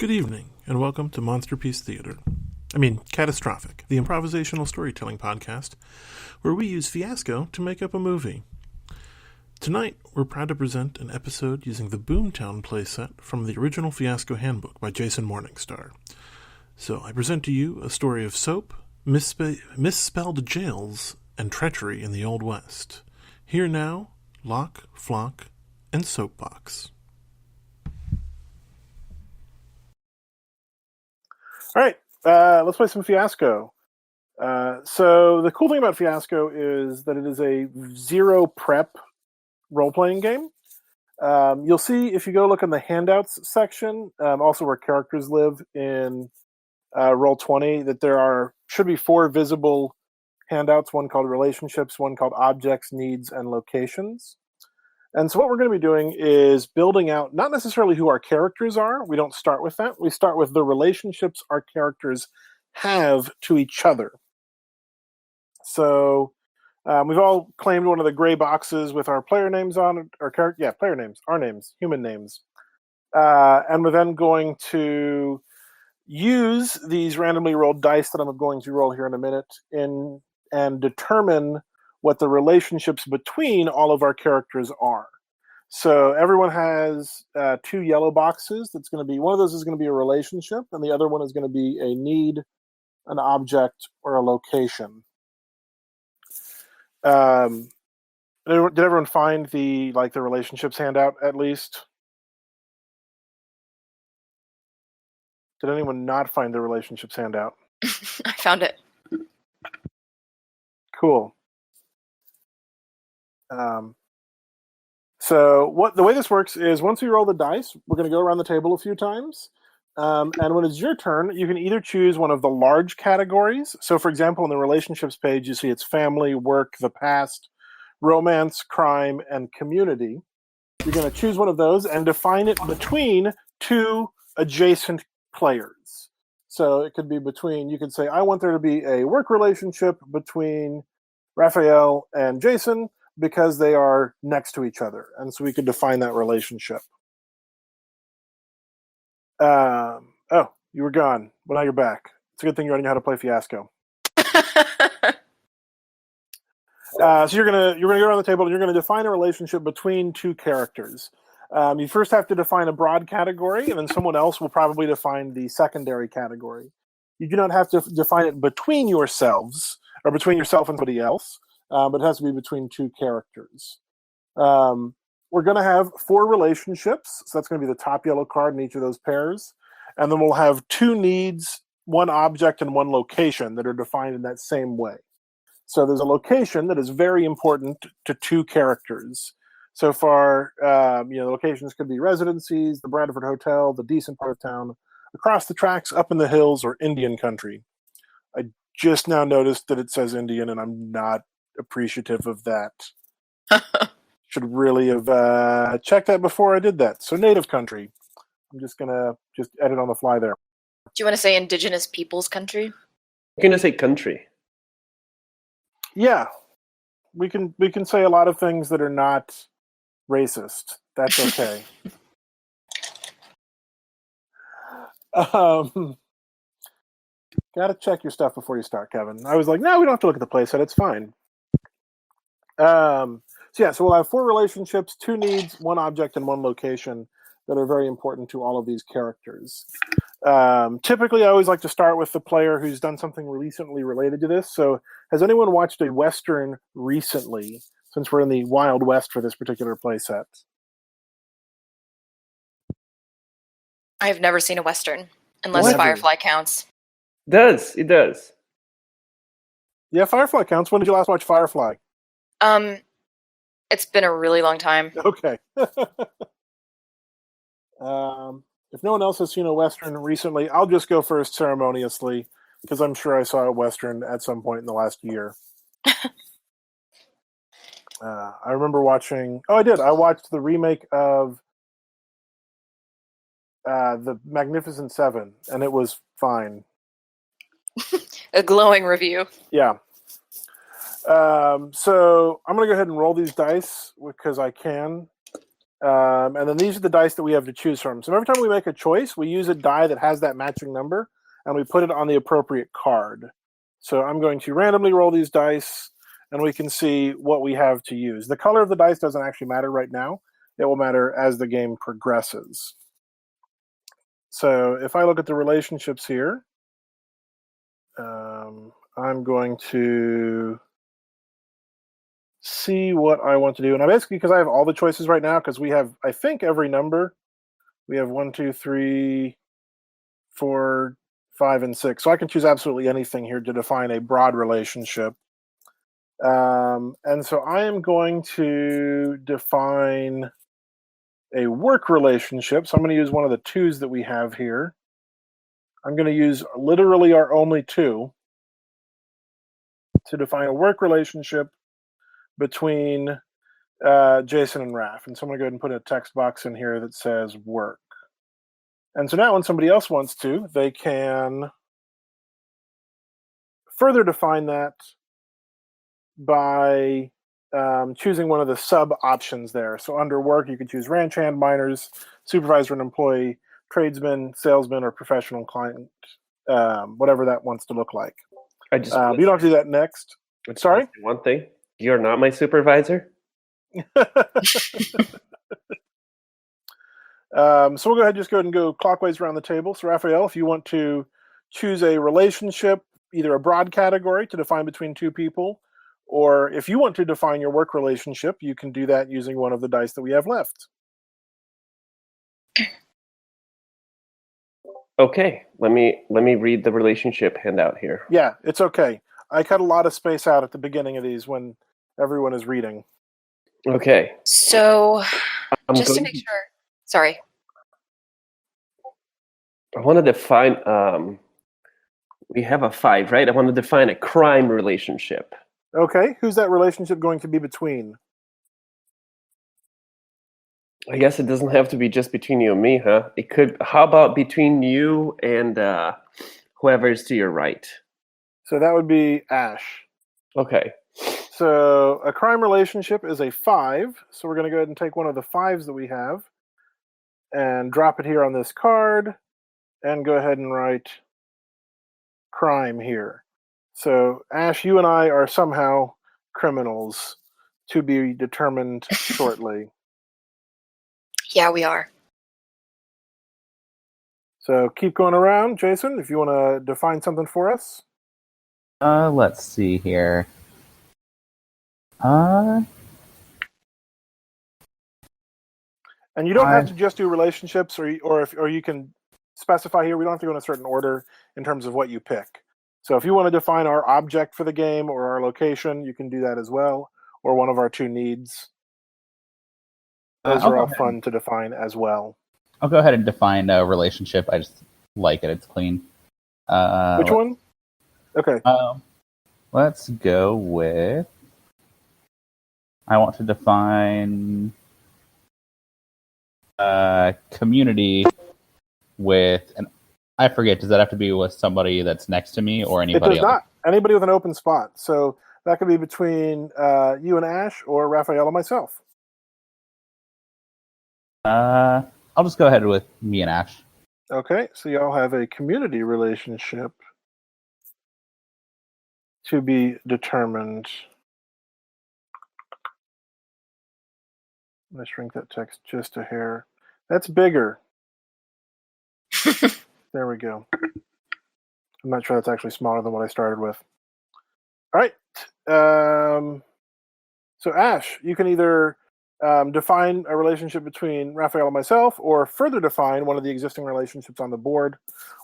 Good evening, and welcome to Catastrophic, the improvisational storytelling podcast, where we use fiasco to make up a movie. Tonight, we're proud to present an episode using the Boomtown playset from the original Fiasco Handbook by Jason Morningstar. So I present to you a story of soap, misspelled jails, and treachery in the Old West. Here now, Lock, Flock, and Soapbox. All right, let's play some Fiasco. So the cool thing about Fiasco is that it is a zero prep role-playing game. You'll see if you go look in the handouts section, also where characters live in Roll20, that there should be 4 visible handouts, one called Relationships, one called Objects, Needs, and Locations. And so what we're going to be doing is building out not necessarily who our characters are. We don't start with that. We start with the relationships our characters have to each other. So we've all claimed one of the gray boxes with our player names on it, or player names, our names, human names. And we're then going to use these randomly rolled dice that I'm going to roll here in a minute and determine what the relationships between all of our characters are. So everyone has 2 yellow boxes. That's going to be, one of those is going to be a relationship, and the other one is going to be a need, an object, or a location. Did everyone find the relationships handout at least? Did anyone not find the relationships handout? I found it. Cool. So the way this works is once we roll the dice, we're going to go around the table a few times. And when it's your turn, you can either choose one of the large categories. So, for example, on the relationships page, you see it's family, work, the past, romance, crime, and community. You're going to choose one of those and define it between 2 adjacent players. So it could be between, you could say, I want there to be a work relationship between Raphael and Jason because they are next to each other. And so we could define that relationship. Oh, you were gone. Well, now you're back. It's a good thing you're learning how to play Fiasco. So you're gonna go around the table and you're gonna define a relationship between 2 characters. You first have to define a broad category, and then someone else will probably define the secondary category. You do not have to define it between yourselves or between yourself and somebody else, but it has to be between 2 characters. We're going to have 4 relationships, so that's going to be the top yellow card in each of those pairs. And then we'll have 2 needs, 1 object, and 1 location that are defined in that same way. So there's a location that is very important to 2 characters. So far, the locations could be residencies, the Bradford Hotel, the decent part of town, across the tracks, up in the hills, or Indian country. I just now noticed that it says Indian, and I'm not appreciative of that. Should really have checked that before I did that. So native country. I'm just going to edit on the fly there. Do you want to say indigenous peoples country? I'm going to say country. Yeah. We can say a lot of things that are not racist. That's okay. Gotta check your stuff before you start, Kevin. I was like, no, we don't have to look at the playset. It's fine. So we'll have 4 relationships, 2 needs, 1 object, and 1 location that are very important to all of these characters. Typically, I always like to start with the player who's done something recently related to this. So has anyone watched a Western recently, since we're in the Wild West for this particular playset? I have never seen a Western, unless Firefly counts. It does. Yeah, Firefly counts. When did you last watch Firefly? It's been a really long time. Okay. If no one else has seen a Western recently, I'll just go first ceremoniously, because I'm sure I saw a Western at some point in the last year. I remember watching... Oh, I did. I watched the remake of The Magnificent Seven, and it was fine. A glowing review. Yeah. So I'm going to go ahead and roll these dice because I can. And then these are the dice that we have to choose from. So every time we make a choice, we use a die that has that matching number, and we put it on the appropriate card. So I'm going to randomly roll these dice, and we can see what we have to use. The color of the dice doesn't actually matter right now. It will matter as the game progresses. So if I look at the relationships here, I'm going to see what I want to do. And I basically, because I have all the choices right now, because we have, I think, every number. We have 1, 2, 3, 4, 5, and 6. So I can choose absolutely anything here to define a broad relationship. And so I am going to define a work relationship. So I'm going to use one of the 2s that we have here. I'm going to use literally our only 2 to define a work relationship between Jason and Raph. And so I'm going to go ahead and put a text box in here that says work. And so now when somebody else wants to, they can further define that by choosing one of the sub options there. So under work, you can choose ranch hand, miners, supervisor and employee, tradesman, salesman, or professional client, whatever that wants to look like. I just you don't have to do that next. Sorry? one thing. You're not my supervisor? So we'll go ahead and go clockwise around the table. So Raphael, if you want to choose a relationship, either a broad category to define between 2 people, or if you want to define your work relationship, you can do that using one of the dice that we have left. Okay, let me read the relationship handout here. Yeah, it's okay. I cut a lot of space out at the beginning of these when everyone is reading. Okay. So, just to make sure. Sorry. I want to define. We have a 5, right? I want to define a crime relationship. Okay, who's that relationship going to be between? I guess it doesn't have to be just between you and me, huh? It could. How about between you and whoever is to your right? So that would be Ash. Okay. So a crime relationship is a 5. So we're going to go ahead and take one of the 5s that we have and drop it here on this card and go ahead and write crime here. So Ash, you and I are somehow criminals to be determined shortly. Yeah, we are. So keep going around, Jason, if you want to define something for us. Let's see here. And you don't have to just do relationships, or you can specify here. We don't have to go in a certain order in terms of what you pick. So if you want to define our object for the game or our location, you can do that as well, or one of our 2 needs. Those are all fun to define as well. I'll go ahead and define a relationship. I just like it. It's clean. Which one? Okay. Let's go with... I want to define a community with an... I forget, does that have to be with somebody that's next to me or anybody else? It does not. Anybody with an open spot. So that could be between you and Ash or Raphael and myself. I'll just go ahead with me and Ash. Okay, so y'all have a community relationship to be determined. I'm going to shrink that text just a hair. That's bigger. There we go. I'm not sure that's actually smaller than what I started with. All right. So Ash, you can either define a relationship between Raphael and myself, or further define one of the existing relationships on the board,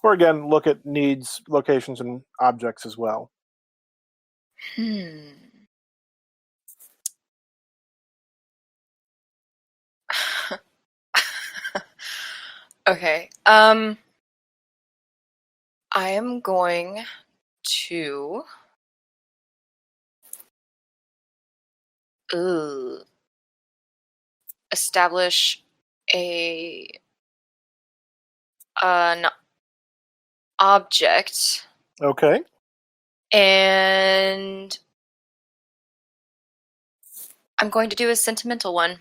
or again, look at needs, locations, and objects as well. Okay. I am going to establish an object. Okay. And I'm going to do a sentimental one.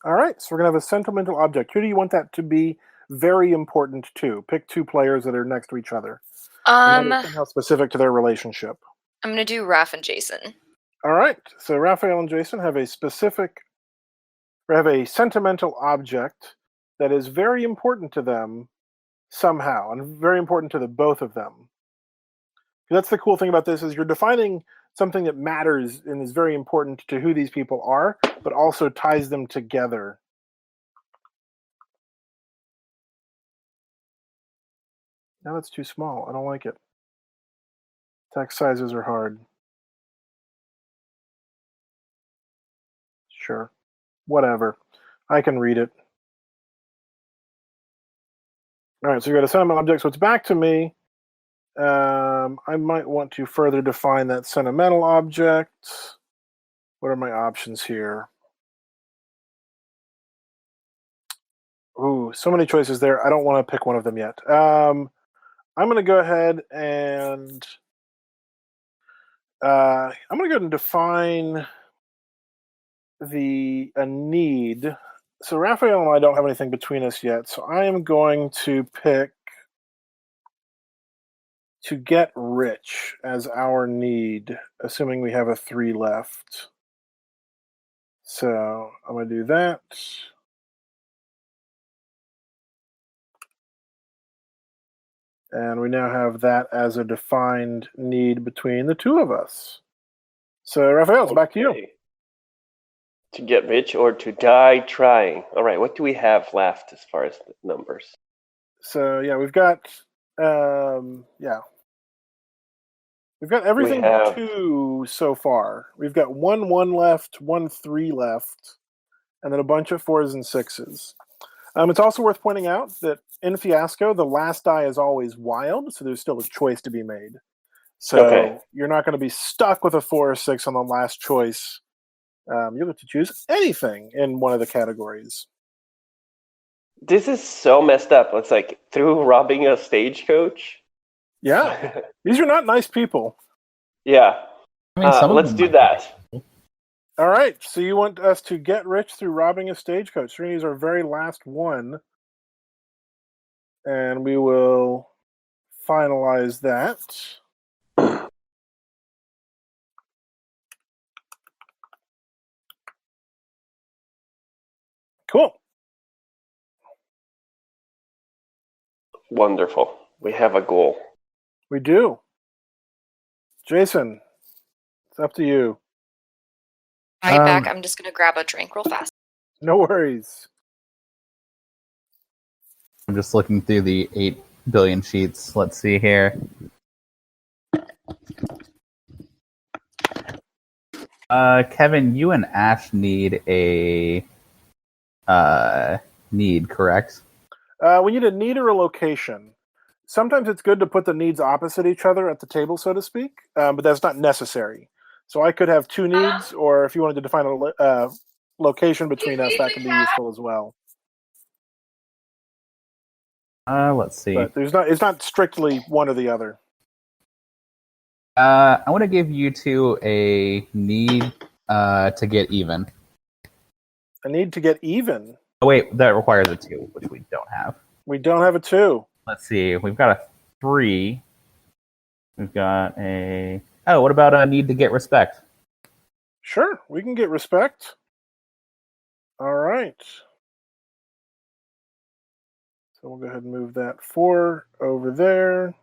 All right, so we're going to have a sentimental object. Who do you want that to be very important to? Pick two players that are next to each other. I'm Somehow specific to their relationship. gonna do Raph and Jason. All right, so Raphael and Jason have a sentimental object that is very important to them somehow, and very important to the both of them. That's the cool thing about this is you're defining something that matters and is very important to who these people are, but also ties them together. Now it's too small. I don't like it. Text sizes are hard. Sure. Whatever. I can read it. All right, so you got a sentimental object, so it's back to me. I might want to further define that sentimental object. What are my options here? Ooh, so many choices there. I don't want to pick one of them yet. I'm going to go ahead and define a need. So Raphael and I don't have anything between us yet, so I am going to pick to get rich as our need, assuming we have a 3 left. So I'm going to do that. And we now have that as a defined need between the two of us. So Raphael, it's back to you. To get rich or to die trying. All right, what do we have left as far as the numbers? So yeah, we've got we've got everything 2 so far. We've got 1 left, 3 left, and then a bunch of 4s and 6s. It's also worth pointing out that in Fiasco, the last die is always wild, so there's still a choice to be made. So You're not going to be stuck with a 4 or 6 on the last choice. You'll get to choose anything in one of the categories. This is so messed up. It's like through robbing a stagecoach. Yeah, these are not nice people. Yeah, I mean, let's do that. All right, so you want us to get rich through robbing a stagecoach. So we're going to use our very last one, and we will finalize that. Cool. Wonderful. We have a goal. We do. Jason, it's up to you. I'll get back. I'm just gonna grab a drink real fast. No worries. I'm just looking through the 8 billion sheets. Let's see here. Kevin, you and Ash need a need, correct? We need a need or a location. Sometimes it's good to put the needs opposite each other at the table, so to speak, but that's not necessary. So I could have 2 needs, or if you wanted to define a location between us, that could be useful as well. Let's see. But it's not strictly one or the other. I want to give you 2 a need to get even. A need to get even? Oh, wait, that requires a 2, which we don't have. We don't have a 2. Let's see. We've got a 3. We've got a... Oh, what about a need to get respect? Sure, we can get respect. All right. So we'll go ahead and move that 4 over there.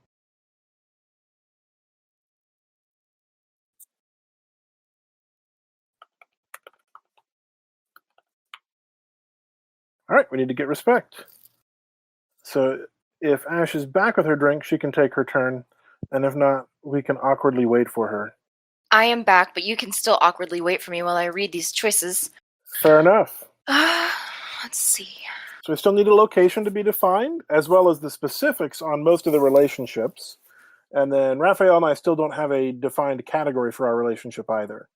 All right, we need to get respect. So if Ash is back with her drink, she can take her turn. And if not, we can awkwardly wait for her. I am back, but you can still awkwardly wait for me while I read these choices. Fair enough. Let's see. So we still need a location to be defined, as well as the specifics on most of the relationships. And then Raphael and I still don't have a defined category for our relationship either.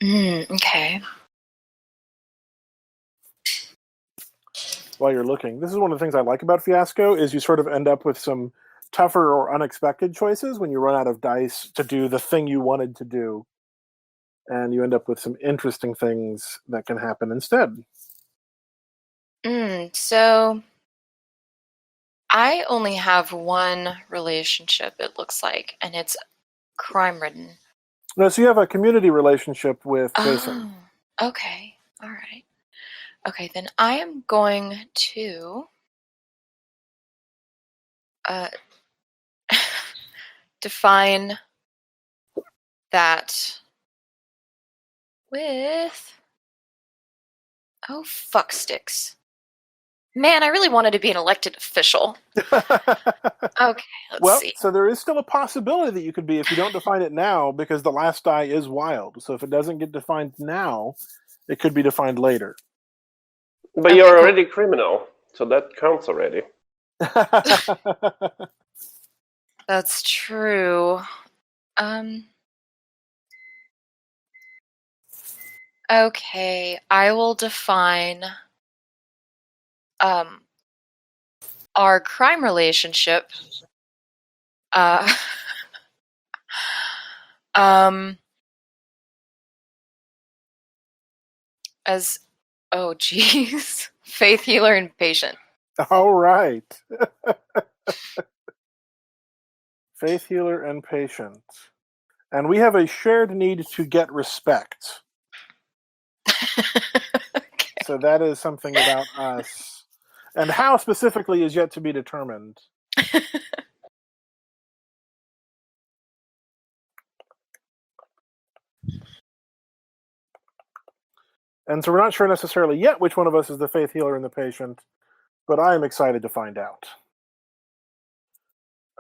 Okay. While you're looking, this is one of the things I like about Fiasco, is you sort of end up with some tougher or unexpected choices when you run out of dice to do the thing you wanted to do. And you end up with some interesting things that can happen instead. So I only have one relationship, it looks like, and it's crime-ridden. No, so you have a community relationship with Jason. Oh, okay. All right. Okay, then I am going to define that with... Oh, fuck sticks. Man, I really wanted to be an elected official. Okay, let's see. So there is still a possibility that you could be if you don't define it now, because the last die is wild. So if it doesn't get defined now, it could be defined later. But Okay, you're cool. already criminal, so that counts already. That's true. Okay, I will define our crime relationship as, oh geez, faith healer and patient. All right. Faith healer and patient. And we have a shared need to get respect. Okay. So that is something about us. And how specifically is yet to be determined. And so we're not sure necessarily yet which one of us is the faith healer and the patient, but I am excited to find out.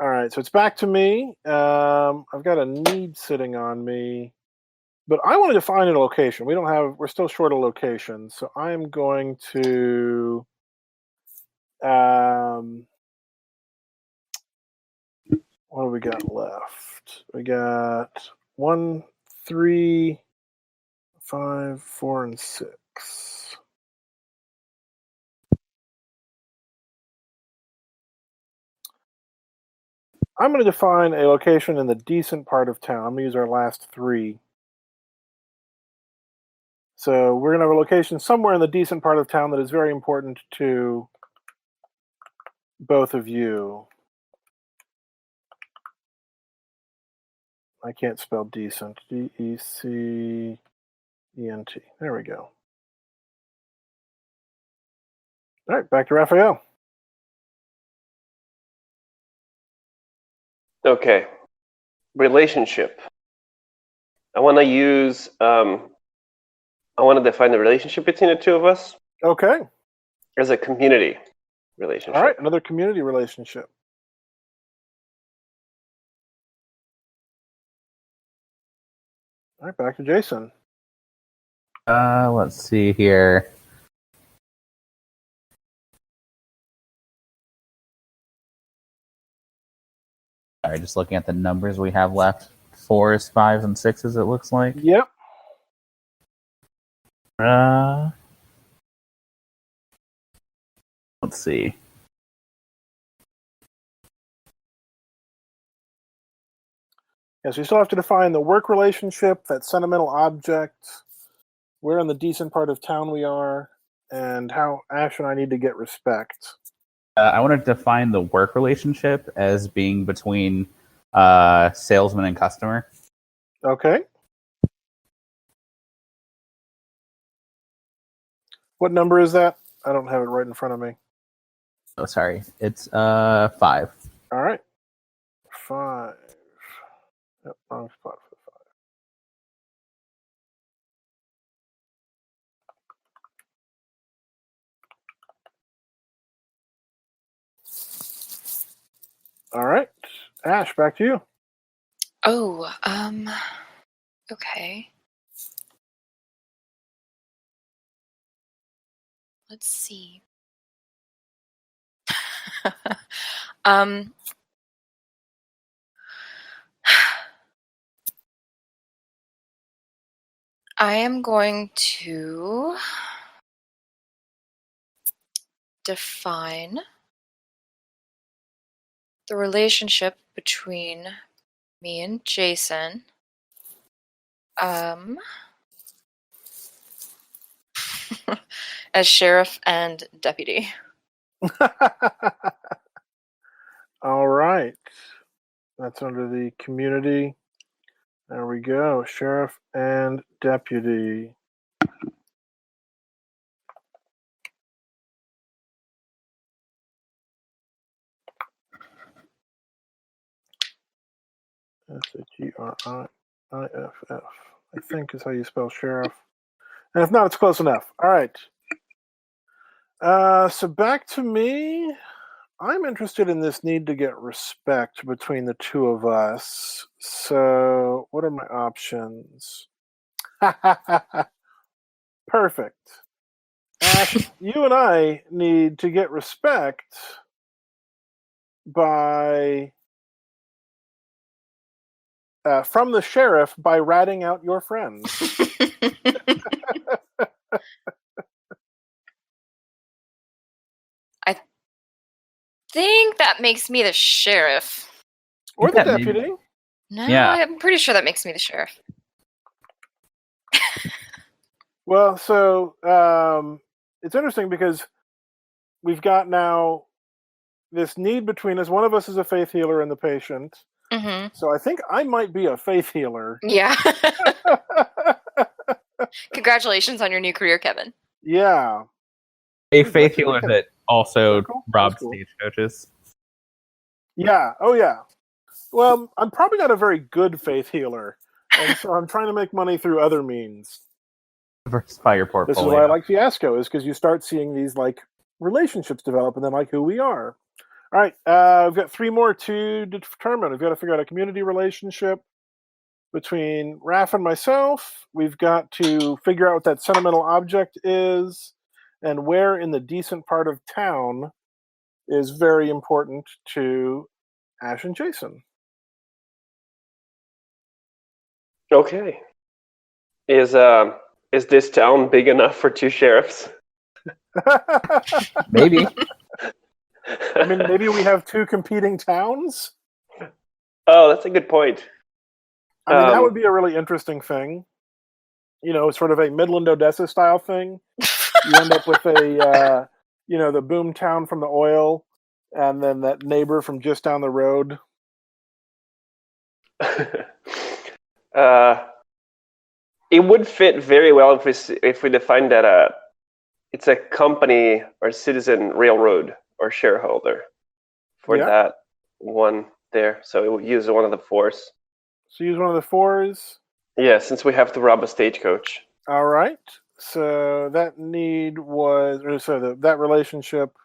All right, so it's back to me. I've got a need sitting on me, but I want to define a location. We're still short a location, so I am going to what do we got left? We got 1, 3, 5, 4, and 6. I'm going to define a location in the decent part of town. I'm going to use our last 3. So we're going to have a location somewhere in the decent part of town that is very important to both of you. I can't spell decent. D-E-C-E-N-T. There we go. All right, back to Raphael. Okay. Relationship. I want to use. I want to define the relationship between the two of us Okay. as a community relationship. All right, another community relationship. All right, back to Jason. Let's see here. Sorry, just looking at the numbers we have left. 4s, 5s, and 6s, it looks like. Yep. Let's see. Yes, you still have to define the work relationship, that sentimental object, where in the decent part of town we are, and how Ash and I need to get respect. I want to define the work relationship as being between salesman and customer. Okay. What number is that? I don't have it right in front of me. Oh, sorry. It's 5. All right. 5. Yep, wrong spot for the 5. All right. Ash, back to you. Oh, okay. Let's see. I am going to define the relationship between me and Jason. as sheriff and deputy. All right. That's under the community. There we go. Sheriff and deputy. Sheriff. I think is how you spell sheriff. And if not, it's close enough. All right. So back to me. I'm interested in this need to get respect between the two of us. So what are my options? Perfect. Ash, you and I need to get respect by from the sheriff by ratting out your friends. I think that makes me the sheriff. Or the deputy. No, Yeah. I'm pretty sure that makes me the sheriff. Well, so it's interesting because we've got now this need between us. One of us is a faith healer and the patient. Mm-hmm. So I think I might be a faith healer. Yeah. Congratulations on your new career, Kevin. Yeah. A faith healer that also Cool. robs That's cool. stagecoaches. Yeah. Oh, yeah. Well, I'm probably not a very good faith healer. And so I'm trying to make money through other means. Diversify your portfolio. This is why I like Fiasco, is because you start seeing these like relationships develop and then like who we are. All right. We've got 3 more to determine. We've got to figure out a community relationship between Raph and myself. We've got to figure out what that sentimental object is and where in the decent part of town is very important to Ash and Jason. Okay. Is this town big enough for 2 sheriffs? Maybe. I mean, maybe we have 2 competing towns. Oh, that's a good point. I mean, that would be a really interesting thing. You know, sort of a Midland Odessa style thing. You end up with a, the boom town from the oil, and then that neighbor from just down the road. It would fit very well if we define that it's a company or citizen railroad or shareholder for that one there. So it would use one of the 4s. So use one of the 4s. Yeah, since we have to rob a stagecoach. All right. So that need was, or so that relationship.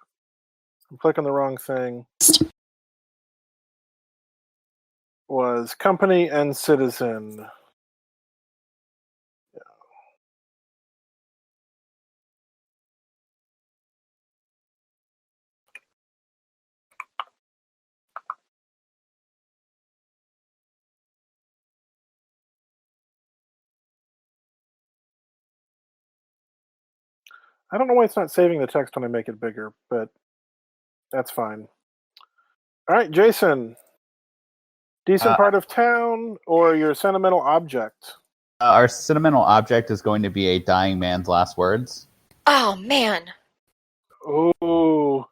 I'm clicking the wrong thing. Was company and citizen. I don't know why it's not saving the text when I make it bigger, but that's fine. All right, Jason. Decent part of town or your sentimental object? Our sentimental object is going to be a dying man's last words. Oh, man. Ooh.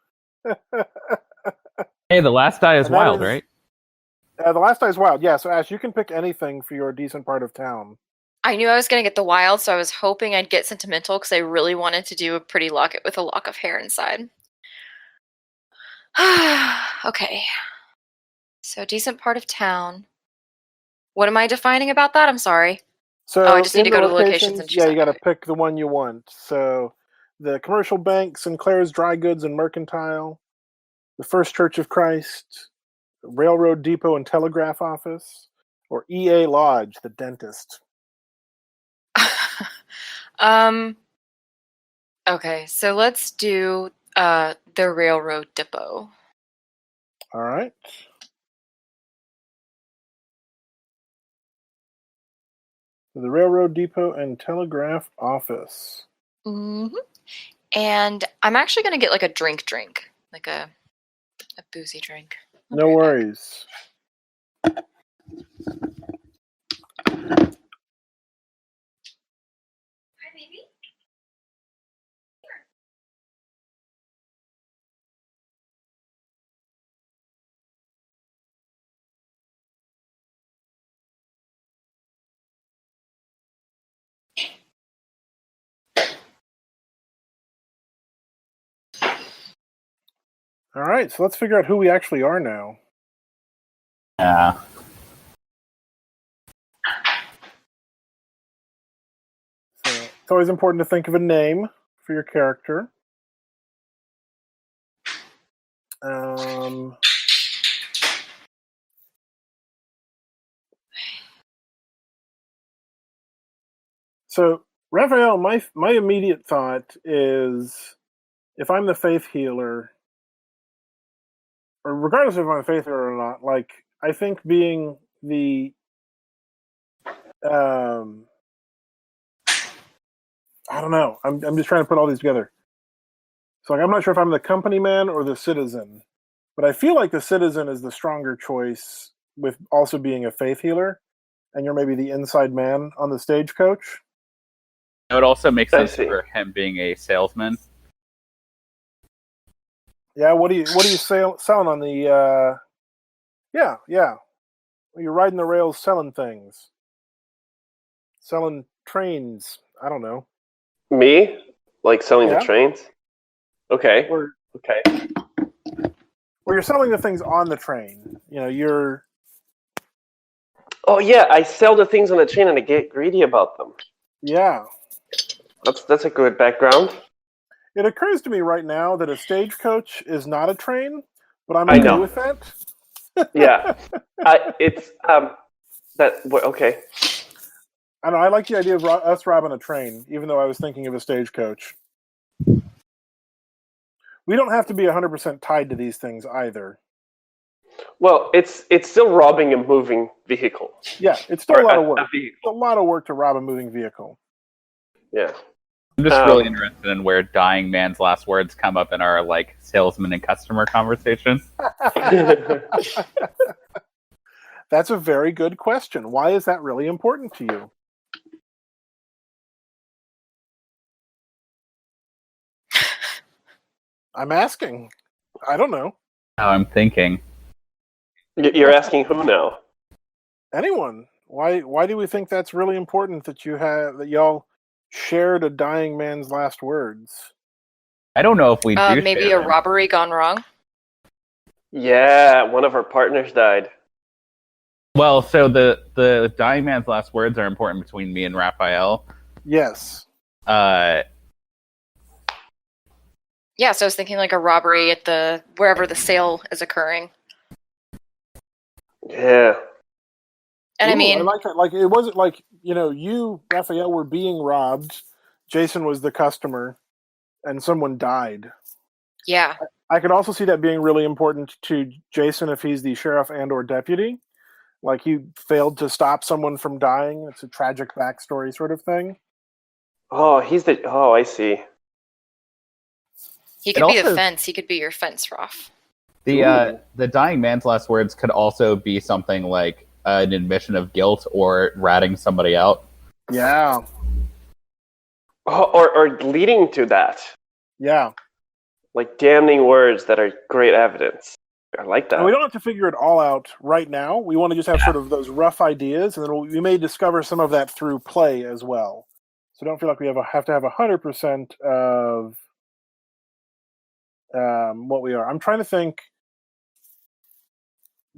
Hey, the last die is And that wild, is- right? The last die is wild. Yeah, so Ash, you can pick anything for your decent part of town. I knew I was going to get the wild, so I was hoping I'd get sentimental because I really wanted to do a pretty locket with a lock of hair inside. Okay. So, decent part of town. What am I defining about that? I'm sorry. So I just need in to the go to the locations and choose yeah, that. you got to Okay. pick the one you want. So the commercial bank, Sinclair's Dry Goods and Mercantile, the First Church of Christ, the Railroad Depot and Telegraph Office, or EA Lodge, the dentist. Okay, so let's do the railroad depot. All right. The Railroad Depot and Telegraph Office. Mm-hmm. And I'm actually going to get like a drink, like a boozy drink. I'll No be right back. worries. Hi, baby. All right, so let's figure out who we actually are now. Yeah. So it's always important to think of a name for your character. So, Raphael, my immediate thought is, if I'm the faith healer, or regardless if I'm a faith healer or not, like, I think being the I don't know. I'm just trying to put all these together. So, like, I'm not sure if I'm the company man or the citizen, but I feel like the citizen is the stronger choice with also being a faith healer, and you're maybe the inside man on the stagecoach. It would also make I sense see. for him being a salesman. Yeah, what are you selling on the? Yeah. You're riding the rails, selling things, selling trains. I don't know. Me? Like selling the Yeah. trains? Okay. Or Okay. you're selling the things on the train. You know, you're. Oh yeah, I sell the things on the train and I get greedy about them. Yeah. That's a good background. It occurs to me right now that a stagecoach is not a train, but I'm I okay know. with that. Yeah. It's okay. I don't know. I like the idea of us robbing a train, even though I was thinking of a stagecoach. We don't have to be 100% tied to these things either. Well, it's still robbing a moving vehicle. Yeah, it's still a lot of work. vehicle. It's a lot of work to rob a moving vehicle. Yeah. I'm just really interested in where dying man's last words come up in our like salesman and customer conversation. That's a very good question. Why is that really important to you? I'm asking. I don't know. How I'm thinking. You're asking who now? Anyone. Why do we think that's really important that y'all shared a dying man's last words? I don't know if we do. Maybe share a them. robbery gone wrong. Yeah, one of our partners died. Well, so the dying man's last words are important between me and Raphael. Yes. Yeah, so I was thinking like a robbery at wherever the sale is occurring. Yeah. And Ooh, I mean, I like that. Like, it wasn't like, you, Raphael, were being robbed. Jason was the customer, and someone died. yeah. I could also see that being really important to Jason if he's the sheriff and or deputy. Like, he failed to stop someone from dying. It's a tragic backstory sort of thing. Oh, I see. He could be the fence. He could be your fence, Roth. The dying man's last words could also be something like an admission of guilt or ratting somebody out. Yeah. Oh, or leading to that. Yeah. Like damning words that are great evidence. I like that. And we don't have to figure it all out right now. We want to just have sort of those rough ideas, and then we may discover some of that through play as well. So don't feel like we have to have 100% of what we are. I'm trying to think.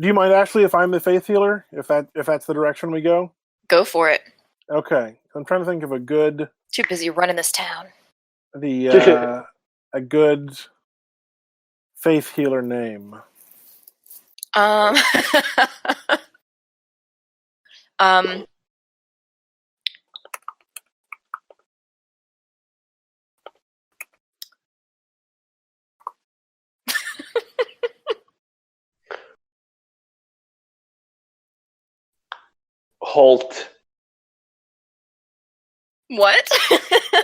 Do you mind, Ashley, if I'm the faith healer? If that's the direction we go? Go for it. Okay. I'm trying to think of a good Too busy running this town. a good faith healer name. Holt. What?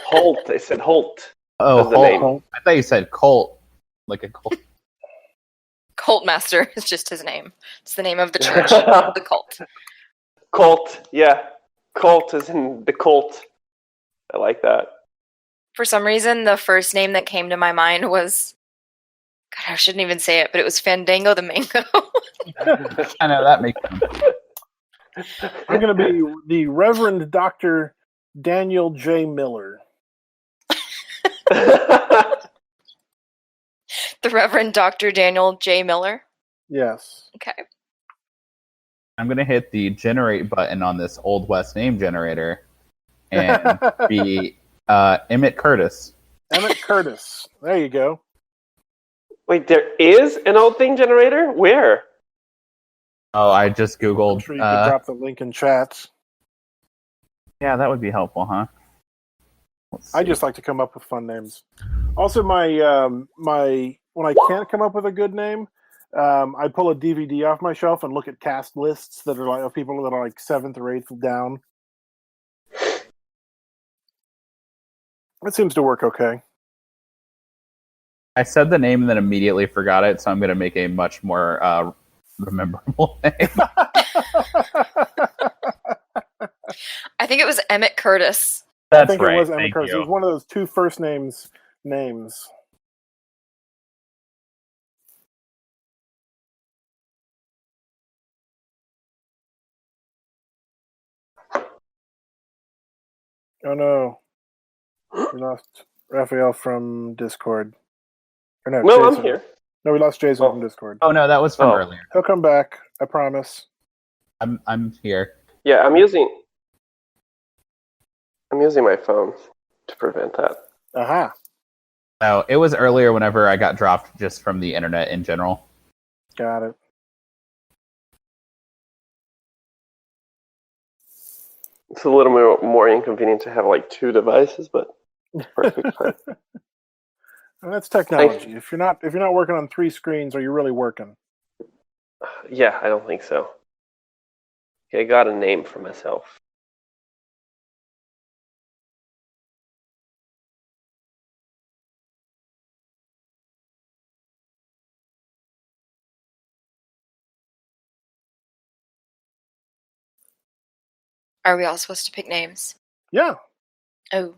Holt. I said Holt. Oh, That's the name. Holt. I thought you said Colt. Like a Colt. Cult Master is just his name. It's the name of the church, the cult. Colt. Yeah. Colt is in the Colt. I like that. For some reason, the first name that came to my mind was... God, I shouldn't even say it, but it was Fandango the Mango. I know, that makes sense. I'm going to be the Reverend Dr. Daniel J. Miller. The Reverend Dr. Daniel J. Miller. Yes. Okay. I'm going to hit the generate button on this Old West name generator and be Emmett Curtis. Emmett Curtis. There you go. Wait, there is an old thing generator? Where? Oh, I just I'm Googled. sure you could drop the link in chat. Yeah, that would be helpful, huh? I just like to come up with fun names. Also, my when I can't come up with a good name, I pull a DVD off my shelf and look at cast lists that are like of people that are like 7th or 8th down. It seems to work okay. I said the name and then immediately forgot it, so I'm going to make a much more memorable name. I think it was Emmett Curtis. I think right. it was Emmett Thank Curtis. you. It was one of those 2 first names. Oh no. We lost Raphael from Discord. Or no, No, Jason. I'm here. No, we lost Jason from Discord. Oh no, that was from earlier. He'll come back, I promise. I'm here. Yeah, I'm using my phone to prevent that. Aha. No, it was earlier whenever I got dropped just from the internet in general. Got it. It's a little more inconvenient to have like 2 devices, but it's perfectly fine. And that's technology. If you're not working on 3 screens, are you really working? Yeah, I don't think so. Okay, I got a name for myself. Are we all supposed to pick names? Yeah. Oh.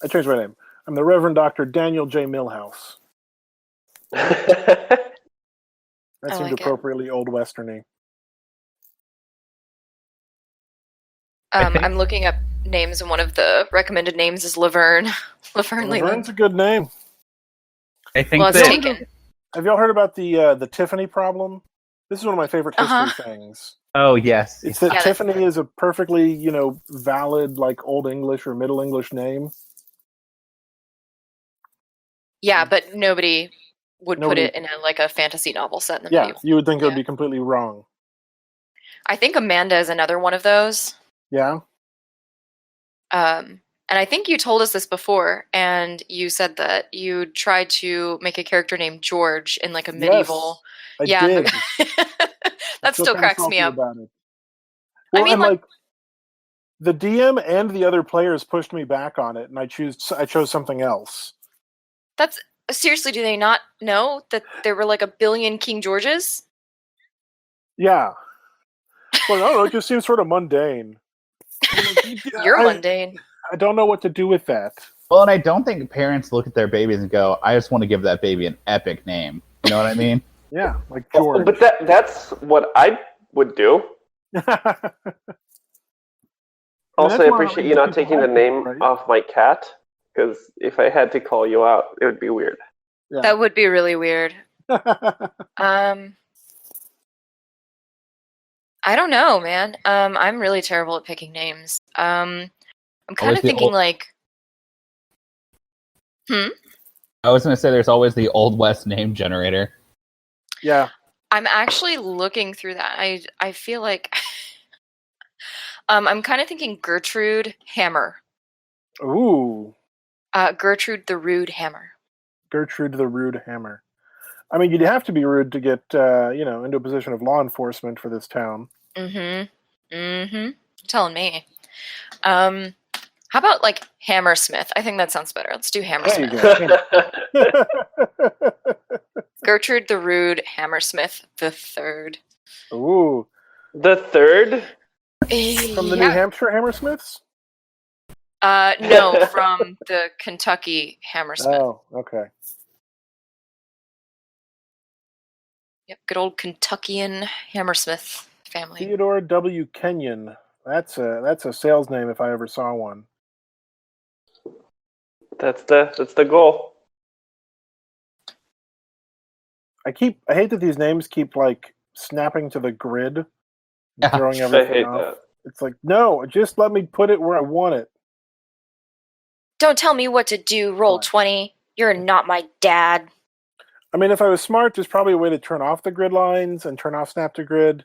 I changed my name. I'm the Reverend Dr. Daniel J. Millhouse. I That I seemed like it. appropriately old westerny. I'm looking up names, and one of the recommended names is Laverne. Laverne Laverne's Leland. a good name. I think Well, it's that taken. Have y'all heard about the Tiffany problem? This is one of my favorite history Uh-huh. things. Oh yes. It's that Yeah, Tiffany is a perfectly, valid like Old English or Middle English name. Yeah, but nobody would put Nobody- it in a fantasy novel set in the Yeah, medieval. you would think it would Yeah. be completely wrong. I think Amanda is another one of those. Yeah? And I think you told us this before, and you said that you tried to make a character named George in like a medieval. Yes, yeah, I did. that still kinda cracks salty me up. about it. I Well, mean, and like the DM and the other players pushed me back on it, and I chose something else. that's seriously. Do they not know that there were like a billion King Georges? Yeah. Well, I don't know. It just seems sort of mundane. You're mundane. I don't know what to do with that. Well, and I don't think parents look at their babies and go, "I just want to give that baby an epic name." You know what I mean? Yeah, like George. But that's what I would do. Also, I appreciate you not taking the name off my cat, because if I had to call you out, it would be weird. Yeah. That would be really weird. I don't know, man. I'm really terrible at picking names. I'm kind of thinking like. I was going to say there's always the Old West name generator. Yeah. I'm actually looking through that. I feel like I'm kind of thinking Gertrude Hammer. Ooh. Gertrude the Rude Hammer. Gertrude the Rude Hammer. I mean, you'd have to be rude to get, into a position of law enforcement for this town. You're telling me. How about like Hammersmith? I think that sounds better. Let's do Hammersmith. There you go. Gertrude the Rude Hammersmith the Third. Ooh. The third? From the New Hampshire Hammersmiths? No, from the Kentucky Hammersmith. Oh, okay. Yep, good old Kentuckian Hammersmith family. Theodore W. Kenyon. That's a sales name if I ever saw one. That's the goal. I hate that these names keep like snapping to the grid and Yeah. throwing I everything hate off. that. It's like, no, just let me put it where I want it. Don't tell me what to do, roll Fine. 20. You're not my dad. I mean, if I was smart, there's probably a way to turn off the grid lines and turn off snap to grid,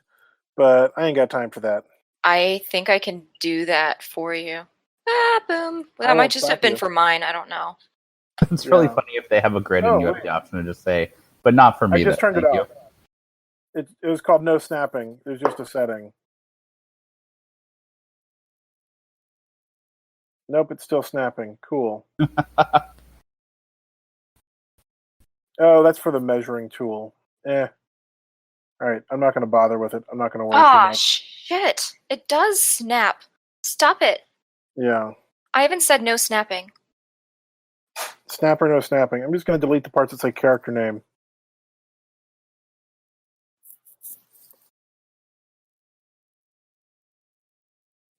but I ain't got time for that. I think I can do that for you. Boom. I That might won't just stop have been you. for mine. I don't know. It's really Yeah. funny if they have a grid Oh, and you have wait. the option to just say, but not for me. I just turned it thank you. off. It was called no snapping. It was just a setting. Nope, it's still snapping. Cool. Oh, that's for the measuring tool. All right, I'm not going to bother with it. I'm not going to worry too Ah, much. shit. It does snap. Stop it. Yeah. I haven't said no snapping. Snap or no snapping. I'm just going to delete the parts that say character name.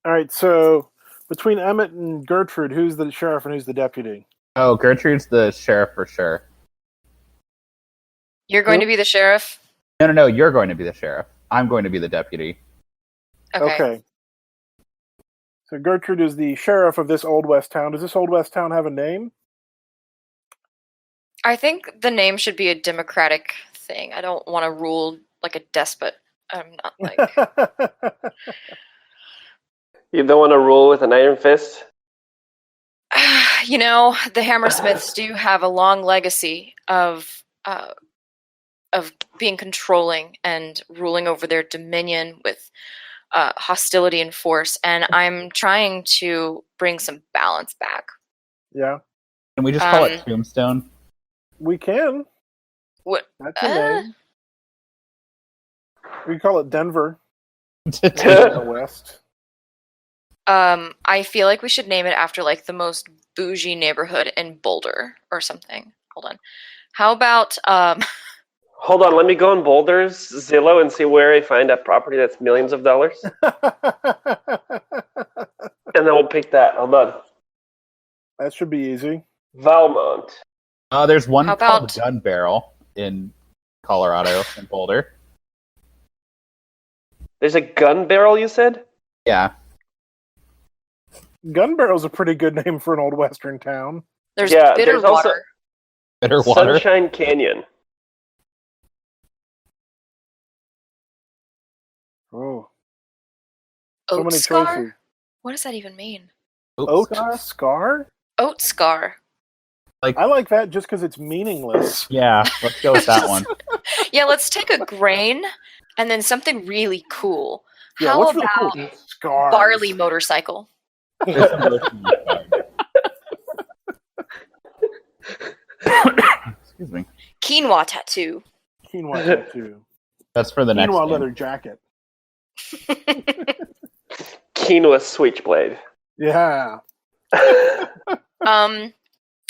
All right, so between Emmett and Gertrude, who's the sheriff and who's the deputy? Oh, Gertrude's the sheriff for sure. You're going Who? to be the sheriff? No. You're going to be the sheriff. I'm going to be the deputy. Okay. So Gertrude is the sheriff of this Old West town. Does this Old West town have a name? I think the name should be a democratic thing. I don't want to rule like a despot. I'm not like... You don't want to rule with an iron fist? You know, the Hammersmiths do have a long legacy of being controlling and ruling over their dominion with hostility and force, and I'm trying to bring some balance back. Yeah, Can we just call it Tombstone? we can. What? That's a name. We call it Denver in Yeah. the West. I feel like we should name it after like the most bougie neighborhood in Boulder or something. Hold on. How about Hold on, let me go on Boulder's Zillow and see where I find a property that's millions of dollars. And then we'll pick that. Hold on. That should be easy. Valmont. There's one How called about- Gun Barrel in Colorado, in Boulder. There's a gun barrel, you said? Yeah. Gun Barrel's a pretty good name for an old Western town. there's Yeah, bitter there's also- water? Bitter water. Sunshine Canyon. Oh, so Oat many scar? choices. What does that even mean? Oat Scar? Scar? Oat scar. I like that just because it's meaningless. Yeah, let's go with that one. Yeah, let's take a grain and then something really cool. Yeah, How what's about really cool? Scars. barley motorcycle? Excuse me. Quinoa tattoo. Quinoa tattoo. That's for the next Quinoa game. leather jacket. Quinoa switchblade. Yeah.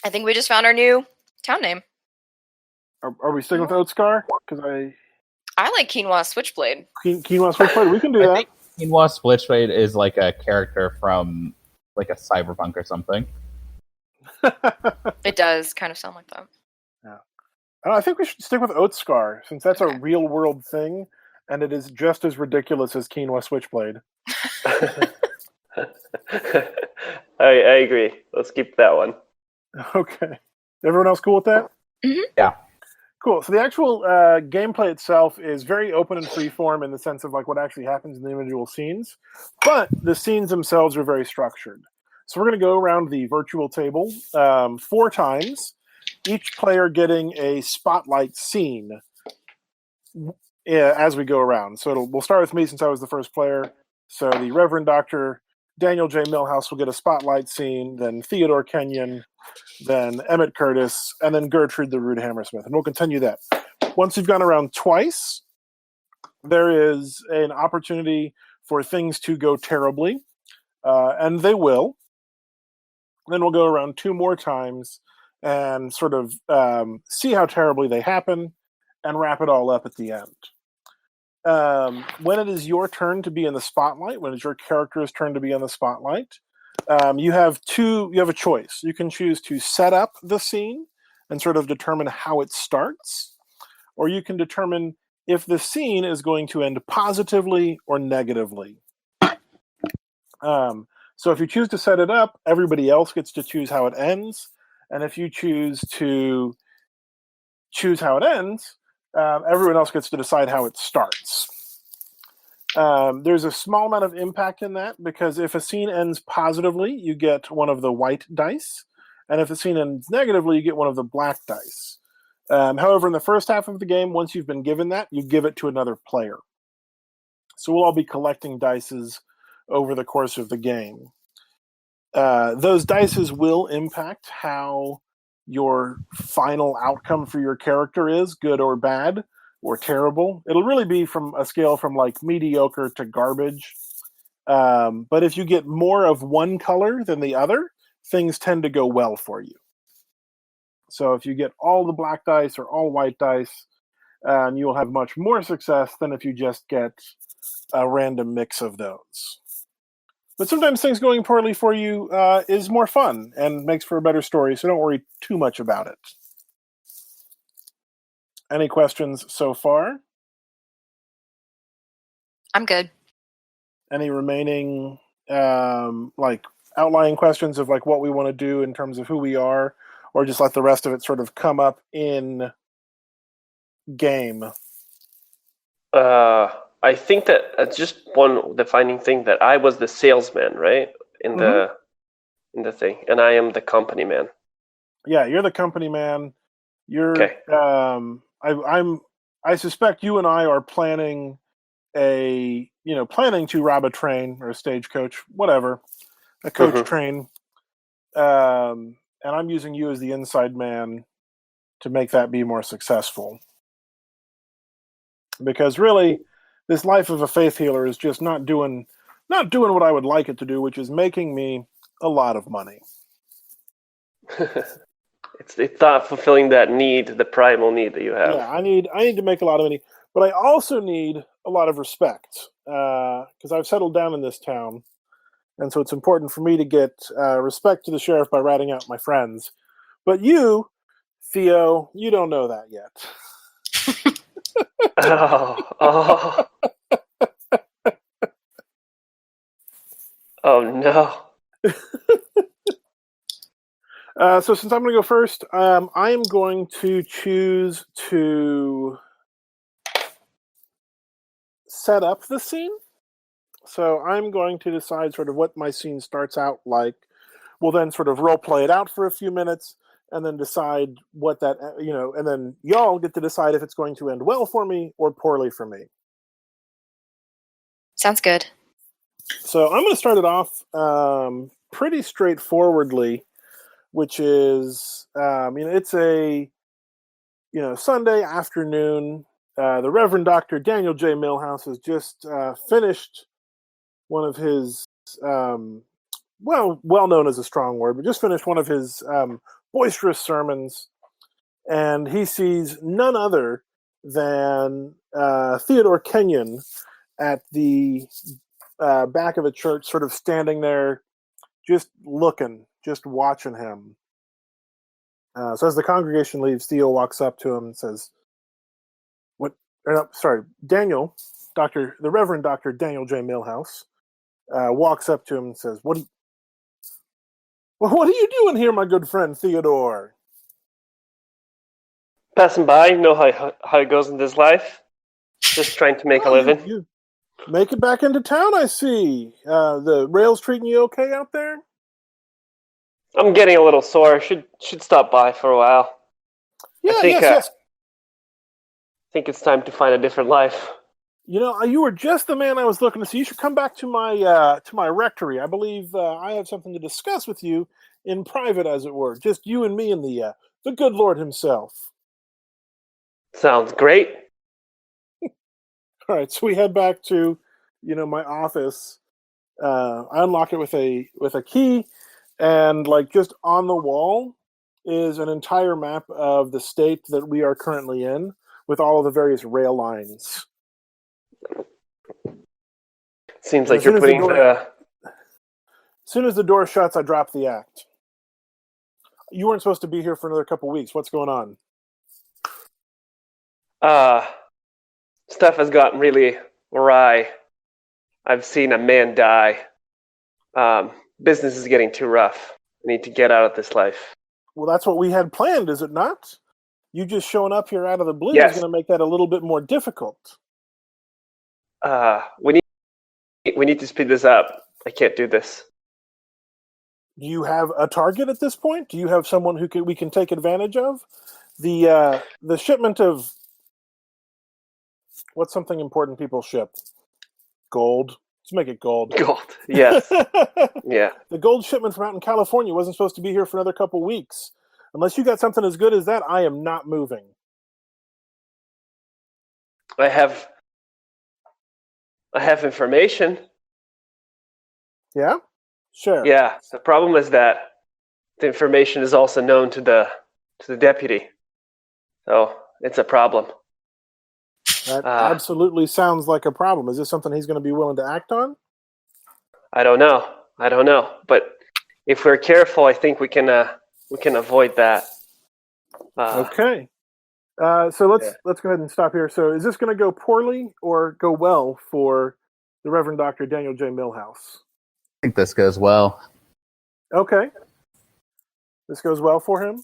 I think we just found our new town name. Are we sticking with Oat Scar? Because I like quinoa switchblade. Quinoa switchblade. We can do I that. think Quinoa Splitchblade is like a character from like a cyberpunk or something. It does kind of sound like that. I think we should stick with Oat Scar since that's Okay. a real world thing, and it is just as ridiculous as Quinoa Switchblade. I agree. Let's keep that one. Okay. Everyone else cool with that? Mhm. Yeah. Cool. So the actual gameplay itself is very open and freeform in the sense of like what actually happens in the individual scenes, but the scenes themselves are very structured. So we're going to go around the virtual table 4 times, each player getting a spotlight scene as we go around. So we'll start with me since I was the first player. So the Reverend Dr. Daniel J. Millhouse will get a spotlight scene, then Theodore Kenyon, then Emmett Curtis, and then Gertrude the Rude Hammersmith. And we'll continue that. Once you've gone around twice, there is an opportunity for things to go terribly, and they will. Then we'll go around 2 more times and sort of see how terribly they happen and wrap it all up at the end. When it is your turn to be in the spotlight, when it's your character's turn to be in the spotlight, you have a choice. You can choose to set up the scene and sort of determine how it starts, or you can determine if the scene is going to end positively or negatively. So if you choose to set it up, everybody else gets to choose how it ends. And if you choose to choose how it ends, everyone else gets to decide how it starts. There's a small amount of impact in that, because if a scene ends positively, you get one of the white dice. And if the scene ends negatively, you get one of the black dice. However, in the first half of the game, once you've been given that, you give it to another player. So we'll all be collecting dices over the course of the game. Those dices will impact how your final outcome for your character is, good or bad or terrible. It'll really be from a scale from like mediocre to garbage. But if you get more of one color than the other, things tend to go well for you. So if you get all the black dice or all white dice, you will have much more success than if you just get a random mix of those. But sometimes things going poorly for you is more fun and makes for a better story, so don't worry too much about it. Any questions so far? I'm good. Any remaining like outlying questions of like what we want to do in terms of who we are, or just let the rest of it sort of come up in game? I think that just one defining thing, that I was the salesman, right? In the thing, and I am the company man. Yeah, you're the company man. You're Okay. I suspect you and I are planning to rob a train or a stagecoach, whatever, a coach train. And I'm using you as the inside man to make that be more successful. Because really, this life of a faith healer is just not doing what I would like it to do, which is making me a lot of money. It's not fulfilling that need, the primal need that you have. Yeah, I need to make a lot of money, but I also need a lot of respect, because I've settled down in this town, and so it's important for me to get respect to the sheriff by ratting out my friends. But you, Theo, you don't know that yet. Oh no. So since I'm going to go first, I am going to choose to set up the scene. So I'm going to decide sort of what my scene starts out like. We'll then sort of role play it out for a few minutes, and then decide what that, and then y'all get to decide if it's going to end well for me or poorly for me. Sounds good. So I'm going to start it off pretty straightforwardly, which is, it's a, Sunday afternoon. The Reverend Dr. Daniel J. Millhouse has just finished one of his, well known as a strong word, but just finished one of his boisterous sermons, and he sees none other than Theodore Kenyon at the back of a church, sort of standing there, just looking, just watching him. So as the congregation leaves, Theo walks up to him and says, Daniel, the Reverend Dr. Daniel J. Millhouse, walks up to him and says, what are you doing here, my good friend Theodore? Passing by, you know how it goes in this life. Just trying to make a living. You make it back into town, I see. The rail's treating you okay out there? I'm getting a little sore. Should stop by for a while. Yeah, I think it's time to find a different life. You were just the man I was looking to see. You should come back to my rectory. I believe I have something to discuss with you in private, as it were. Just you and me and the good Lord himself. Sounds great. All right, so we head back to, my office. I unlock it with a key, and just on the wall is an entire map of the state that we are currently in, with all of the various rail lines. Seems like you're putting As soon as the door shuts, I drop the act. You weren't supposed to be here for another couple weeks. What's going on? Stuff has gotten really awry. I've seen a man die. Business is getting too rough. I need to get out of this life. Well, that's what we had planned, is it not? You just showing up here out of the blue Yes. is going to make that a little bit more difficult. We need to speed this up. I can't do this. Do you have a target at this point? Do you have someone who we can take advantage of? The shipment of what's something important people ship? Gold. Let's make it gold. Gold. Yes. Yeah. The gold shipment from out in California wasn't supposed to be here for another couple weeks. Unless you got something as good as that, I am not moving. I have information. Yeah? Sure. Yeah. The problem is that the information is also known to the deputy. So it's a problem. That absolutely sounds like a problem. Is this something he's going to be willing to act on? I don't know. But if we're careful, I think we can avoid that. Okay. So let's go ahead and stop here. So is this going to go poorly or go well for the Reverend Dr. Daniel J. Millhouse? I think this goes well. Okay. This goes well for him.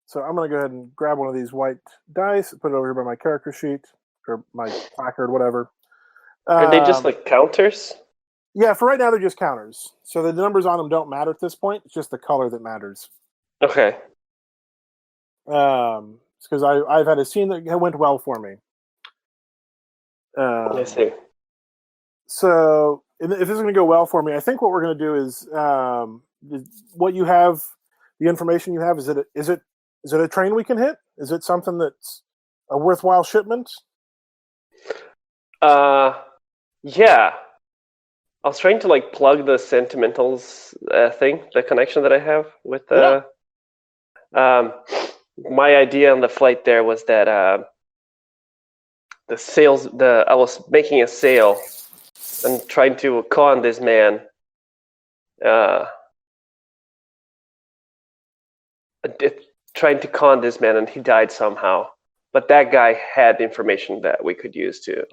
So I'm going to go ahead and grab one of these white dice, put it over here by my character sheet, or my placard, whatever. Are they just like counters? Yeah, for right now they're just counters. So the numbers on them don't matter at this point. It's just the color that matters. Okay. It's because I've had a scene that went well for me. I see. So if this is going to go well for me, I think what we're going to do is what you have, the information you have. Is it a train we can hit? Is it something that's a worthwhile shipment? Yeah. I was trying to like plug the Sentimentals thing, the connection that I have with my idea on the flight there was that I was making a sale and trying to con this man. And he died somehow. But that guy had information that we could use to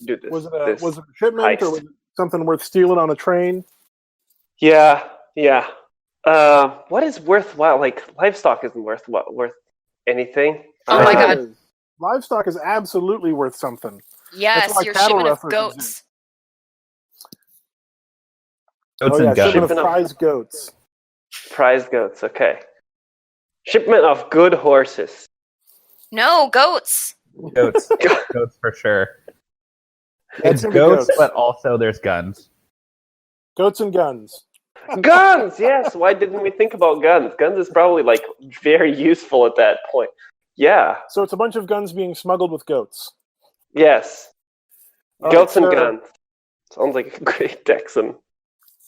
do this. Was it a shipment heist. or was it something worth stealing on a train? Yeah. What is worthwhile? Like livestock isn't worth anything. Oh my god. Livestock is absolutely worth something. Yes, why your cattle shipment of references goats. Goats and guns. Shipment of prize goats. Prize goats, okay. Shipment of good horses. No, goats. Goats. Goats for sure. That's It's gonna be goats, goats. but also there's guns. Goats and guns. Guns, yes. Why didn't we think about guns? Guns is probably like very useful at that point. Yeah. So it's a bunch of guns being smuggled with goats. Yes. All Goats right, and so- guns. Sounds like a great Texan.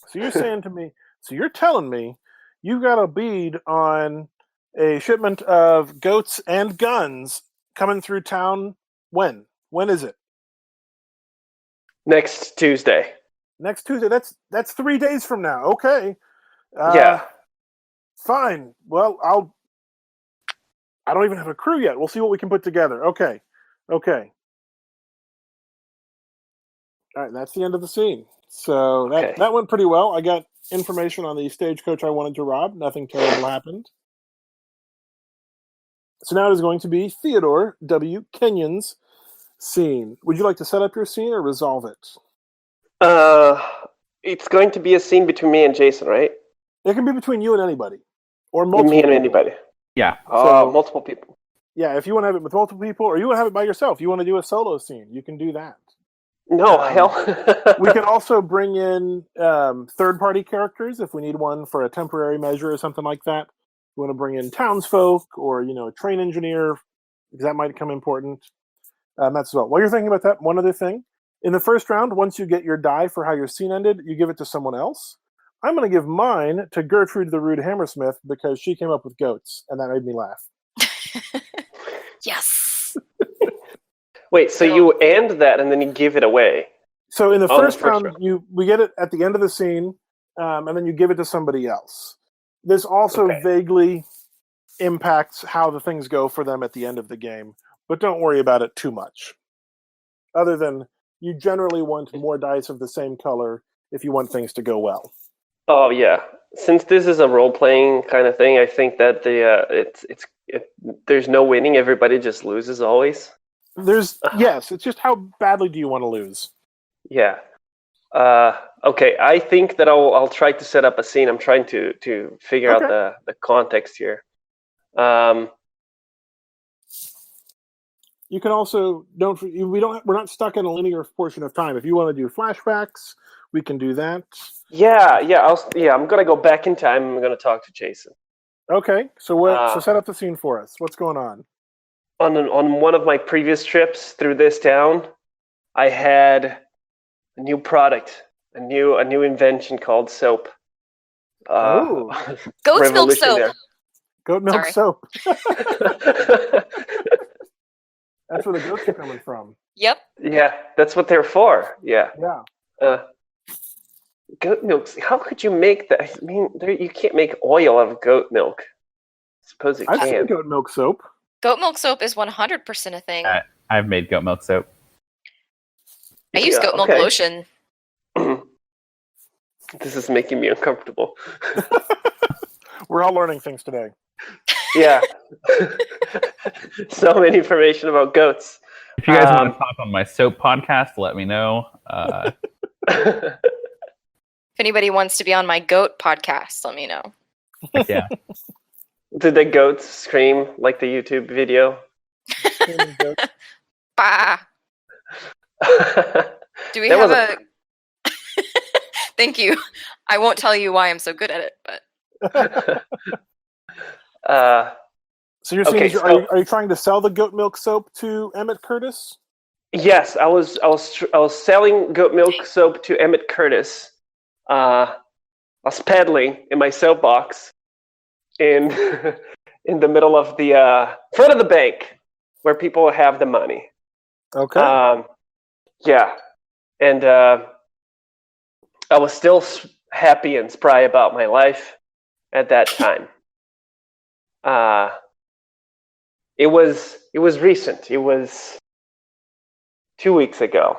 So you're saying to me, so you're telling me you've got a bead on a shipment of goats and guns coming through town when? When is it? Next Tuesday. Next Tuesday. That's 3 days from now. Okay. Yeah. Fine. Well, I don't even have a crew yet. We'll see what we can put together. Okay. All right, that's the end of the scene. So that went pretty well. I got information on the stagecoach I wanted to rob. Nothing terrible happened. So now it is going to be Theodore W. Kenyon's scene. Would you like to set up your scene or resolve it? It's going to be a scene between me and Jason, right? It can be between you and anybody. Or multiple Me and people. anybody. Yeah. So- Multiple people. Yeah, if you want to have it with multiple people, or you want to have it by yourself, you want to do a solo scene, you can do that. No, hell. We can also bring in third-party characters if we need one for a temporary measure or something like that. We want to bring in townsfolk or a train engineer, because that might come important. That's as well. While you're thinking about that, one other thing. In the first round, once you get your die for how your scene ended, you give it to someone else. I'm going to give mine to Gertrude the Rude Hammersmith because she came up with goats, and that made me laugh. Yes. Wait, so you end that and then you give it away? So in the Oh, first the first round, we get it at the end of the scene, and then you give it to somebody else. This also vaguely impacts how the things go for them at the end of the game. but don't worry about it too much. Other than you generally want more dice of the same color if you want things to go well. Oh yeah. Since this is a role-playing kind of thing, I think that there's no winning. Everybody just loses always. Yes, it's just how badly do you want to lose? Yeah. Okay, I think that I'll try to set up a scene. I'm trying to figure out the context here. You can also we're not stuck in a linear portion of time. If you want to do flashbacks, we can do that. Yeah. I'm gonna go back in time. I'm gonna talk to Jason. Okay, so set up the scene for us. What's going on? On one of my previous trips through this town, I had a new product, a new invention called soap. Goat's milk soap. Goat milk Sorry. soap. That's where the goats are coming from. Yep. Yeah, that's what they're for. Yeah. Yeah. Goat milk. How could you make that? I mean, you can't make oil out of goat milk. I suppose you I've can. seen goat milk soap. Goat milk soap is 100% a thing. I've made goat milk soap. I use goat milk lotion. This is making me uncomfortable. We're all learning things today. Yeah. So many information about goats. If you guys want to talk on my soap podcast, let me know. If anybody wants to be on my goat podcast, let me know. Yeah. Did the goats scream like the YouTube video? Bah! Do we have a... Thank you. I won't tell you why I'm so good at it, but... So you're saying, are you trying to sell the goat milk soap to Emmett Curtis? Yes, I was selling goat milk soap to Emmett Curtis. I was peddling in my soapbox in the middle of the front of the bank where people have the money. Okay. Yeah, and I was still happy and spry about my life at that time. It was recent. It was 2 weeks ago.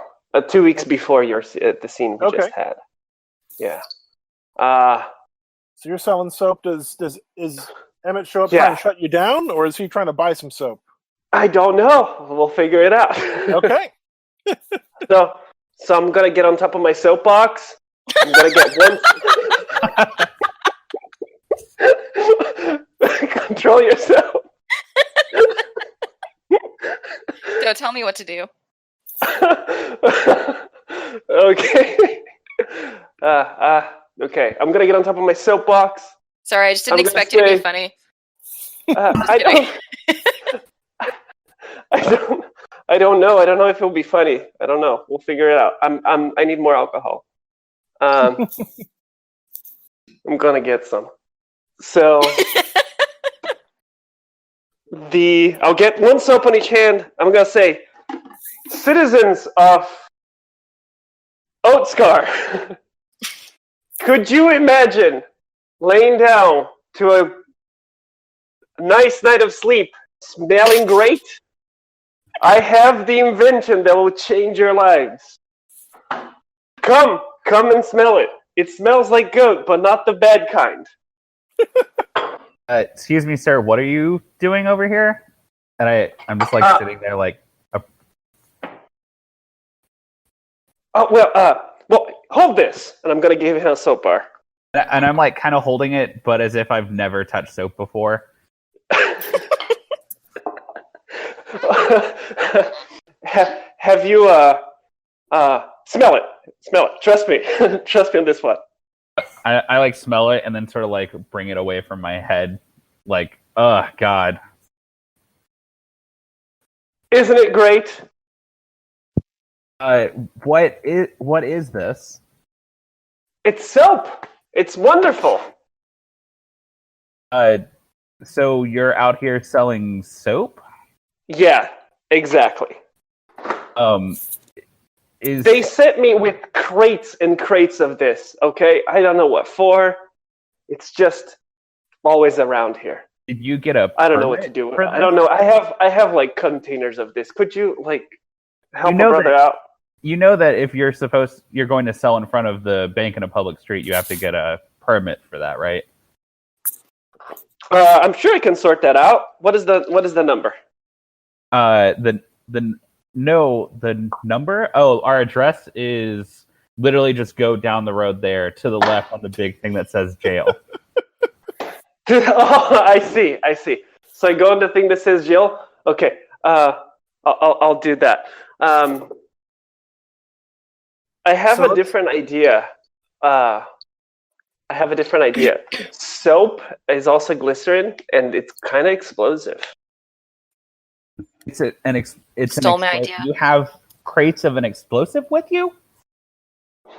2 weeks before the scene we just had. Yeah. So you're selling soap. Is Emmett show up trying to shut you down, or is he trying to buy some soap? I don't know. We'll figure it out. Okay. So I'm gonna get on top of my soapbox. I'm gonna get one. Control yourself. Don't tell me what to do. Okay. Okay. I'm gonna get on top of my soapbox. Sorry, I just didn't expect you to be funny. I don't know. I don't know if it'll be funny. I don't know. We'll figure it out. I need more alcohol. I'm gonna get some. So I'll get one soap on each hand. I'm gonna say, citizens of Oatscar, could you imagine laying down to a nice night of sleep, smelling great? I have the invention that will change your lives. Come and smell it. It smells like goat, but not the bad kind. Excuse me, sir. What are you doing over here? And I'm just sitting there like. Well, hold this, and I'm gonna give him a soap bar. And I'm kind of holding it, but as if I've never touched soap before. Have you smell it? Smell it. Trust me. Trust me on this one. I smell it and then sort of bring it away from my head, oh God. Isn't it great? What is this? It's soap. It's wonderful. So you're out here selling soap? Yeah, exactly. They sent me with crates and crates of this, okay? I don't know what for. It's just always around here. Did you get a? I don't know what to do. I don't know. I have like containers of this. Could you like help a brother out? You know that if you're going to sell in front of the bank in a public street, you have to get a permit for that, right? I'm sure I can sort that out. What is the number? The number. Oh, our address is literally just go down the road there to the left on the big thing that says jail. Oh, I see. So I go on the thing that says jail. Okay. I'll do that. I have a different idea. Soap is also glycerin, and it's kind of explosive. It's Stole my idea. You have crates of an explosive with you?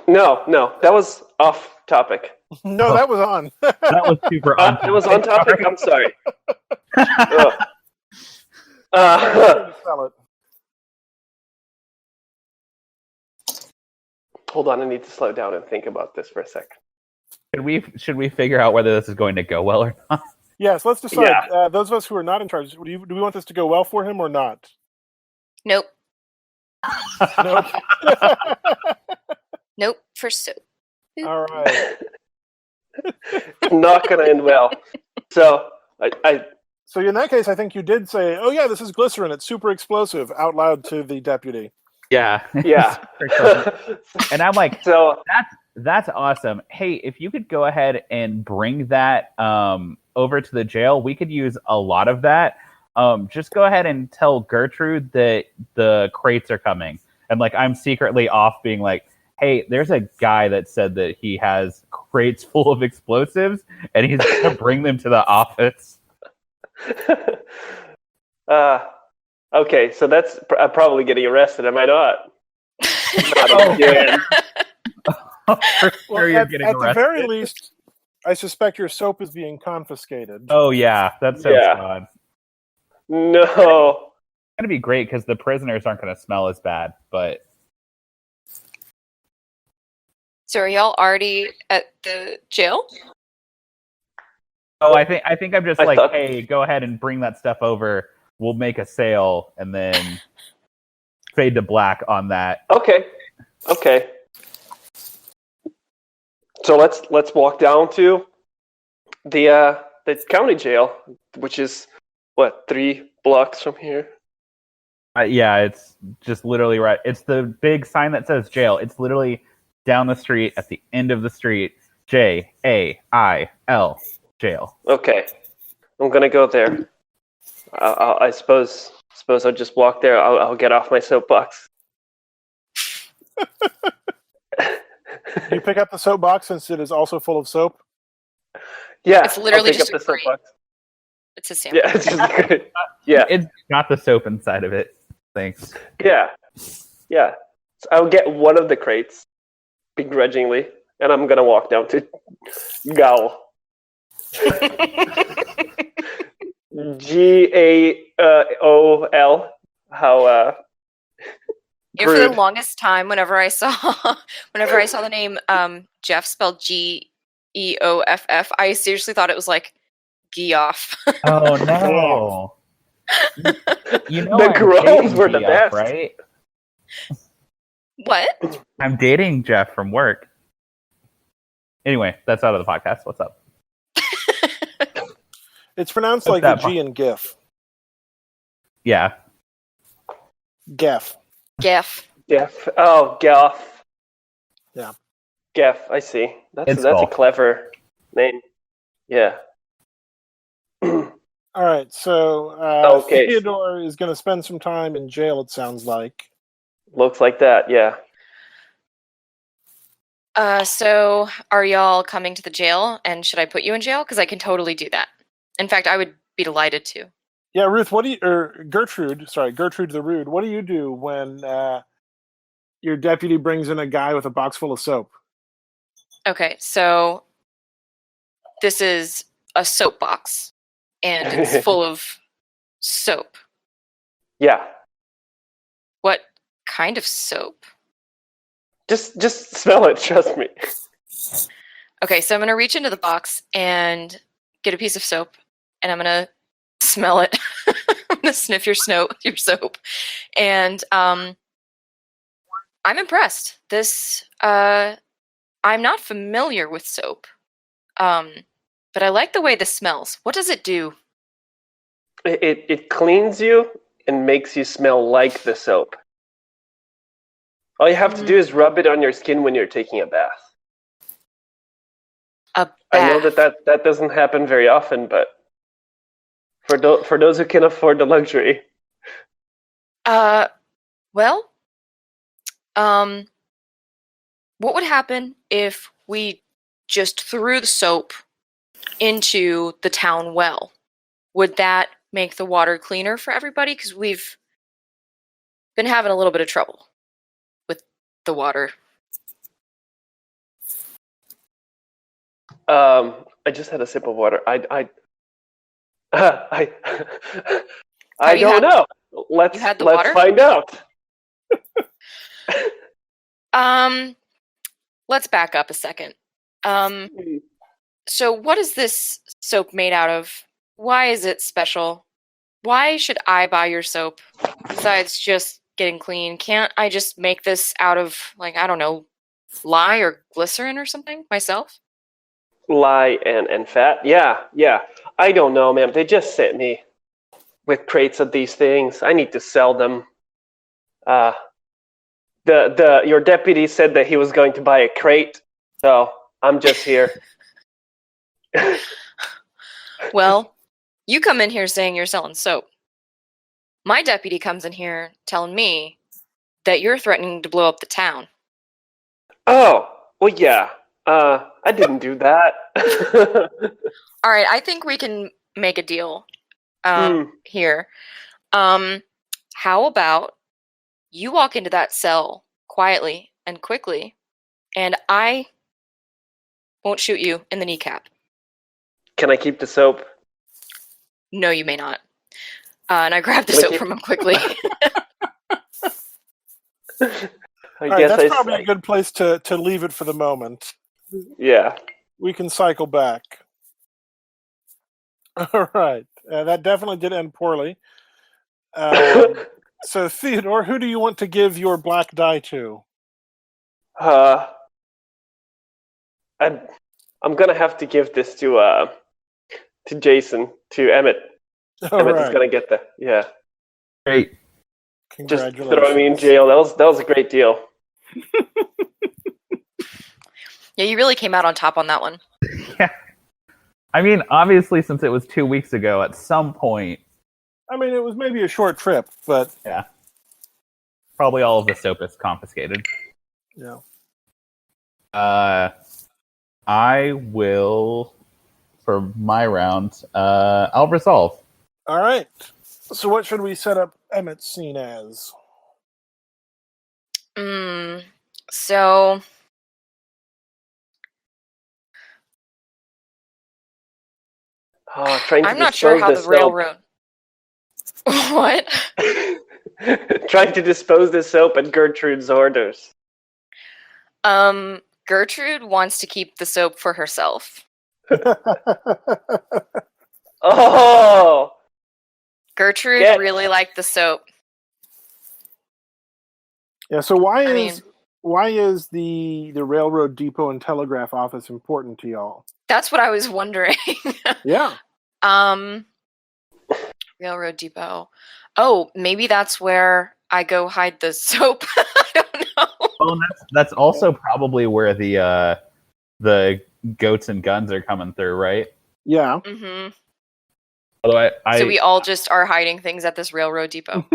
No, that was off topic. No, that was on. That was super on topic. It was on topic. I'm sorry. Sell it. Hold on, I need to slow down and think about this for a sec. Should we figure out whether this is going to go well or not? Yes, let's decide. Yeah. Those of us who are not in charge, do we want this to go well for him or not? Nope. Nope. Nope. For soap. All right. Not going to end well. So So in that case, I think you did say, "Oh yeah, this is glycerin. It's super explosive," out loud to the deputy. Yeah. And I'm like, so that's awesome. Hey, if you could go ahead and bring that over to the jail, we could use a lot of that. Just go ahead and tell Gertrude that the crates are coming. And like, I'm secretly off being like, hey, there's a guy that said that he has crates full of explosives and he's going to bring them to the office. Okay, so that's I'm probably getting arrested, am I not? For sure you're getting at arrested. the very least, I suspect your soap is being confiscated. Oh yeah, that's so odd. No. It's going to be great because the prisoners aren't going to smell as bad, but... So are y'all already at the jail? Oh, I think I'm just hey, go ahead and bring that stuff over. We'll make a sale and then fade to black on that. Okay. So let's walk down to the county jail, which is what, 3 blocks from here. Yeah, it's just literally right. It's the big sign that says jail. It's literally down the street at the end of the street. JAIL jail. Okay, I'm gonna go there. I suppose I'll just walk there. I'll get off my soapbox. You pick up the soapbox since it is also full of soap? Yeah, it's literally just a crate. soapbox. It's a sample. Yeah, it's just great. Yeah, it's got the soap inside of it. Thanks. Yeah. So I'll get one of the crates, begrudgingly, and I'm gonna walk down to Gaul. GAOL. How For the longest time, whenever I saw the name Jeff spelled GEOFF, I seriously thought it was like Geoff. Oh no. You know the groans were the Geoff, best, right? What? I'm dating Jeff from work. Anyway, that's out of the podcast. What's up? It's pronounced like the G in GIF. Yeah. Geff. Geff. Oh, Geoff. Yeah. Geoff, I see. That's cool. a clever name. Yeah. All right, so Okay. Theodore is going to spend some time in jail, it sounds like. Looks like that, yeah. So are y'all coming to the jail, and should I put you in jail? Because I can totally do that. In fact, I would be delighted to. Yeah, Ruth, Gertrude the Rude, what do you do when your deputy brings in a guy with a box full of soap? Okay, so this is a soap box, and it's full of soap. Yeah. What kind of soap? Just smell it, trust me. Okay, so I'm going to reach into the box and get a piece of soap and I'm gonna smell it. I'm gonna sniff your soap, and I'm impressed. This I'm not familiar with soap, but I like the way this smells. What does it do? It cleans you and makes you smell like the soap. All you have to do is rub it on your skin when you're taking a bath. A bath. I know that doesn't happen very often, but for those who can afford the luxury. Well, what would happen if we just threw the soap into the town well? Would that make the water cleaner for everybody? Because we've been having a little bit of trouble with the water. I just had a sip of water. I don't know. Let's find out. Let's back up a second. So what is this soap made out of? Why is it special? Why should I buy your soap besides just getting clean? Can't I just make this out of, like, I don't know, lye or glycerin or something myself? Lye and fat? Yeah. I don't know, ma'am. They just sent me with crates of these things. I need to sell them. Your deputy said that he was going to buy a crate, so I'm just here. Well, you come in here saying you're selling soap. My deputy comes in here telling me that you're threatening to blow up the town. Oh, well, yeah. I didn't do that. All right, I think we can make a deal here. How about you walk into that cell quietly and quickly, and I won't shoot you in the kneecap. Can I keep the soap? No, you may not. And I grabbed the soap from him quickly. That's probably a good place to leave it for the moment. Yeah. We can cycle back. All right. That definitely did end poorly. So, Theodore, who do you want to give your black die to? I'm going to have to give this to Jason, to Emmett. Emmett is going to get that. Yeah. Great. Just throw me in jail. That was a great deal. Yeah, you really came out on top on that one. Yeah. I mean, obviously, since it was 2 weeks ago, at some point... I mean, it was maybe a short trip, but... Yeah. Probably all of the soap is confiscated. Yeah. I will, for my round, I'll resolve. All right. So what should we set up Emmett's scene as? So... I'm not sure how the railroad... What? Trying to dispose the soap at Gertrude's orders. Gertrude wants to keep the soap for herself. Oh! Gertrude really liked the soap. Yeah, so why is the railroad depot and telegraph office important to y'all? That's what I was wondering. Yeah. Railroad depot. Oh, maybe that's where I go hide the soap. I don't know. Well, that's also probably where the goats and guns are coming through, right? Yeah. Mm-hmm. Although so we all just are hiding things at this railroad depot.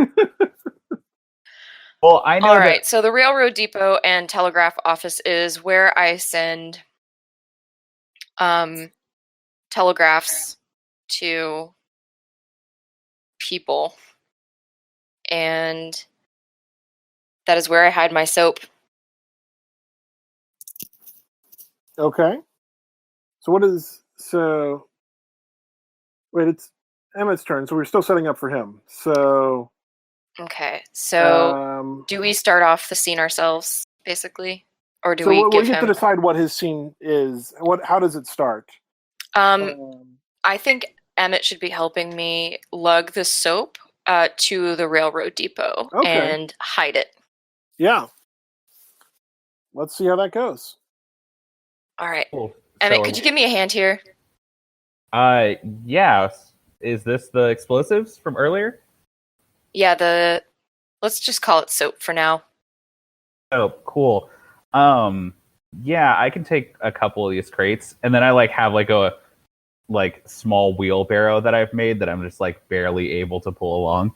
Well, I know. All right. So the railroad depot and telegraph office is where I send telegraphs to people, and that is where I hide my soap. Okay. Wait, it's Emmett's turn, so we're still setting up for him. So okay, so do we start off the scene ourselves, basically, or do we give get him to decide what his scene is? How does it start? I think Emmett should be helping me lug the soap to the railroad depot and hide it. Yeah. Let's see how that goes. All right. Cool. Emmett, So, could you give me a hand here? yeah. Is this the explosives from earlier? Yeah, let's just call it soap for now. Oh, cool. Yeah, I can take a couple of these crates, and then I have a small wheelbarrow that I've made that I'm just barely able to pull along.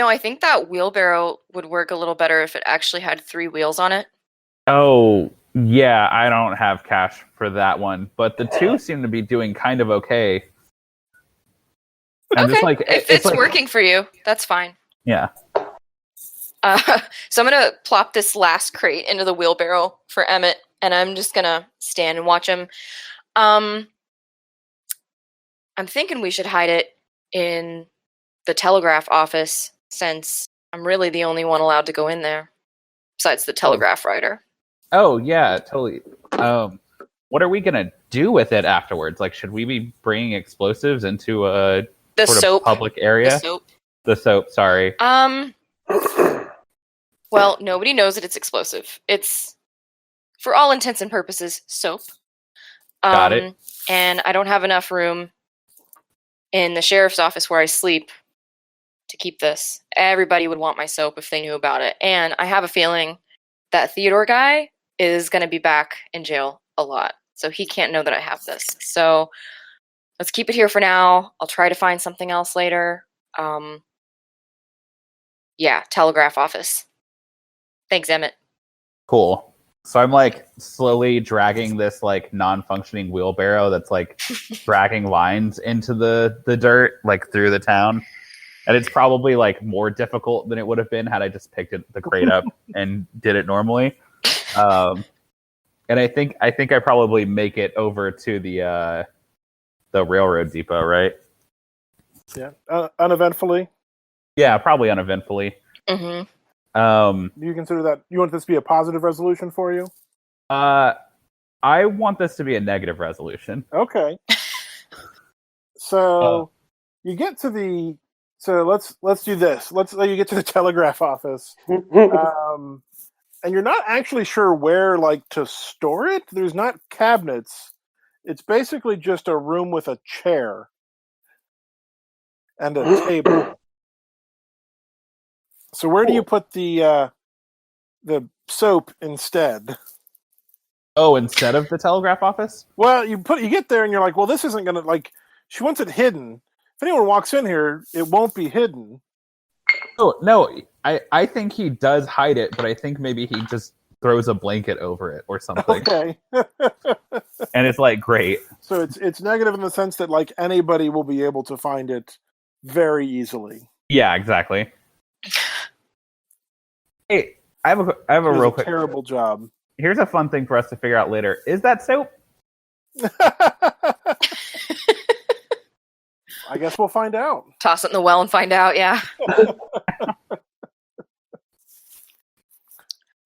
I think that wheelbarrow would work a little better if it actually had 3 wheels on it. Oh, yeah, I don't have cash for that one, but the 2 seem to be doing kind of okay. Okay, if it's working for you, that's fine. Yeah. So I'm going to plop this last crate into the wheelbarrow for Emmett, and I'm just going to stand and watch him. I'm thinking we should hide it in the telegraph office, since I'm really the only one allowed to go in there, besides the telegraph writer. Oh, yeah, totally. What are we going to do with it afterwards? Should we be bringing explosives into a soap public area? The soap, sorry. Well, nobody knows that it's explosive. It's, for all intents and purposes, soap. Got it. And I don't have enough room in the sheriff's office where I sleep to keep this. Everybody would want my soap if they knew about it. And I have a feeling that Theodore guy is going to be back in jail a lot. So he can't know that I have this. So let's keep it here for now. I'll try to find something else later. Yeah, telegraph office. Thanks, Emmett. Cool. So I'm slowly dragging this non-functioning wheelbarrow that's dragging lines into the dirt through the town. And it's probably more difficult than it would have been had I just picked the crate up and did it normally. And I think I probably make it over to the railroad depot, right? Yeah, uneventfully. Yeah, probably uneventfully. Mm-hmm. Do you consider that, you want this to be a positive resolution for you? I want this to be a negative resolution. Okay. So you get to let's do this. Let's let you get to the telegraph office. And you're not actually sure where to store it. There's not cabinets. It's basically just a room with a chair and a table. So where do you put the soap instead? Oh, instead of the telegraph office? Well, you get there and you're like, well, this isn't gonna she wants it hidden. If anyone walks in here, it won't be hidden. Oh no, I think he does hide it, but I think maybe he just throws a blanket over it or something. Okay. And it's great. So it's negative in the sense that anybody will be able to find it very easily. Yeah, exactly. Hey, I have a real quick terrible job. Here's a fun thing for us to figure out later. Is that soap? I guess we'll find out. Toss it in the well and find out, yeah.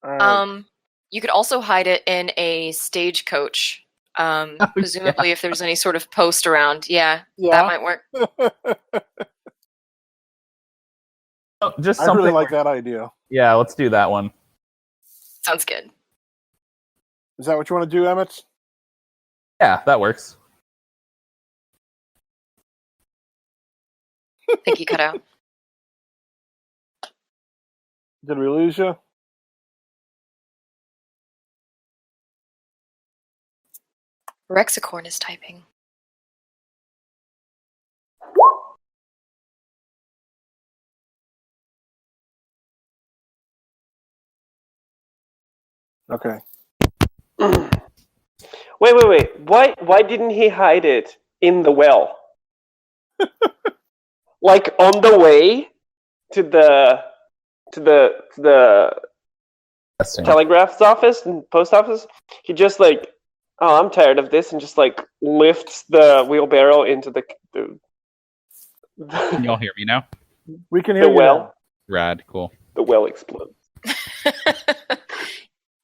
Right. You could also hide it in a stagecoach. Presumably if there's any sort of post around. Yeah. That might work. Just I something really like that idea. Yeah, let's do that one. Sounds good. Is that what you want to do, Emmett? Yeah, that works. I think you cut out. Did we lose you? Rexicorn is typing. Okay. Wait. Why didn't he hide it in the well? On the way to the telegraph's office and post office, he just oh, I'm tired of this, and just lifts the wheelbarrow into the Can y'all hear me now? We can hear you well. now. Rad, cool. The well explodes.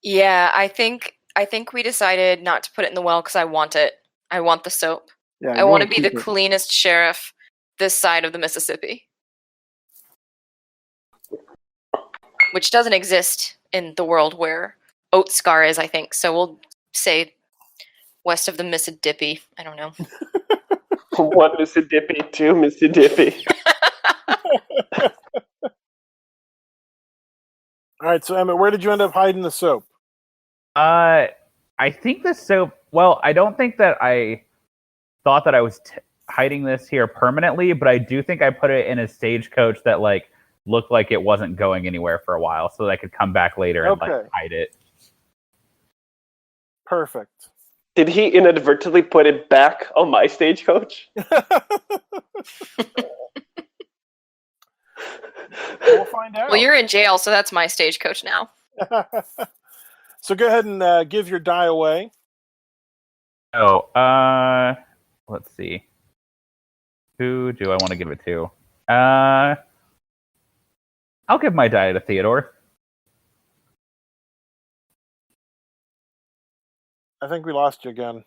Yeah, I think think we decided not to put it in the well because I want it. I want the soap. Yeah, I you want to wanna be the keep it. cleanest sheriff this side of the Mississippi, which doesn't exist in the world where Oat Scar is, I think. So we'll say west of the Mississippi. I don't know. One Mississippi, two Mississippi. All right, so Emmett, where did you end up hiding the soap? I think the soap. Well, I don't think that I thought that I was hiding this here permanently, but I do think I put it in a stagecoach that like looked like it wasn't going anywhere for a while, so that I could come back later and like hide it. Perfect. Did he inadvertently put it back on my stagecoach? We'll find out. Well, you're in jail, so that's my stagecoach now. So go ahead and give your die away. Oh, let's see. Who do I want to give it to? I'll give my die to Theodore. I think we lost you again.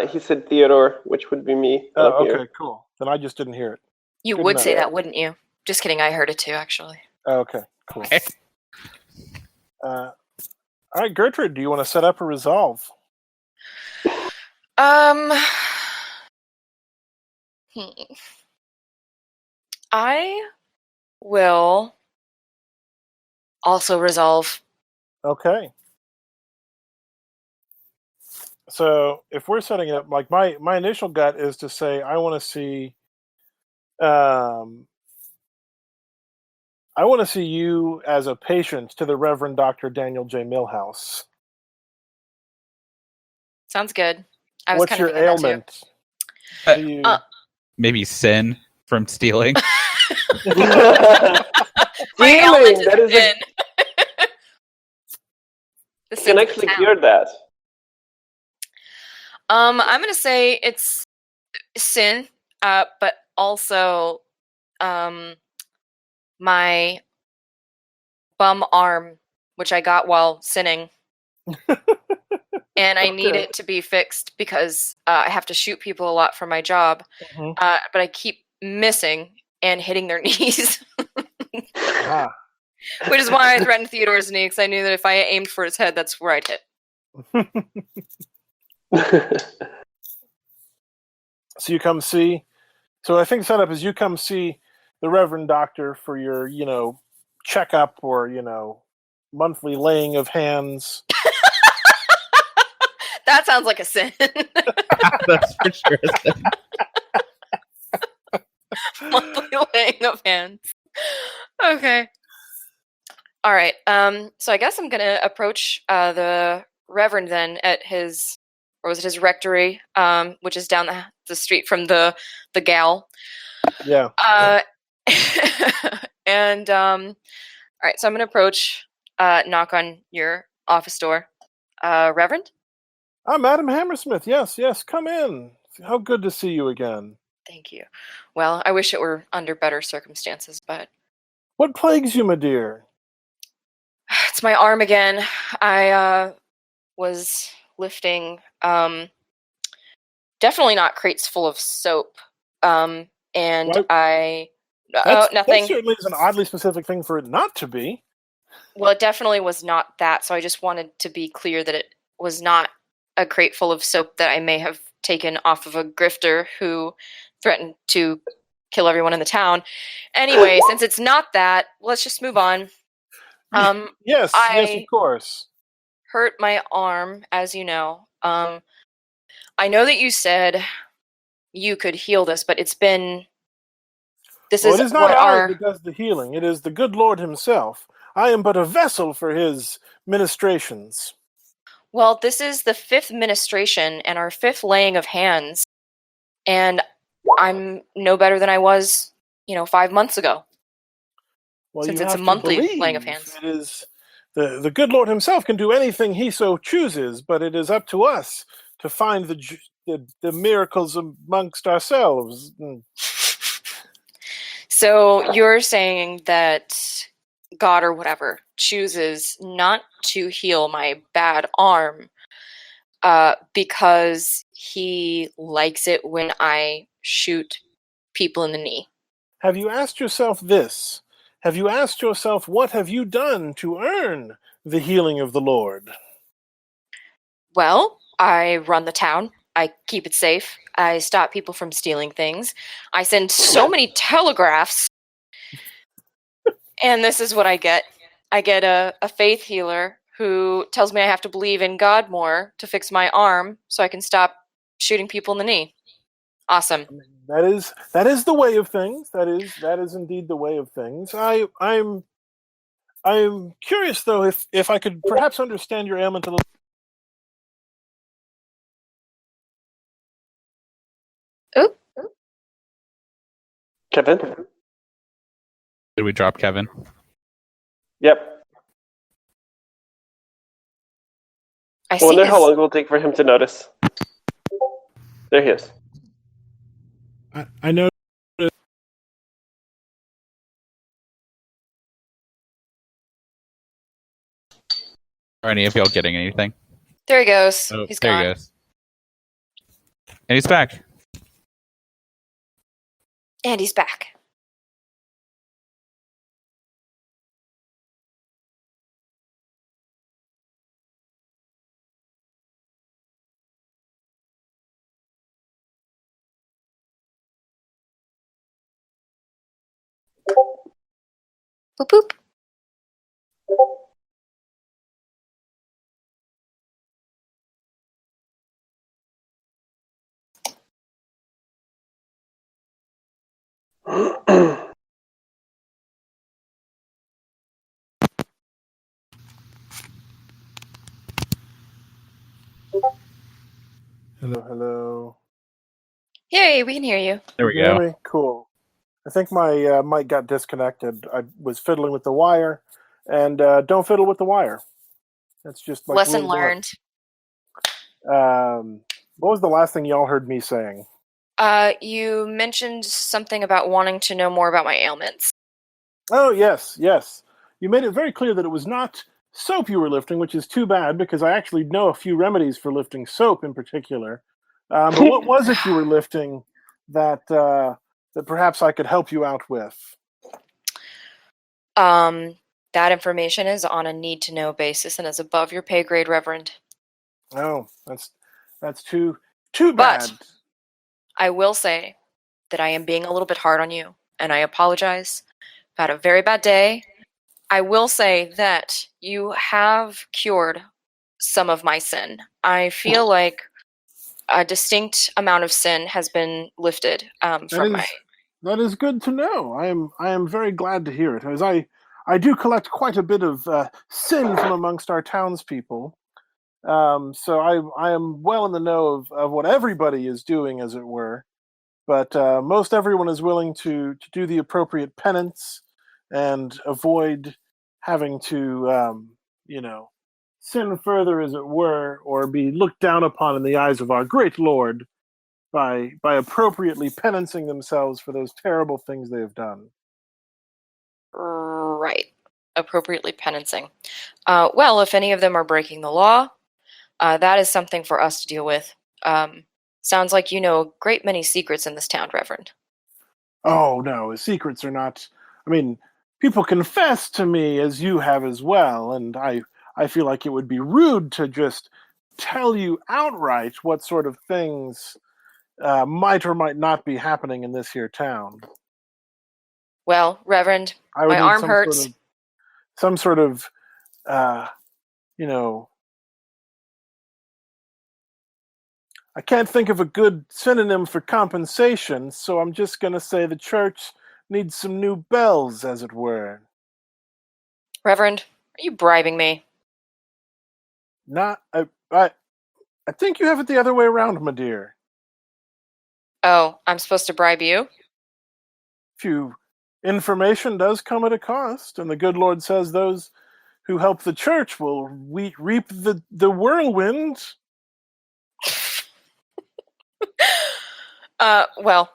He said Theodore, which would be me. Oh, okay, Here. cool. Then I just didn't hear it. You Good would enough. say that, wouldn't you? Just kidding. I heard it too, actually. Oh, okay, cool. Okay. All right, Gertrude, do you want to set up a resolve? I will also resolve. Okay. So if we're setting it up, like my initial gut is to say I want to see, I want to see you as a patient to the Reverend Dr. Daniel J. Millhouse. Sounds good. I was What's kind your of thinking ailment? that Do you- Maybe sin from stealing. too. My Stealing, ailment is that is sin. The can sins of the actually town. cure that. I'm gonna say it's sin, but also my bum arm, which I got while sinning, and I need Okay. it to be fixed because I have to shoot people a lot for my job, Mhm. but I keep missing and hitting their knees, Ah. which is why I threatened Theodore's knee because I knew that if I aimed for his head, that's where I'd hit. So you come see. So I think setup is you come see the Reverend Doctor for your, checkup or, monthly laying of hands. That sounds like a sin. That's for sure. Monthly laying of hands. Okay. All right. So I guess I'm gonna approach the Reverend then at his, or was it his rectory, which is down the street from the gal. Yeah. And all right. So I'm gonna approach, knock on your office door, Reverend. I'm Adam Hammersmith. Yes, come in. How good to see you again. Thank you. Well, I wish it were under better circumstances, but What plagues you, my dear? it's my arm again. I was lifting, definitely not crates full of soap. And Why- nothing. That certainly is an oddly specific thing for it not to be. Well, it definitely was not that. So I just wanted to be clear that it was not a crate full of soap that I may have taken off of a grifter who threatened to kill everyone in the town. Anyway, since it's not that, let's just move on. Yes, yes, of course. Hurt my arm, as you know. I know that you said you could heal this, but it's been. This Well, is it is not what I our. that does the healing. It is the good Lord himself. I am but a vessel for his ministrations. Well, this is the 5th ministration and our 5th laying of hands, and I'm no better than I was, 5 months ago. Well, Since you it's a have to monthly believe. laying of hands. It is the good Lord himself can do anything he so chooses, but it is up to us to find the miracles amongst ourselves. So you're saying that god or whatever chooses not to heal my bad arm because he likes it when I shoot people in the knee. Have you asked yourself this? Have you asked yourself, what have you done to earn the healing of the Lord? Well, I run the town. I keep it safe. I stop people from stealing things. I send so many telegraphs. And this is what I get. I get a faith healer who tells me I have to believe in God more to fix my arm so I can stop shooting people in the knee. Awesome. That is the way of things. That is indeed the way of things. I'm curious though if I could perhaps understand your ailment a little. Oop. Kevin? Did we drop Kevin? Yep. I wonder see how long it will take for him to notice. There he is. I know. Are any of y'all getting anything? There he goes. Oh, He's there gone. he goes. And he's back. And he's back. Boop boop. Hello. Yay, we can hear you. There we You can go. hear me? Cool. I think my mic got disconnected. I was fiddling with the wire, and don't fiddle with the wire. That's just like Lesson rule one. learned. What was the last thing y'all heard me saying? You mentioned something about wanting to know more about my ailments. Oh, yes. You made it very clear that it was not soap you were lifting, which is too bad because I actually know a few remedies for lifting soap in particular. But what was it you were lifting that perhaps I could help you out with? That information is on a need-to-know basis and is above your pay grade, Reverend. Oh, that's too bad. But I will say that I am being a little bit hard on you, and I apologize. I've had a very bad day. I will say that you have cured some of my sin. I feel like a distinct amount of sin has been lifted from my... That is good to know. I am very glad to hear it, as I do collect quite a bit of sin from amongst our townspeople. So I am well in the know of what everybody is doing, as it were. But most everyone is willing to do the appropriate penance and avoid having to, sin further, as it were, or be looked down upon in the eyes of our great Lord by appropriately penancing themselves for those terrible things they have done. Right. Appropriately penancing. Well, if any of them are breaking the law, that is something for us to deal with. Sounds like you know a great many secrets in this town, Reverend. Oh, no, secrets are not... I mean, people confess to me, as you have as well, and I feel like it would be rude to just tell you outright what sort of things might or might not be happening in this here town. Well, Reverend, I would my need arm hurts. some sort of, you know... I can't think of a good synonym for compensation, so I'm just going to say the church needs some new bells, as it were. Reverend, are you bribing me? Not, I think you have it the other way around, my dear. Oh, I'm supposed to bribe you? Information does come at a cost, and the good Lord says those who help the church will reap the whirlwind. Well,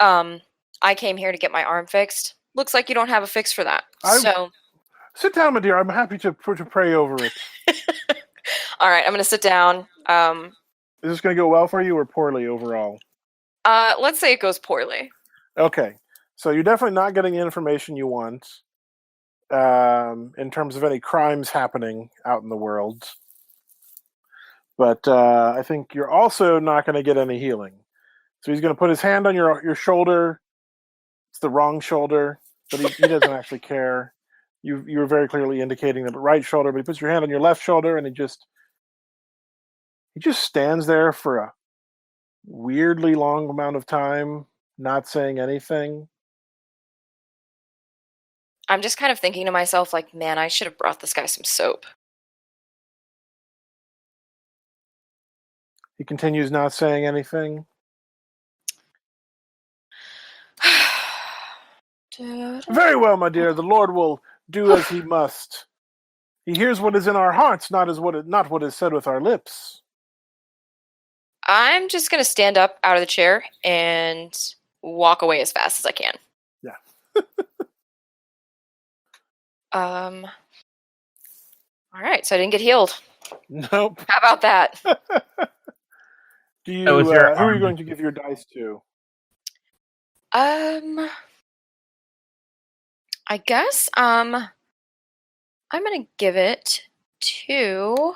I came here to get my arm fixed. Looks like you don't have a fix for that. So Sit down, my dear. I'm happy to pray over it. All right, I'm going to sit down. Is this going to go well for you or poorly overall? Let's say it goes poorly. Okay. So you're definitely not getting the information you want in terms of any crimes happening out in the world. But I think you're also not going to get any healing. So he's going to put his hand on your shoulder. It's the wrong shoulder, but he doesn't actually care. You were very clearly indicating the right shoulder, but he puts your hand on your left shoulder, and he just stands there for a weirdly long amount of time, not saying anything. I'm just kind of thinking to myself, like, man, I should have brought this guy some soap. He continues not saying anything. Very well, my dear. The Lord will do as he must. He hears what is in our hearts, not what is said with our lips. I'm just going to stand up out of the chair and walk away as fast as I can. Yeah. All right, so I didn't get healed. Nope. How about that? Do you? That was Who your are you arm. going to give your dice to? I guess I'm gonna give it to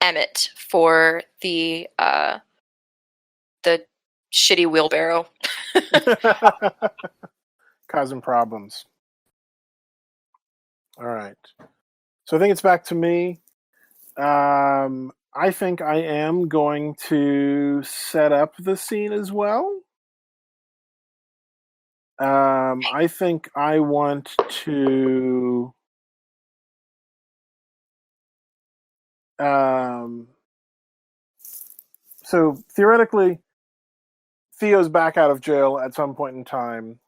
Emmett for the shitty wheelbarrow. Causing problems. All right. So I think it's back to me. I think I am going to set up the scene as well. I think I want to so theoretically Theo's back out of jail at some point in time.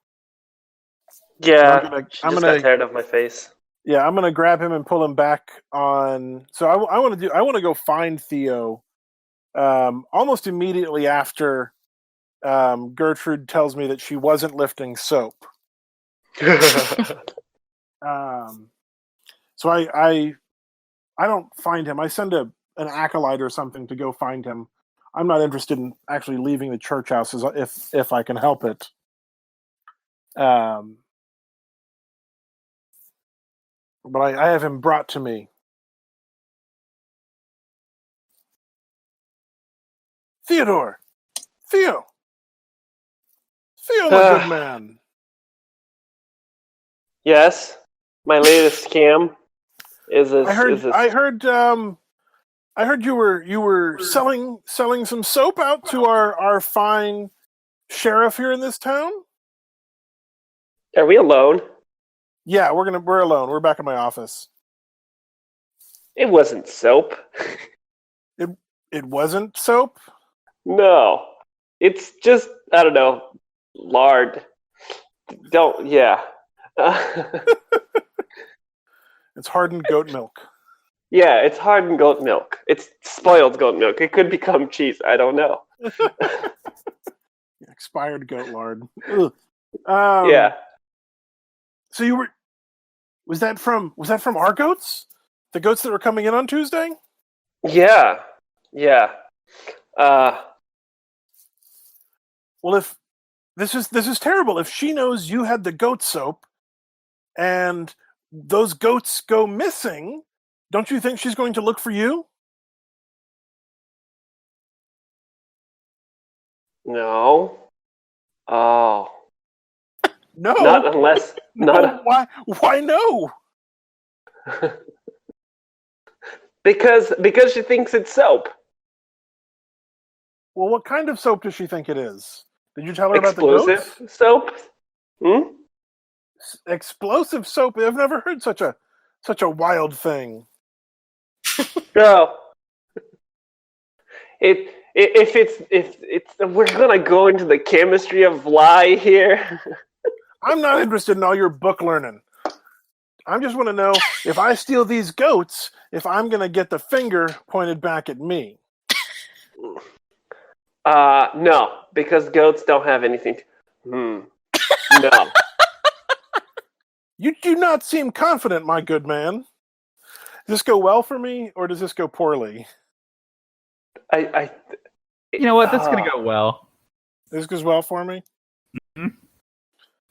Yeah, I'm just gonna got tired of my face. Yeah, I'm gonna grab him and pull him back on. So I want to go find Theo, almost immediately after Gertrude tells me that she wasn't lifting soap. So I don't find him. I send an acolyte or something to go find him. I'm not interested in actually leaving the church house if I can help it. But I have him brought to me. Theo, my good man. Yes, my latest scam is this. I heard you were selling some soap out to our fine sheriff here in this town. Are we alone? Yeah, we're alone. We're back in my office. It wasn't soap. It wasn't soap? No, it's just I don't know, lard. Yeah. It's hardened goat milk. Yeah, it's hardened goat milk. It's spoiled goat milk. It could become cheese. I don't know. Expired goat lard. Ugh. Yeah. So was that from our goats? The goats that were coming in on Tuesday? Yeah. Well, if this is terrible. If she knows you had the goat soap and those goats go missing, don't you think she's going to look for you? No. Oh. No. Not unless. No. Why no? Because she thinks it's soap. Well, what kind of soap does she think it is? Did you tell her about the goats? Explosive soap? Explosive soap? I've never heard such a wild thing. No. If we're gonna go into the chemistry of lie here. I'm not interested in all your book learning. I just want to know if I steal these goats, if I'm gonna get the finger pointed back at me. No, because goats don't have anything. No. You do not seem confident, my good man. Does this go well for me, or does this go poorly? I You know what? This is gonna go well. This goes well for me?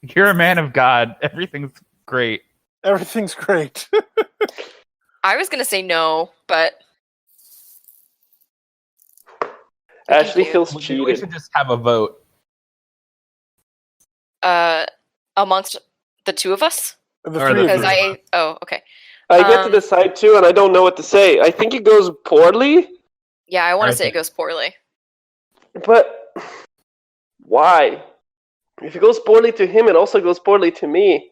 You're a man of God. Everything's great. Everything's great. I was gonna say no, but Ashley feels We cheated. should just have a vote. amongst the two of us, The Or three the of because you. okay. I get to decide too, and I don't know what to say. I think it goes poorly, Yeah, I want to I say it think- goes poorly. but why? If it goes poorly to him, it also goes poorly to me.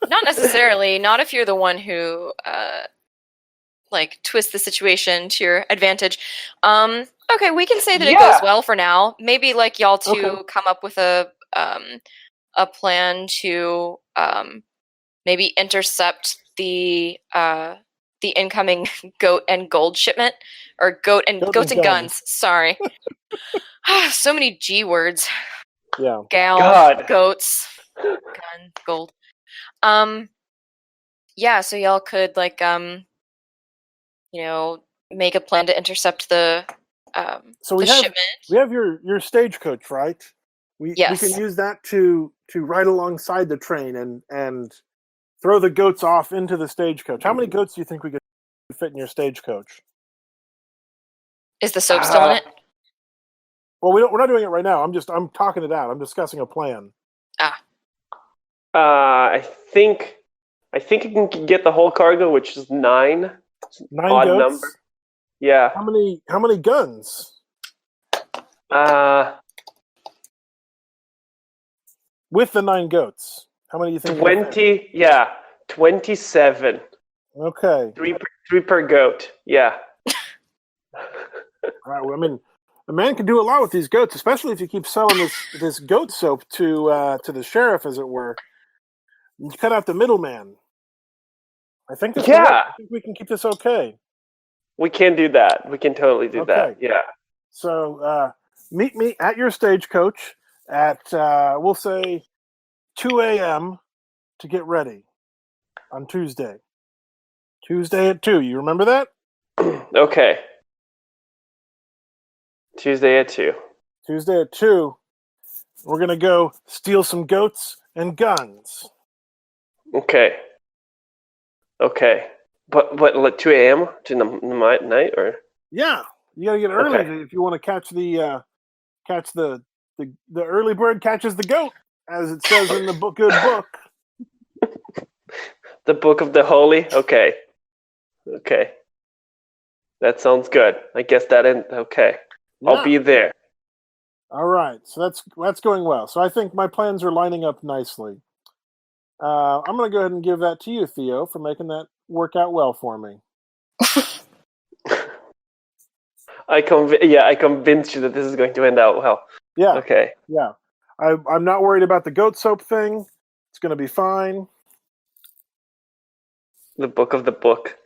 Not necessarily. Not if you're the one who like twist the situation to your advantage. Okay, we can say that it goes well for now. Maybe like y'all two come up with a plan to maybe intercept the incoming goat and gold shipment, or goats and guns. Sorry, so many G words. Yeah. Gal, God. goats, gun, gold. Yeah, so y'all could like make a plan to intercept the So we the have shipment. your stagecoach, right? We Yes. can use that to ride alongside the train and throw the goats off into the stagecoach. How many goats do you think we could fit in your stagecoach? Is the soap still in it? Well, we're not doing it right now. I'm talking it out. I'm discussing a plan. I think you can get the whole cargo, which is 9. 9 Odd goats. number. Yeah. How many guns? With the 9 goats, how many do you think? 20. Yeah, 27. Okay. 3 per goat. Yeah. All right. Well, I mean, a man can do a lot with these goats, especially if you keep selling this goat soap to the sheriff, as it were. You cut out the middleman. I think this will work. I think we can keep this okay. We can do that. We can totally do that. Yeah. So meet me at your stagecoach at we'll say 2 a.m. to get ready on Tuesday. Tuesday at 2. You remember that? Okay. Tuesday at 2. Tuesday at 2. We're gonna go steal some goats and guns. Okay. But like 2 a.m. to the night, or? Yeah, you gotta get early if you want to catch the early bird catches the goat, as it says in the good book. The Book of the Holy. Okay. That sounds good. I guess okay. Yeah. I'll be there. All right, so that's going well. So I think my plans are lining up nicely. I'm going to go ahead and give that to you, Theo, for making that work out well for me. I convinced you that this is going to end out well. Yeah. Okay. Yeah. I'm not worried about the goat soap thing. It's going to be fine. The book of the book.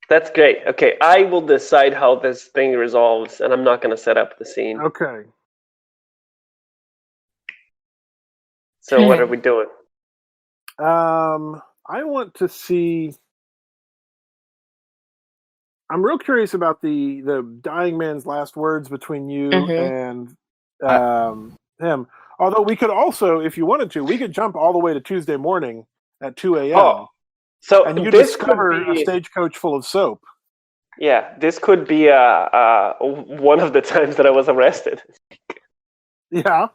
That's great. Okay, I will decide how this thing resolves, and I'm not going to set up the scene. Okay. So what are we doing? I want to see. I'm real curious about the dying man's last words between you and him. Although we could also, if you wanted to, we could jump all the way to Tuesday morning at 2 a.m. Oh, so and you this discover could be a stagecoach full of soap. Yeah, this could be one of the times that I was arrested. Yeah.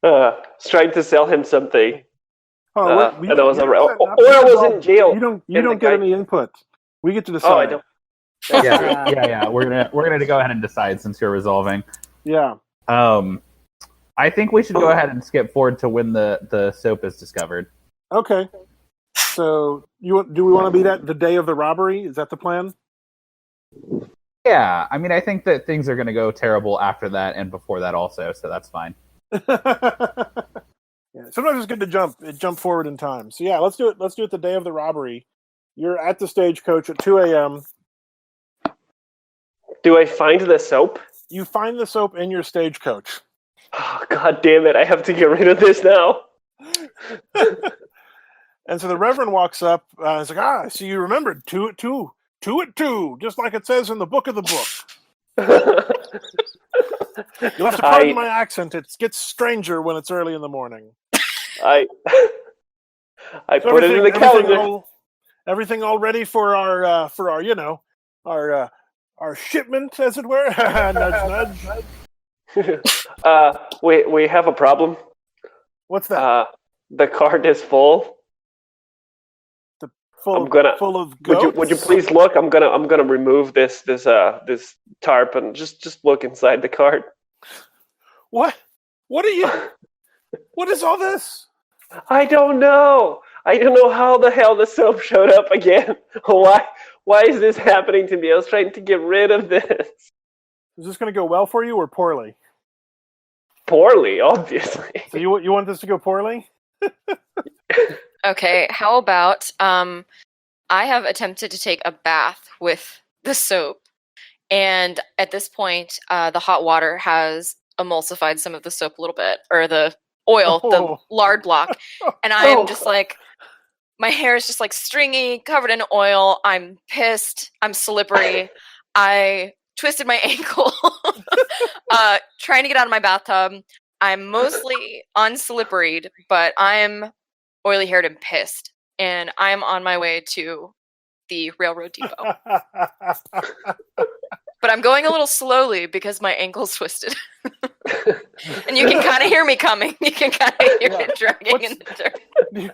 Trying to sell him something. And I was arrested, or I was in jail. You don't get any input. We get to decide. Oh, I don't. Yeah. We're gonna go ahead and decide since you're resolving. Yeah. I think we should go ahead and skip forward to when the soap is discovered. Okay. So do we want to be the day of the robbery? Is that the plan? Yeah, I mean, I think that things are going to go terrible after that and before that also, so that's fine. Yeah, sometimes it's good to jump forward in time. So yeah, let's do it. Let's do it the day of the robbery. You're at the stagecoach at 2 a.m. Do I find the soap? You find the soap in your stagecoach. Oh, God damn it! I have to get rid of this now. And so the Reverend walks up. He's like, I see you remembered. 2 at 2. 2 at 2, just like it says in the book of the book. You'll have to pardon my accent. It gets stranger when it's early in the morning. I So put it in the calendar. Everything all ready for our shipment, as it were. Nudge, nudge. We have a problem. What's that? The cart is full. Full of goats? Would you please look? I'm gonna remove this tarp and just look inside the cart. What? What is all this? I don't know. I don't know how the hell the soap showed up again. Why is this happening to me? I was trying to get rid of this. Is this going to go well for you or poorly? Poorly, obviously. So you want this to go poorly? Okay, how about I have attempted to take a bath with the soap, and at this point, the hot water has emulsified some of the soap a little bit, or the oil, the lard block, and I'm just like, my hair is just like stringy, covered in oil. I'm pissed. I'm slippery. I twisted my ankle trying to get out of my bathtub. I'm mostly unslippered, but I'm oily haired and pissed, and I'm on my way to the railroad depot. But I'm going a little slowly because my ankle's twisted. And you can kind of hear me coming. You can kind of hear it dragging in the dirt. Do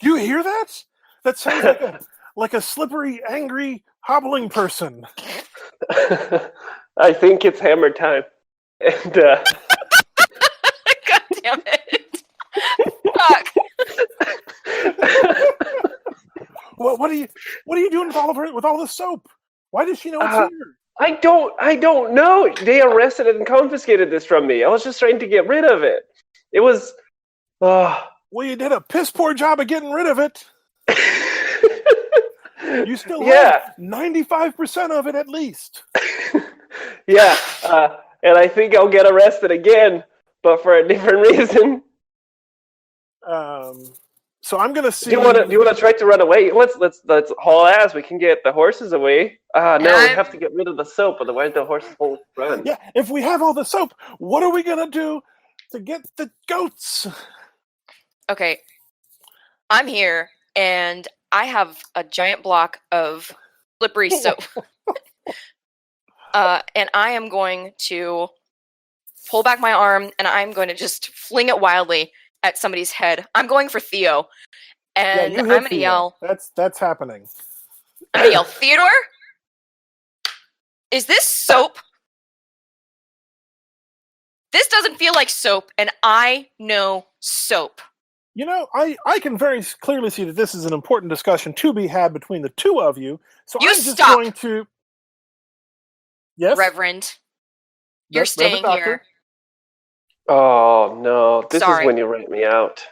you hear that? That sounds like a slippery, angry, hobbling person. I think it's hammer time. And God damn it. Fuck. What are you doing with all this soap? Why does she know it's here? I don't know. They arrested and confiscated this from me. I was just trying to get rid of it. It was Well, you did a piss poor job of getting rid of it. You still have 95% of it at least. Yeah, and I think I'll get arrested again, but for a different reason. So I'm gonna see. Do you want to try to run away? Let's haul ass. We can get the horses away. No, we have to get rid of the soap, otherwise the horses won't run. Yeah, if we have all the soap, what are we gonna do to get the goats? Okay, I'm here, and I have a giant block of slippery soap. And I am going to pull back my arm, and I'm going to just fling it wildly at somebody's head. I'm going for Theo, and I'm going to yell. That's happening. I'm going to yell, Theodore? Is this soap? This doesn't feel like soap, and I know soap. You know, I can very clearly see that this is an important discussion to be had between the two of you. So I'm just going to. Yes, Reverend. You're staying here. Oh no! This is when you rent me out.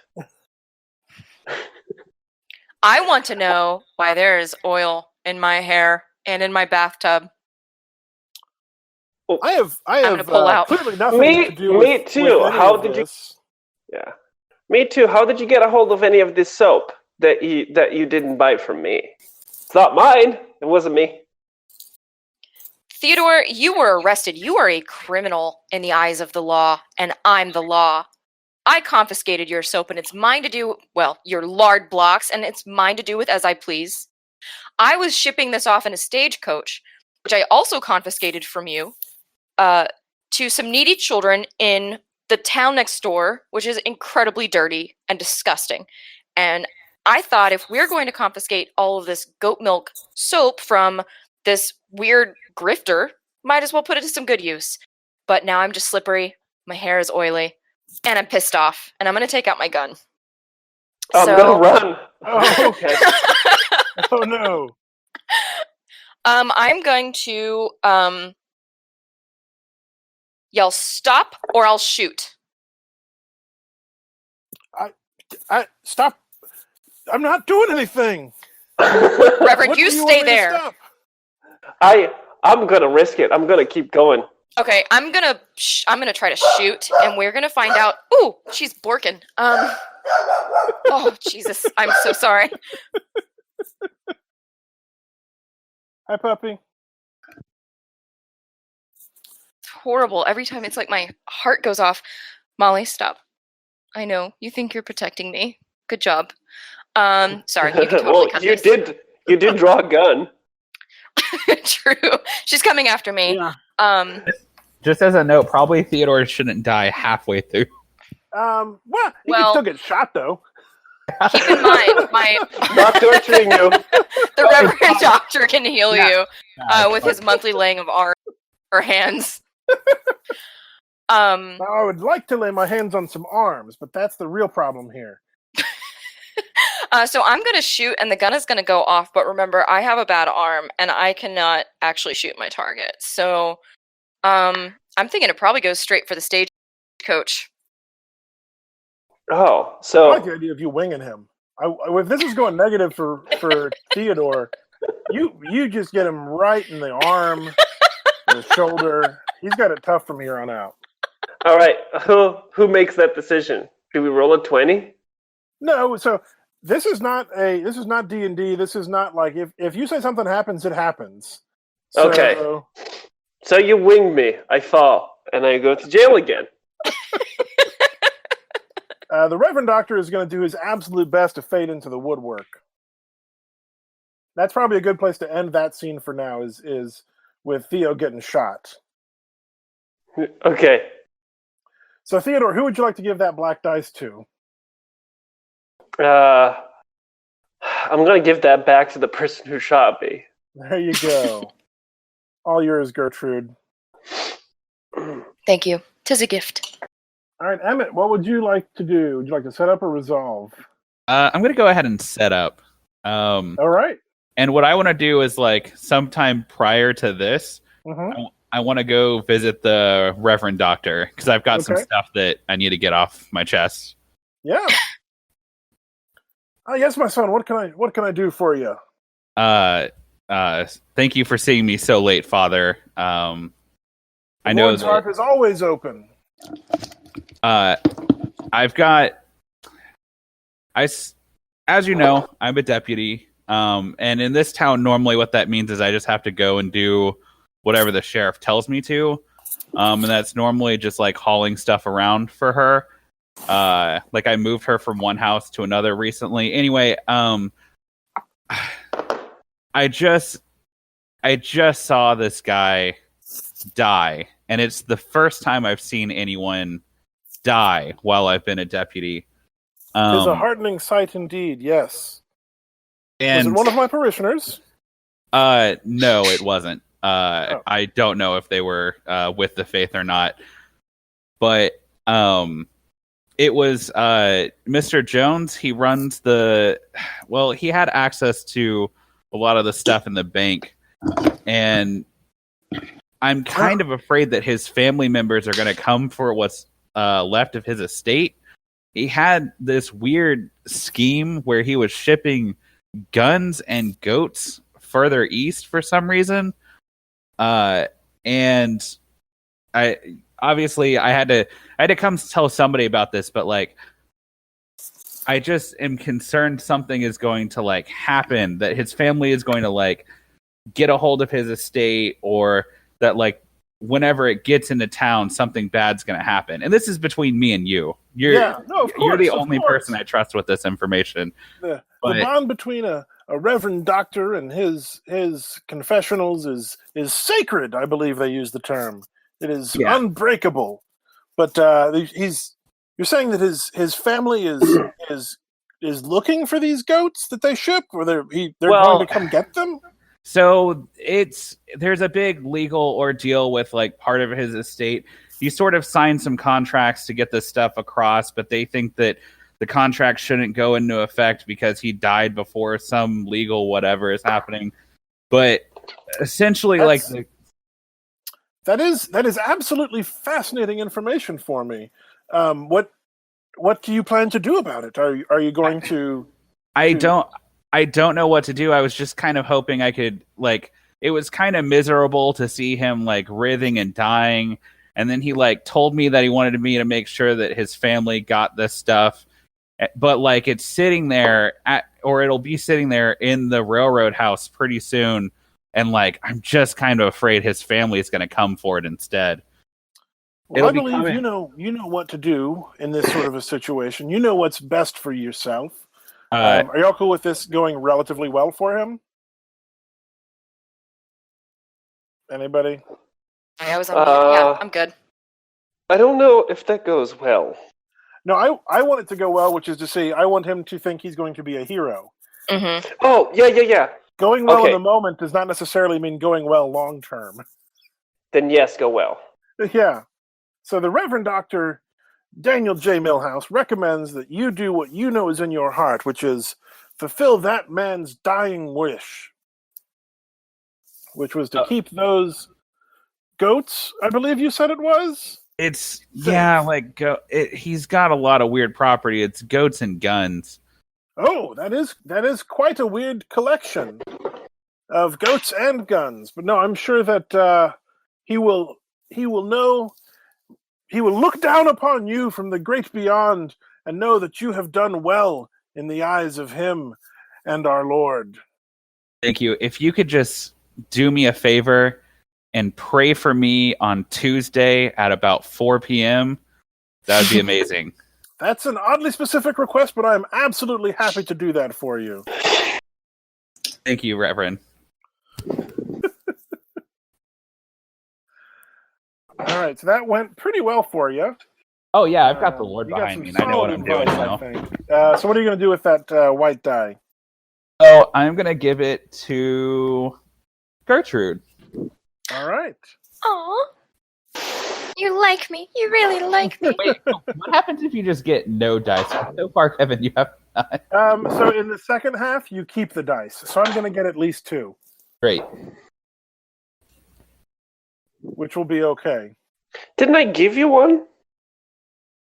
I want to know why there is oil in my hair and in my bathtub. I have pull out. Clearly nothing to do with. Me too. How did you? Yeah. Me too. How did you get a hold of any of this soap that you didn't buy from me? It's not mine. It wasn't me. Theodore, you were arrested. You are a criminal in the eyes of the law, and I'm the law. I confiscated your soap, and it's mine to do, well, your lard blocks, and it's mine to do with as I please. I was shipping this off in a stagecoach, which I also confiscated from you, to some needy children in the town next door, which is incredibly dirty and disgusting. And I thought if we're going to confiscate all of this goat milk soap from this weird grifter, might as well put it to some good use. But now I'm just slippery, my hair is oily, and I'm pissed off, and I'm going to take out my gun. I'm going to run. Oh, okay. Oh, no. I'm going to yell, stop, or I'll shoot. I stop. I'm not doing anything. Reverend, you stay there. I'm going to risk it. I'm going to keep going. Okay, I'm gonna try to shoot, and we're gonna find out. Ooh, she's borking. Oh Jesus, I'm so sorry. Hi, puppy. It's horrible. Every time it's like my heart goes off. Molly, stop. I know you think you're protecting me. Good job. Sorry, you can totally cut this. You did draw a gun. True. She's coming after me. Yeah. Just as a note, probably Theodore shouldn't die halfway through. Well, you can still get shot though. Keep in mind, Not torturing you. the Reverend Doctor can heal you with his monthly laying of arms or hands. Now, I would like to lay my hands on some arms, but that's the real problem here. So I'm going to shoot, and the gun is going to go off. But remember, I have a bad arm, and I cannot actually shoot my target. So I'm thinking it probably goes straight for the stagecoach. Oh, I so like the idea of you winging him. If this is going negative for Theodore, you just get him right in the arm, the shoulder. He's got it tough from here on out. all right. Who makes that decision? Do we roll a 20? No, so this is not D&D. This is not like if you say something happens, it happens. So, Okay. So you wing me, I fall, and I go to jail again. The Reverend Doctor is going to do his absolute best to fade into the woodwork. That's probably a good place to end that scene for now. Is with Theo getting shot. Okay. So Theodore, who would you like to give that black dice to? I'm going to give that back to the person who shot me. There you go. All yours, Gertrude. Thank you. 'Tis a gift. All right, Emmett, what would you like to do? Would you like to set up or resolve? I'm going to go ahead and set up. All right. And what I want to do is, like, sometime prior to this, Mm-hmm. I want to go visit the Reverend Doctor because I've got some stuff that I need to get off my chest. Yeah. Yes, my son. What can I do for you? Thank you for seeing me so late, Father. I know Lord's heart is always open. I've got, as you know, I'm a deputy. And in this town, normally what that means is I just have to go and do whatever the sheriff tells me to. And that's normally just like hauling stuff around for her. Like I moved her from one house to another recently. Anyway, I just saw this guy die, and it's the first time I've seen anyone die while I've been a deputy. It's a heartening sight indeed, yes. And was it one of my parishioners? No, it wasn't. I don't know if they were with the faith or not. But it was Mr. Jones. He runs he had access to a lot of the stuff in the bank. And I'm kind of afraid that his family members are going to come for what's left of his estate. He had this weird scheme where he was shipping guns and goats further east for some reason. And I had to come tell somebody about this, but like, I just am concerned something is going to like happen, that his family is going to like get a hold of his estate, or that like whenever it gets into town, something bad's going to happen. And this is between me and you. You're the only person I trust with this information. The bond between a Reverend Doctor and his confessionals is sacred. I believe they use the term. It is unbreakable. But you're saying that his family is looking for these goats that they ship, or they're going to come get them? So there's a big legal ordeal with like part of his estate. He sort of signed some contracts to get this stuff across, but they think that the contract shouldn't go into effect because he died before some legal whatever is happening. But essentially, that is absolutely fascinating information for me. What do you plan to do about it? Are you going to? I don't know what to do. I was just kind of hoping I could, like, it was kind of miserable to see him like writhing and dying. And then he like told me that he wanted me to make sure that his family got this stuff. But like it's sitting there or it'll be sitting there in the railroad house pretty soon. And like, I'm just kind of afraid his family is going to come for it instead. Well, I believe you know what to do in this sort of a situation. You know what's best for yourself. Are y'all cool with this going relatively well for him? Anybody? I was on mute. Yeah, I'm good. I don't know if that goes well. No, I want it to go well, which is to say, I want him to think he's going to be a hero. Mm-hmm. Oh, yeah. Going well in the moment does not necessarily mean going well long term. Then yes, go well. Yeah. So the Reverend Dr. Daniel J. Milhouse recommends that you do what you know is in your heart, which is fulfill that man's dying wish, which was to keep those goats, I believe you said it was? It's like he's got a lot of weird property. It's goats and guns. Oh, that is quite a weird collection of goats and guns. But no, I'm sure that he will know. He will look down upon you from the great beyond and know that you have done well in the eyes of him and our Lord. Thank you. If you could just do me a favor and pray for me on Tuesday at about 4 p.m., that would be amazing. That's an oddly specific request, but I'm absolutely happy to do that for you. Thank you, Reverend. All right, so that went pretty well for you. Oh, yeah, I've got the Lord behind me, and I know what I'm doing now. So what are you going to do with that white die? Oh, I'm going to give it to Gertrude. All right. Aw. You like me. You really like me. Wait, what happens if you just get no dice? So far, Kevin, you have none. So in the second half, you keep the dice. So I'm going to get at least 2. Great. Which will be okay. Didn't I give you one?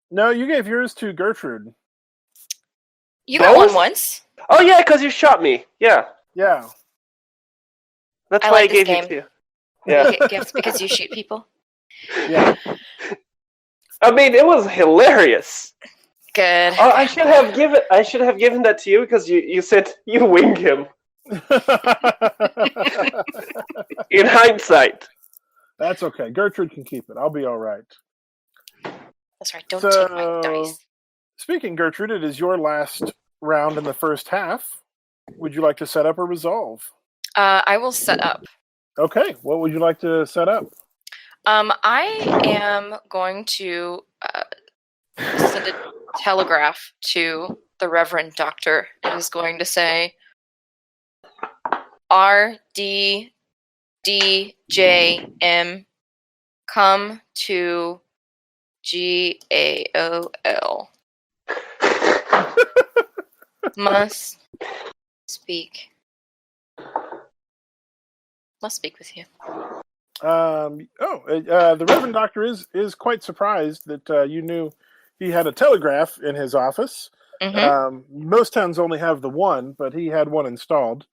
No, you gave yours to Gertrude. You got one once. Oh, yeah, because you shot me. Yeah. Yeah. That's I why like I gave this you game. 2. Yeah. Yeah. Gifts because you shoot people. Yeah. I mean, it was hilarious. Good. Oh, I should have given that to you because you said you winged him. In hindsight. That's okay. Gertrude can keep it. I'll be all right. That's right. Don't take my dice. Speaking, Gertrude, it is your last round in the first half. Would you like to set up or resolve? I will set up. Okay. What would you like to set up? I am going to send a telegraph to the Reverend Doctor. It is going to say RDDJM come to GAOL. Must speak with you. The Reverend Doctor is quite surprised that you knew he had a telegraph in his office. Mm-hmm. Most towns only have the one, but he had one installed.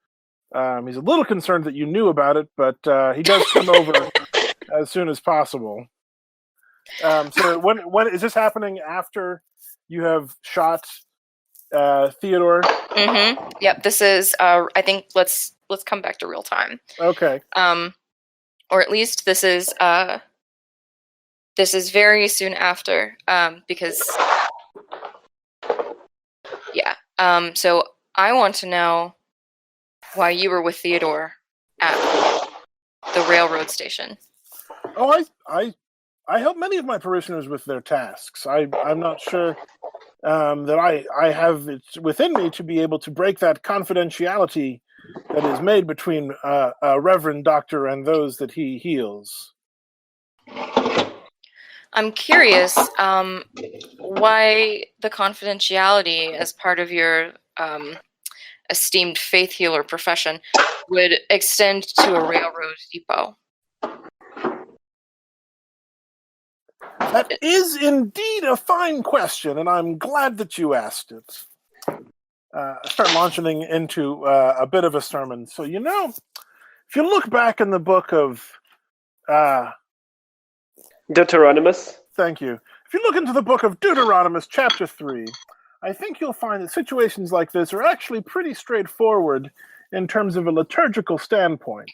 He's a little concerned that you knew about it, but he does come over as soon as possible. So when is this happening after you have shot Theodore? Mm-hmm. Yep. This is. I think let's come back to real time. Okay. Or at least this is very soon after. Because yeah. So I want to know why you were with Theodore at the railroad station. Oh, I help many of my parishioners with their tasks. I'm not sure that I have it within me to be able to break that confidentiality that is made between a Reverend Doctor and those that he heals. I'm curious why the confidentiality as part of your esteemed faith healer profession would extend to a railroad depot. That is indeed a fine question, and I'm glad that you asked it. Start launching into a bit of a sermon. So, if you look back in the book of, Deuteronomus. thank you. If you look into the book of Deuteronomy, chapter 3, I think you'll find that situations like this are actually pretty straightforward in terms of a liturgical standpoint.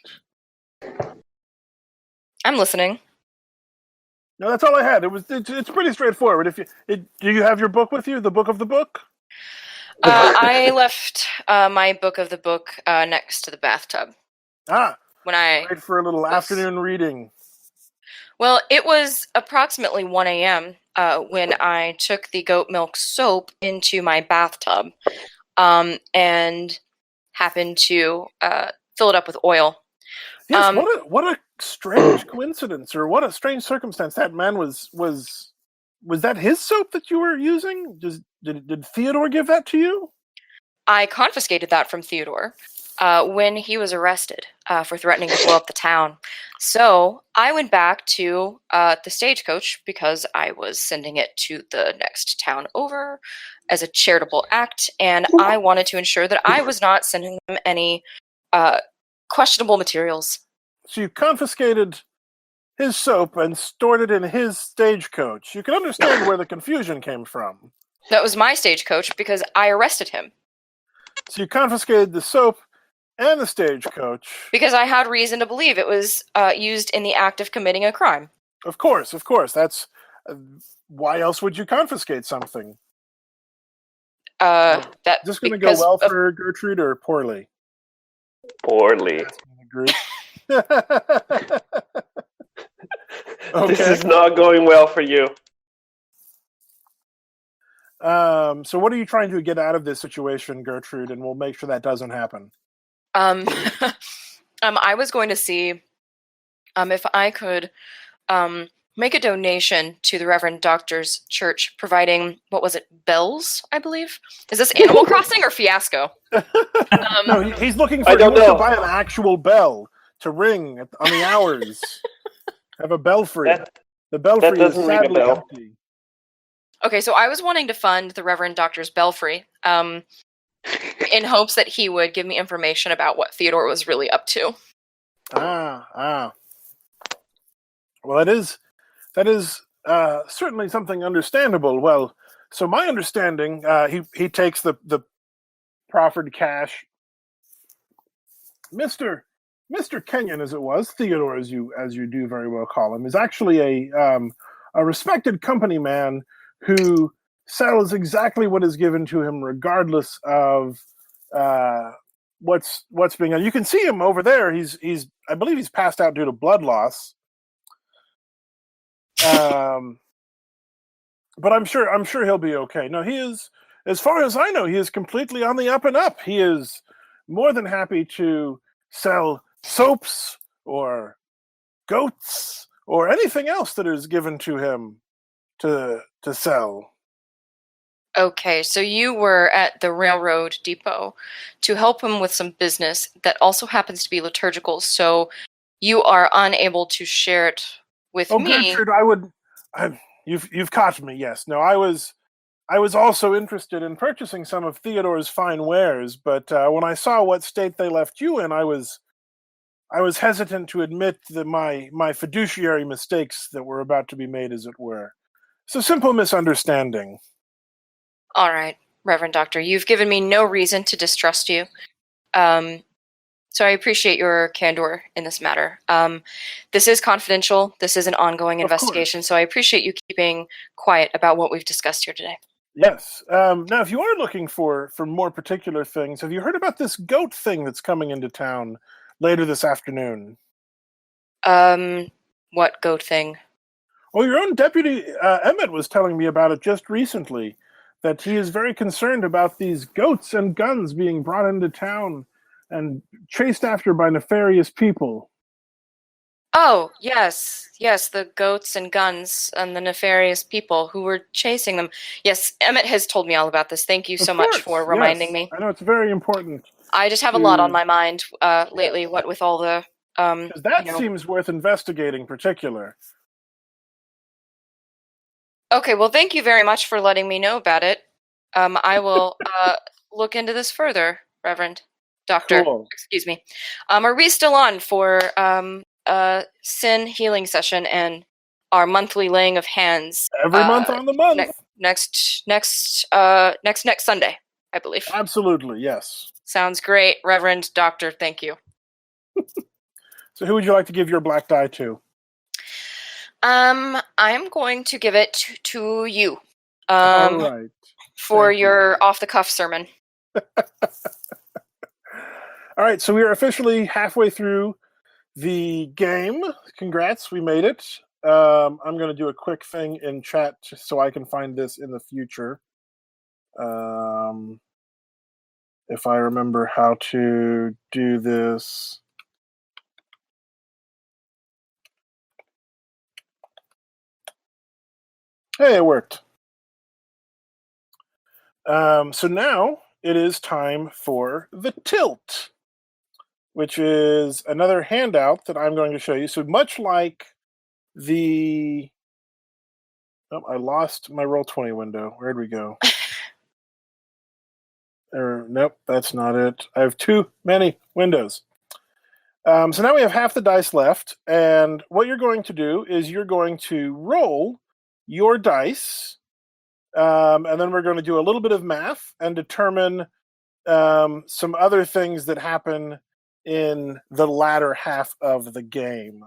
I'm listening. No, that's all I had. It's pretty straightforward. Do you have your book with you? The book of the book? I left my book of the book next to the bathtub. When great for a little afternoon reading. Well, it was approximately 1 a.m. When I took the goat milk soap into my bathtub and happened to fill it up with oil. Yes, what a strange coincidence, or what a strange circumstance. That man was that his soap that you were using? Did Theodore give that to you? I confiscated that from Theodore when he was arrested for threatening to blow up the town. So I went back to the stagecoach because I was sending it to the next town over as a charitable act, and I wanted to ensure that I was not sending them any questionable materials. So you confiscated his soap and stored it in his stagecoach. You can understand where the confusion came from. That was my stagecoach because I arrested him. So you confiscated the soap and the stagecoach. Because I had reason to believe it was used in the act of committing a crime. Of course. That's why else would you confiscate something? Is this going to go well for Gertrude or poorly? Poorly. Okay. This is not going well for you. So what are you trying to get out of this situation, Gertrude, and we'll make sure that doesn't happen? I was going to see if I could make a donation to the Reverend Doctor's church, providing, what was it, bells, I believe? Is this Animal Crossing or Fiasco? No, he's looking for to buy an actual bell to ring on the hours. Have a belfry. The belfry is sadly empty. Okay, so I was wanting to fund the Reverend Doctor's belfry in hopes that he would give me information about what Theodore was really up to. Well, that is certainly something understandable. Well, so my understanding, he takes the proffered cash. Mr. Kenyon, as it was, Theodore, as you do very well call him, is actually a respected company man who sells exactly what is given to him, regardless of what's being done. You can see him over there. He's I believe he's passed out due to blood loss. But I'm sure he'll be okay. No, he is, as far as I know, he is completely on the up and up. He is more than happy to sell soaps or goats or anything else that is given to him to sell. Okay, so you were at the railroad depot to help him with some business that also happens to be liturgical, so you are unable to share it with me. Gertrude, you've caught me. Yes, no, I was also interested in purchasing some of Theodore's fine wares, but when I saw what state they left you in, I was hesitant to admit that my fiduciary mistakes that were about to be made, as it were. It's a simple misunderstanding. All right, Reverend Doctor, you've given me no reason to distrust you. So I appreciate your candor in this matter. This is confidential. This is an ongoing investigation, so I appreciate you keeping quiet about what we've discussed here today. Yes. Now, if you are looking for more particular things, have you heard about this goat thing that's coming into town later this afternoon? What goat thing? Well, your own deputy, Emmett, was telling me about it just recently, that he is very concerned about these goats and guns being brought into town and chased after by nefarious people. Oh, yes, the goats and guns and the nefarious people who were chasing them. Yes, Emmett has told me all about this. Thank you so much for reminding me. I know, it's very important. I just have a lot on my mind lately, what with all the... that seems worth investigating particular. Okay, well, thank you very much for letting me know about it. I will look into this further, Reverend Doctor. Cool. Excuse me. Are we still on for sin healing session and our monthly laying of hands? Every month on the month. Next Sunday, I believe. Absolutely, yes. Sounds great, Reverend Doctor. Thank you. So who would you like to give your black die to? I'm going to give it to you. All right. For Thank your off-the-cuff sermon. All right, so we are officially halfway through the game. Congrats, we made it. I'm going to do a quick thing in chat just so I can find this in the future. If I remember how to do this. Hey, it worked. So now it is time for the tilt, which is another handout that I'm going to show you. So much like the... Oh, I lost my Roll20 window. Where'd we go? Nope, that's not it. I have too many windows. So now we have half the dice left, and what you're going to do is you're going to roll your dice, and then we're going to do a little bit of math and determine some other things that happen in the latter half of the game.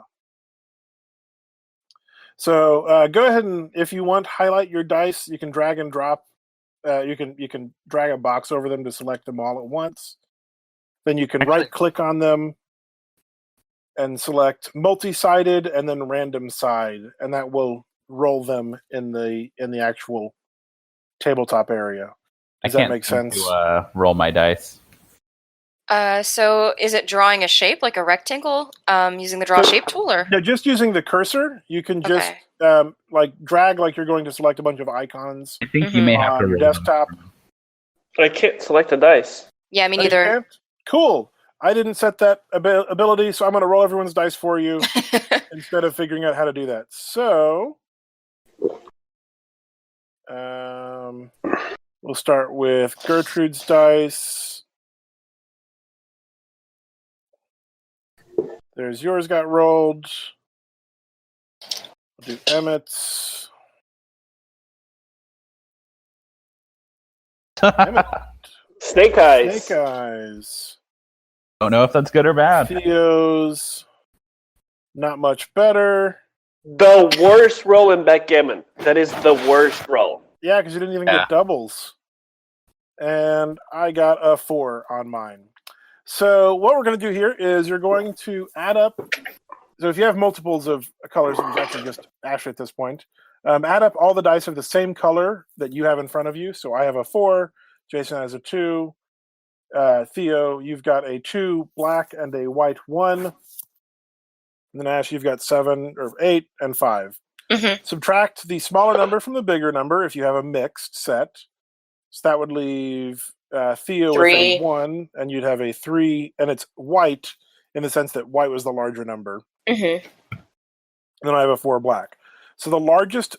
So go ahead and, if you want, highlight your dice. You can drag and drop. You can drag a box over them to select them all at once. Then you can right-click on them and select multi-sided and then random side, and that will roll them in the actual tabletop area. Does that make sense? To roll my dice. So is it drawing a shape, like a rectangle, using the draw shape tool, or? No, just using the cursor. You can just like drag like you're going to select a bunch of icons. I think you may have to on your roll desktop. I can't select a dice. Yeah, me neither. Cool. I didn't set that ability, so I'm going to roll everyone's dice for you instead of figuring out how to do that. So, we'll start with Gertrude's dice. There's yours got rolled. We'll do Emmett's. Emmett. Snake eyes. Snake eyes. Don't know if that's good or bad. Theo's not much better. The worst roll in backgammon. That is the worst roll. Yeah, because you didn't even get doubles. And I got a 4 on mine. So what we're going to do here is you're going to add up. So if you have multiples of colors, it's actually just Ash at this point. Add up all the dice of the same color that you have in front of you. So I have a 4. Jason has a 2. Theo, you've got a 2 black and a white 1. And then Ash, you've got 7 or 8 and 5. Mm-hmm. Subtract the smaller number from the bigger number if you have a mixed set. So that would leave Theo 3. with a 1, and you'd have a 3, and it's white in the sense that white was the larger number. Mm-hmm. And then I have a 4 black. So the largest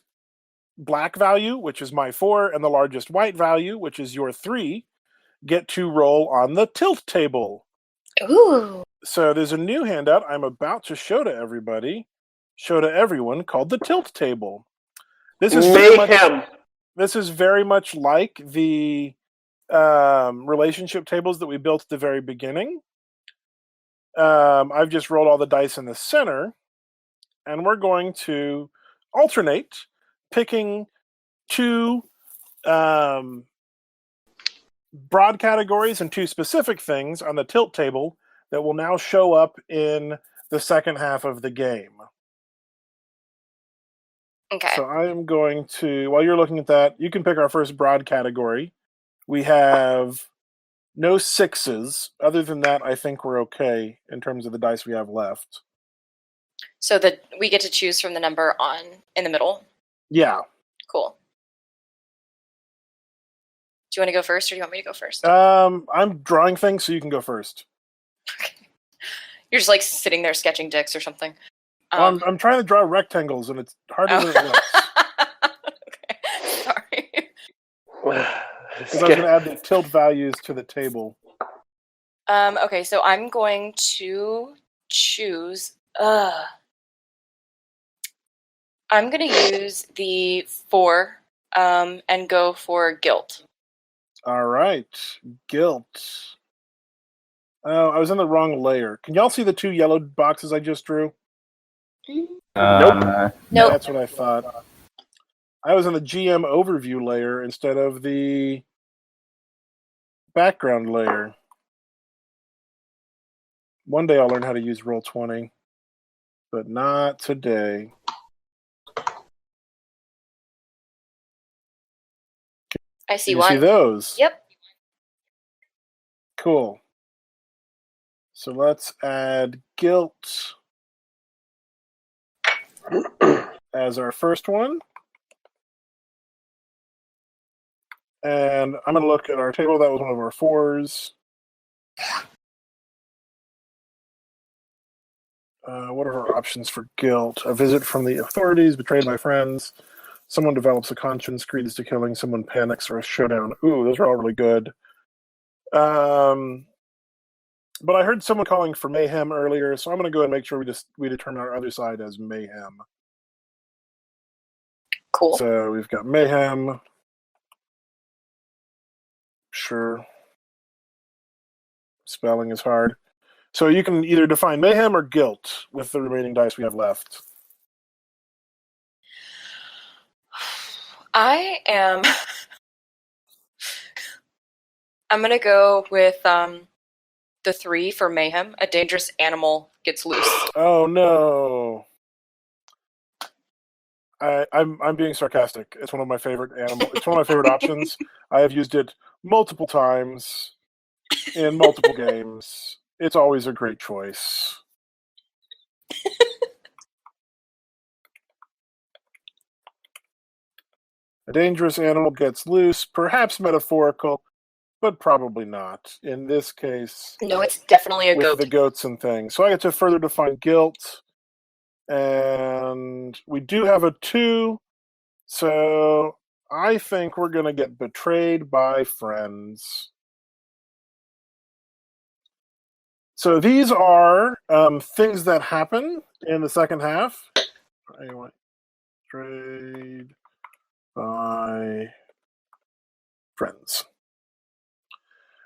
black value, which is my 4, and the largest white value, which is your 3, get to roll on the tilt table. Ooh. So there's a new handout I'm about to show to everyone called the tilt table. This is very much like the relationship tables that we built at the very beginning. I've just rolled all the dice in the center, and we're going to alternate picking 2 broad categories and 2 specific things on the tilt table that will now show up in the second half of the game. Okay. So I am going to, while you're looking at that, you can pick our first broad category. We have no 6s. Other than that, I think we're okay in terms of the dice we have left. So that we get to choose from the number in the middle? Yeah. Cool. Do you want to go first, or do you want me to go first? I'm drawing things, so you can go first. Okay. You're just like sitting there sketching dicks or something. I'm trying to draw rectangles, and it's harder than it looks. Okay, sorry. Because I was going to add the tilt values to the table. Okay, so I'm going to choose. I'm going to use the 4 and go for guilt. All right, guilt. Oh, I was in the wrong layer. Can y'all see the 2 yellow boxes I just drew? Nope. That's what I thought. I was in the GM overview layer instead of the background layer. One day I'll learn how to use Roll20, but not today. I see You one. see those? Yep. Cool. So let's add guilt as our first one. And I'm going to look at our table. That was one of our 4s. What are our options for guilt? A visit from the authorities, betrayed by friends, someone develops a conscience, greed to killing, someone panics, or a showdown. Ooh, those are all really good. But I heard someone calling for mayhem earlier, so I'm going to go ahead and make sure we determine our other side as mayhem. Cool. So we've got mayhem. Sure. Spelling is hard. So you can either define mayhem or guilt with the remaining dice we have left. I'm going to go with the 3 for mayhem. A dangerous animal gets loose. Oh no. I'm being sarcastic. It's one of my favorite It's one of my favorite options. I have used it multiple times in multiple games. It's always a great choice. A dangerous animal gets loose, perhaps metaphorical, but probably not. In this case, No, it's definitely a with goat. the goats and things. So I get to further define guilt. And we do have a 2. So I think we're going to get betrayed by friends. So these are things that happen in the second half. Anyway, betrayed by friends.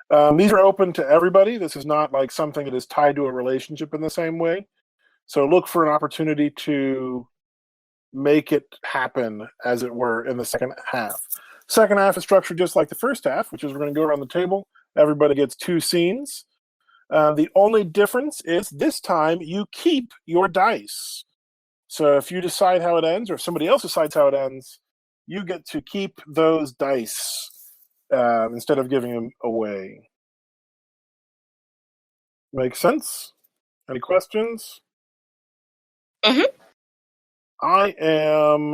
These are open to everybody. This is not like something that is tied to a relationship in the same way. So look for an opportunity to make it happen, as it were, in the second half. Second half is structured just like the first half, which is we're going to go around the table. Everybody gets 2 scenes. The only difference is this time you keep your dice. So if you decide how it ends, or if somebody else decides how it ends, you get to keep those dice instead of giving them away. Make sense? Any questions? Mm-hmm. I am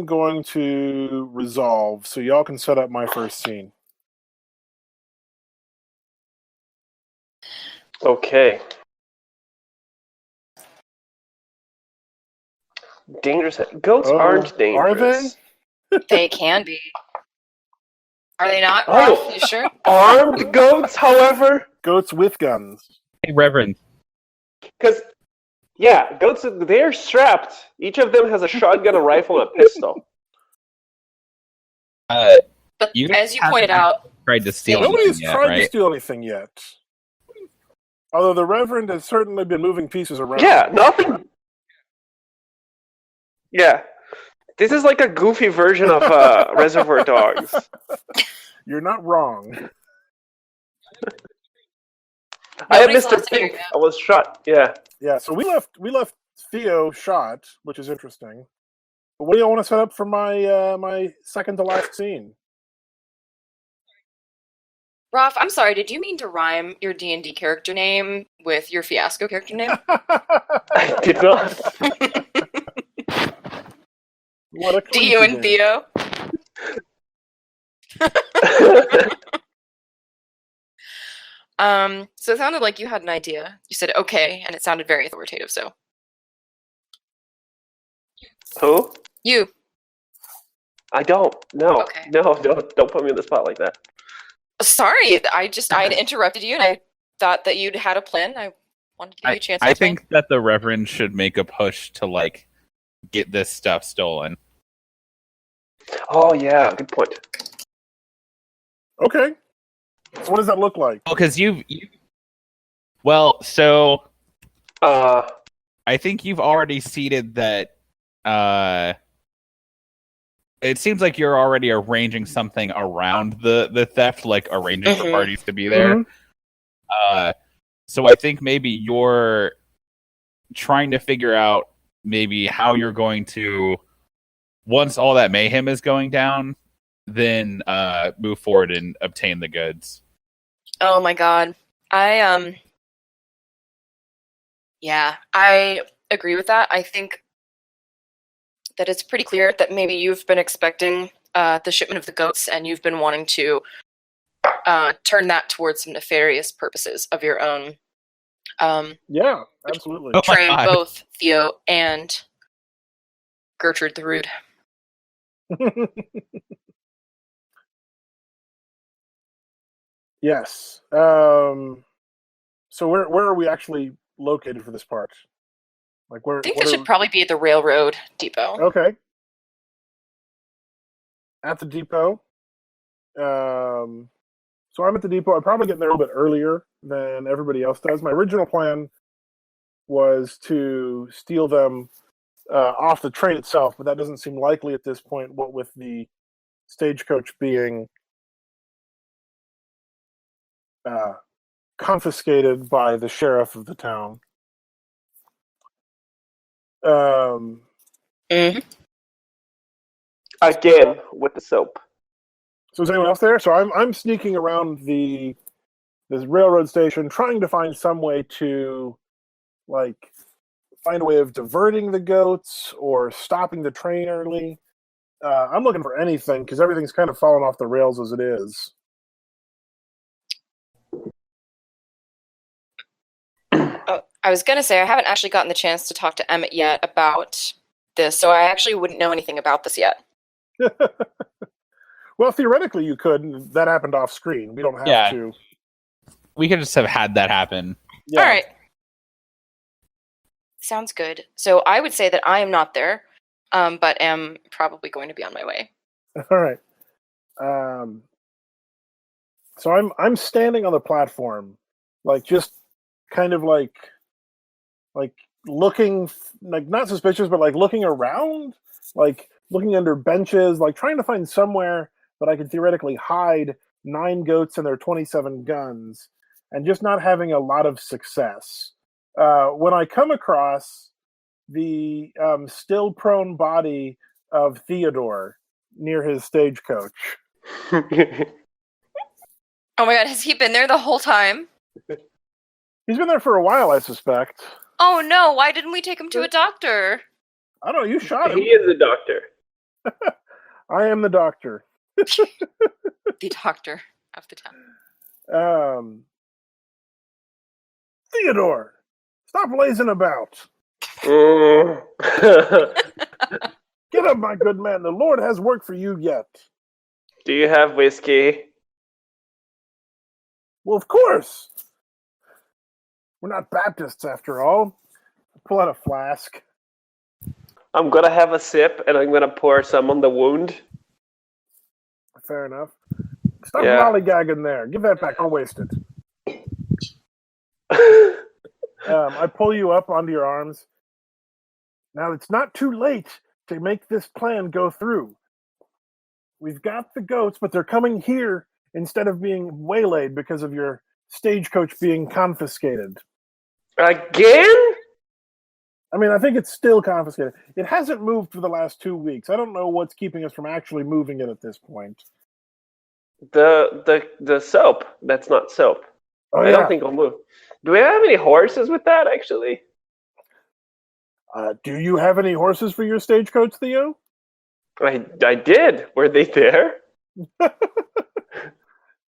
going to resolve, so y'all can set up my first scene. Okay. Dangerous. Goats aren't dangerous. Are they? They can be. Are they not? Oh. Rob, you sure? Armed goats, however? Goats with guns. Hey, Reverend. Because, yeah, goats, they're strapped. Each of them has a shotgun, a rifle, and a pistol. But You as you pointed out, tried to steal Nobody has anything yet, tried to right? steal anything yet. Although the Reverend has certainly been moving pieces around. Yeah, nothing. Yeah. This is like a goofy version of Reservoir Dogs. You're not wrong. I had Nobody's Mr. listening Pink. right I was shot. Yeah. Yeah, so we left Theo shot, which is interesting. But what do y'all want to set up for my my second to last scene? Rob, I'm sorry, did you mean to rhyme your D&D character name with your Fiasco character name? I did not. What a Dio and coincidence. Theo? So it sounded like you had an idea. You said okay, and it sounded very authoritative, so. Who? You. I don't. No. Okay. No, don't put me in the spot like that. sorry. I had interrupted you, and I thought that you'd had a plan. I wanted to give you a chance to I explain. think that the Reverend should make a push to like get this stuff stolen. Oh yeah, good point. Okay. So what does that look like? Well, because so I think you've already seeded that. It seems like you're already arranging something around the theft, like arranging for parties to be there. So I think maybe you're trying to figure out maybe how you're going to, once all that mayhem is going down, then move forward and obtain the goods. Oh my god. I agree with that. I think that it's pretty clear that maybe you've been expecting the shipment of the goats, and you've been wanting to turn that towards some nefarious purposes of your own. Yeah, absolutely. Betraying both Theo and Gertrude the Rude. Yes. So where are we actually located for this part? Like where? I think this should probably be at the railroad depot. Okay. At the depot. So I'm at the depot. I'm probably getting there a little bit earlier than everybody else does. My original plan was to steal them off the train itself, but that doesn't seem likely at this point, what with the stagecoach being confiscated by the sheriff of the town. Again, with the soap. So is anyone else there? So I'm sneaking around this railroad station, trying to find some way to, like, find a way of diverting the goats or stopping the train early. I'm looking for anything because everything's kind of fallen off the rails as it is. I was going to say, I haven't actually gotten the chance to talk to Emmett yet about this, so I actually wouldn't know anything about this yet. Well, theoretically you could. That happened off screen. We don't have to. We could just have had that happen. Yeah. All right. Sounds good. So I would say that I am not there, but am probably going to be on my way. All right. So I'm standing on the platform, like just kind of like looking, like not suspicious, but like looking around, like looking under benches, like trying to find somewhere that I could theoretically hide 9 goats and their 27 guns, and just not having a lot of success. When I come across the still prone body of Theodore near his stagecoach. Oh my god, has he been there the whole time? He's been there for a while, I suspect. Oh no, why didn't we take him to a doctor? I don't know, you shot him. He is a doctor. I am the doctor. The doctor of the town. Theodore, stop lazing about. Get up, my good man. The Lord has work for you yet. Do you have whiskey? Well, of course. We're not Baptists, after all. Pull out a flask. I'm gonna have a sip, and I'm gonna pour some on the wound. Fair enough. Stop lollygagging there. Give that back. I'll waste it. I pull you up onto your arms. Now, it's not too late to make this plan go through. We've got the goats, but they're coming here instead of being waylaid because of your stagecoach being confiscated. Again? I mean, I think it's still confiscated. It hasn't moved for the last 2 weeks. I don't know what's keeping us from actually moving it at this point. The soap. That's not soap. Oh, I don't think it'll move. Do we have any horses with that, actually? Do you have any horses for your stagecoach, Theo? I did. Were they there?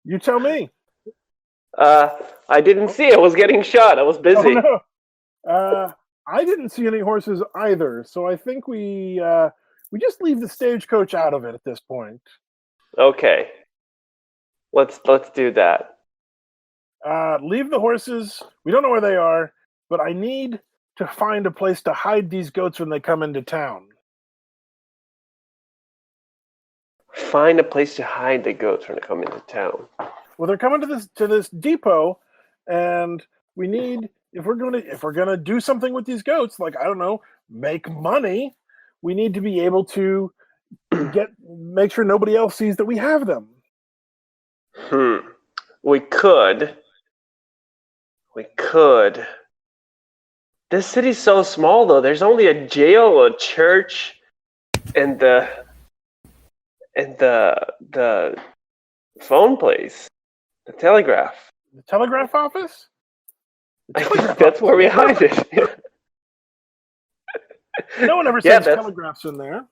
You tell me. I didn't see. I was getting shot. I was busy. Oh, no. I didn't see any horses either, so I think we just leave the stagecoach out of it at this point. Okay. Let's do that. Leave the horses. We don't know where they are, but I need to find a place to hide these goats when they come into town. Find a place to hide the goats when they come into town. Well, they're coming to this depot, and we need if we're gonna do something with these goats, like I don't know, make money. We need to be able to make sure nobody else sees that we have them. We could. This city's so small, though. There's only a jail, a church, and the phone place, the telegraph. The telegraph office? I think that's where we hide it. No one ever sends telegraphs in there.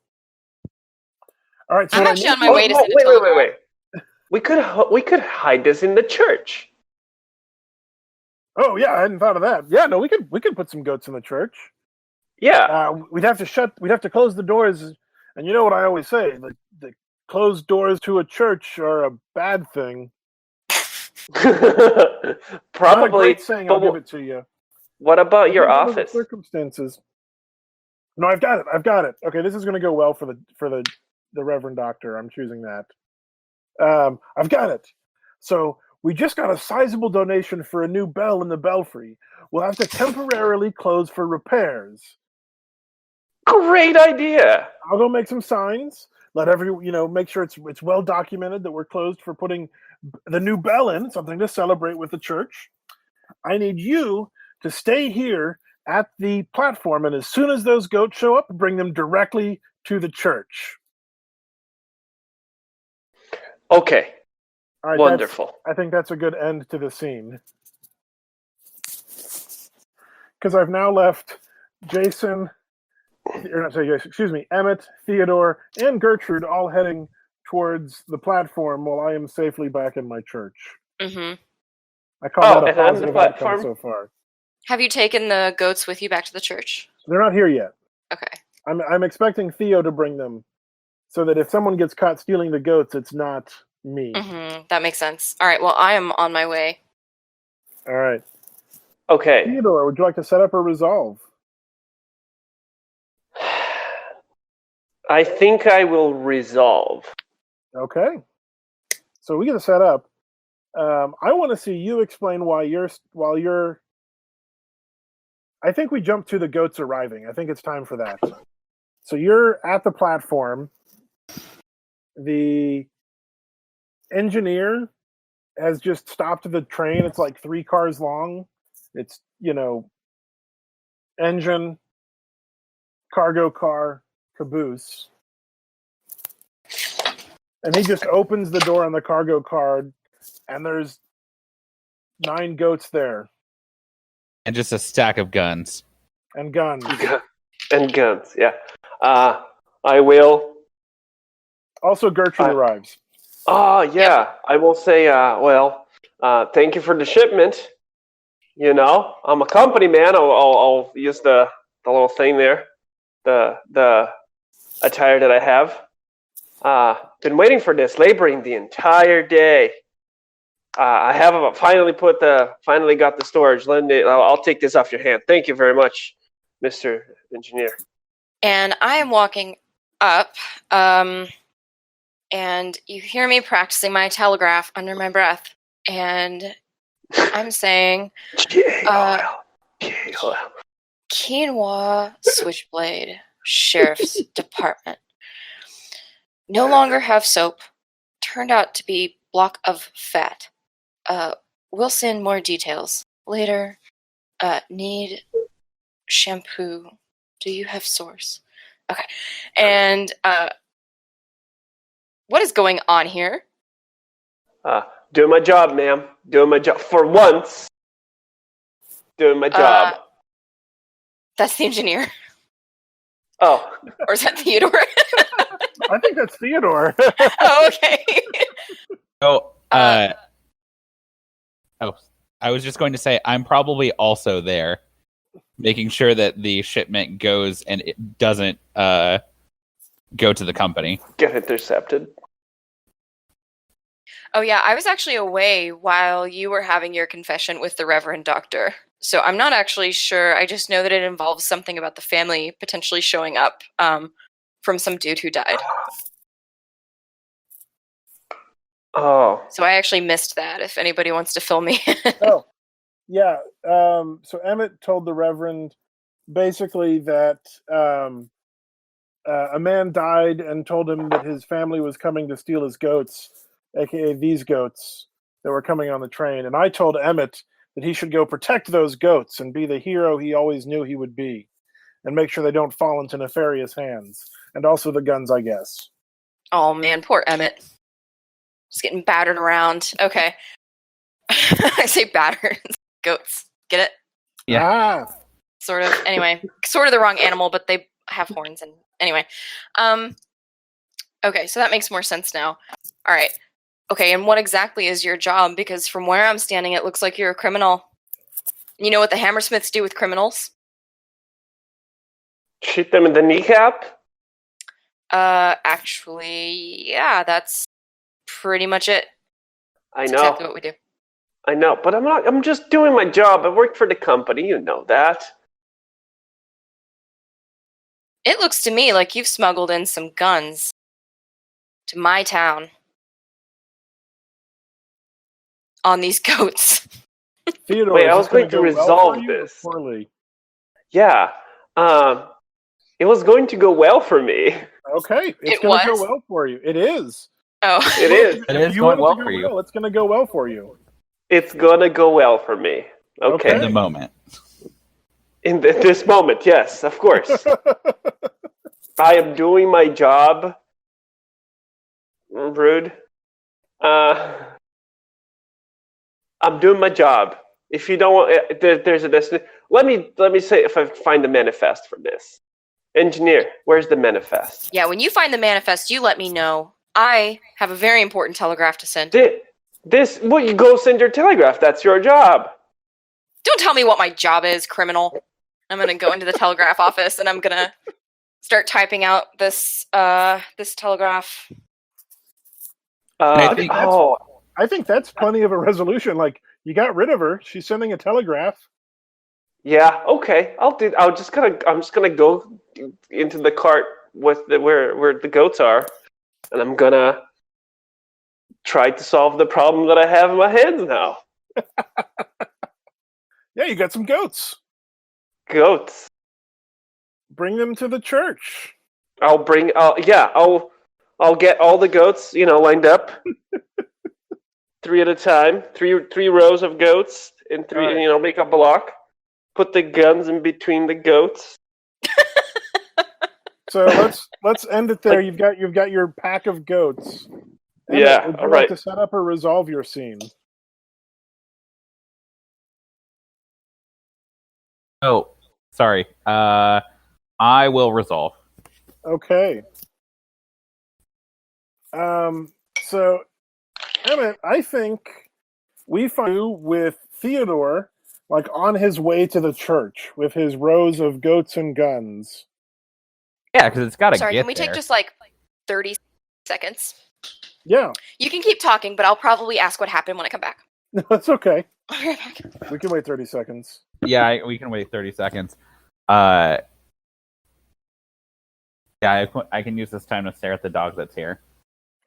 All right, so I'm actually on my way to send a telegraph. Wait. We could hide this in the church. Oh yeah, I hadn't thought of that. Yeah, no, we could put some goats in the church. Yeah. We'd have to close the doors, and you know what I always say: the closed doors to a church are a bad thing. Probably. Not a great saying. I'll give it to you. What about your office? Circumstances. No, I've got it. Okay, this is going to go well for the Reverend Doctor. I'm choosing that. I've got it. So we just got a sizable donation for a new bell in the belfry. We'll have to temporarily close for repairs. Great idea. I'll go make some signs. Let make sure it's well documented that we're closed for putting the new bell in, something to celebrate with the church. I need you to stay here at the platform, and as soon as those goats show up, bring them directly to the church. Okay. All right, wonderful. I think that's a good end to the scene. Because I've now left Emmett, Theodore, and Gertrude all heading towards the platform while I am safely back in my church. Mm-hmm. I call that a positive outcome so far. Have you taken the goats with you back to the church? They're not here yet. Okay. I'm expecting Theo to bring them so that if someone gets caught stealing the goats, it's not me. Mm-hmm. That makes sense. All right, well, I am on my way. All right. Okay. Theodore, would you like to set up a resolve? I think I will resolve. Okay. So we get to set up. I want to see you explain while you're. I think we jump to the goats arriving. I think it's time for that. So you're at the platform. The engineer has just stopped the train. It's like 3 cars long. It's, engine, cargo car, caboose. And he just opens the door on the cargo car, and there's 9 goats there. And just a stack of guns. And guns. And guns, yeah. I will. Also, Gertrude arrives. Oh, yeah. Yep. I will say, thank you for the shipment. I'm a company man. I'll use the little thing there, the attire that I have. Been waiting for this, laboring the entire day. I have finally got the storage. I'll take this off your hand. Thank you very much, Mr. Engineer. And I am walking up, and you hear me practicing my telegraph under my breath, and I'm saying, Quinoa Switchblade, Sheriff's Department. No longer have soap. Turned out to be block of fat. We'll send more details later. Need shampoo. Do you have source? Okay. And what is going on here? Doing my job, ma'am. Doing my job for once. Doing my job. That's the engineer. Oh. Or is that Theodore? I think that's Theodore. Oh, okay. I was just going to say I'm probably also there, making sure that the shipment goes and it doesn't go to the company. Get intercepted. Oh, yeah, I was actually away while you were having your confession with the Reverend Doctor. So I'm not actually sure. I just know that it involves something about the family potentially showing up from some dude who died. Oh. So I actually missed that, if anybody wants to fill me in. Oh, yeah. So Emmett told the Reverend basically that a man died and told him that his family was coming to steal his goats, aka these goats that were coming on the train. And I told Emmett that he should go protect those goats and be the hero he always knew he would be, and make sure they don't fall into nefarious hands. And also the guns, I guess. Oh, man, poor Emmett. Just getting battered around. Okay. I say battered. Goats. Get it? Yeah. Ah, Sort of. Anyway, sort of the wrong animal, but they have horns. And anyway. Okay, so that makes more sense now. All right. Okay, and what exactly is your job? Because from where I'm standing, it looks like you're a criminal. You know what the Hammersmiths do with criminals? Shoot them in the kneecap? Actually, yeah, that's pretty much it. I That's know. exactly what we do. I know, but I'm just doing my job. I work for the company, you know that. It looks to me like you've smuggled in some guns to my town on these goats. Theodore, Wait, is I this was going to gonna go well resolve for you or this. poorly? Yeah. It was going to go well for me. Okay, it's It going to was? go well for you. It is. Oh. It is. It If is you going want it well to for go you. well, it's going to go well for you. It's gonna go well for me. Okay. In the moment. In this moment, yes, of course. I am doing my job. Rude. I'm doing my job. If you don't want, there's a destiny. Let me say if I find the manifest for this. Engineer, where's the manifest? Yeah, when you find the manifest, you let me know. I have a very important telegraph to send. Well, you go send your telegraph. That's your job. Don't tell me what my job is, criminal. I'm gonna go into the telegraph office and I'm gonna start typing out this this telegraph. I think- I think that's plenty of a resolution. Like, you got rid of her. She's sending a telegraph. Yeah. Okay. I'm just gonna go into the cart with where the goats are, and I'm gonna try to solve the problem that I have in my hands now. Yeah, you got some goats. Goats. Bring them to the church. I'll get all the goats, lined up, 3 at a time, three rows of goats, and three, Right. make a block. Put the guns in between the goats. So let's end it there. You've got your pack of goats. Emmett, Yeah, would you all like right. to set up or resolve your scene? Oh, sorry. I will resolve. Okay. So, Emmett, I think we find you with Theodore, like, on his way to the church with his rows of goats and guns. Yeah, because it's got to Sorry, get can we there. take just like 30 seconds? Yeah, You can keep talking, but I'll probably ask what happened when I come back. no, that's okay. I'll be right back. We can wait 30 seconds. Yeah, we can wait 30 seconds. Yeah, I can use this time to stare at the dog that's here.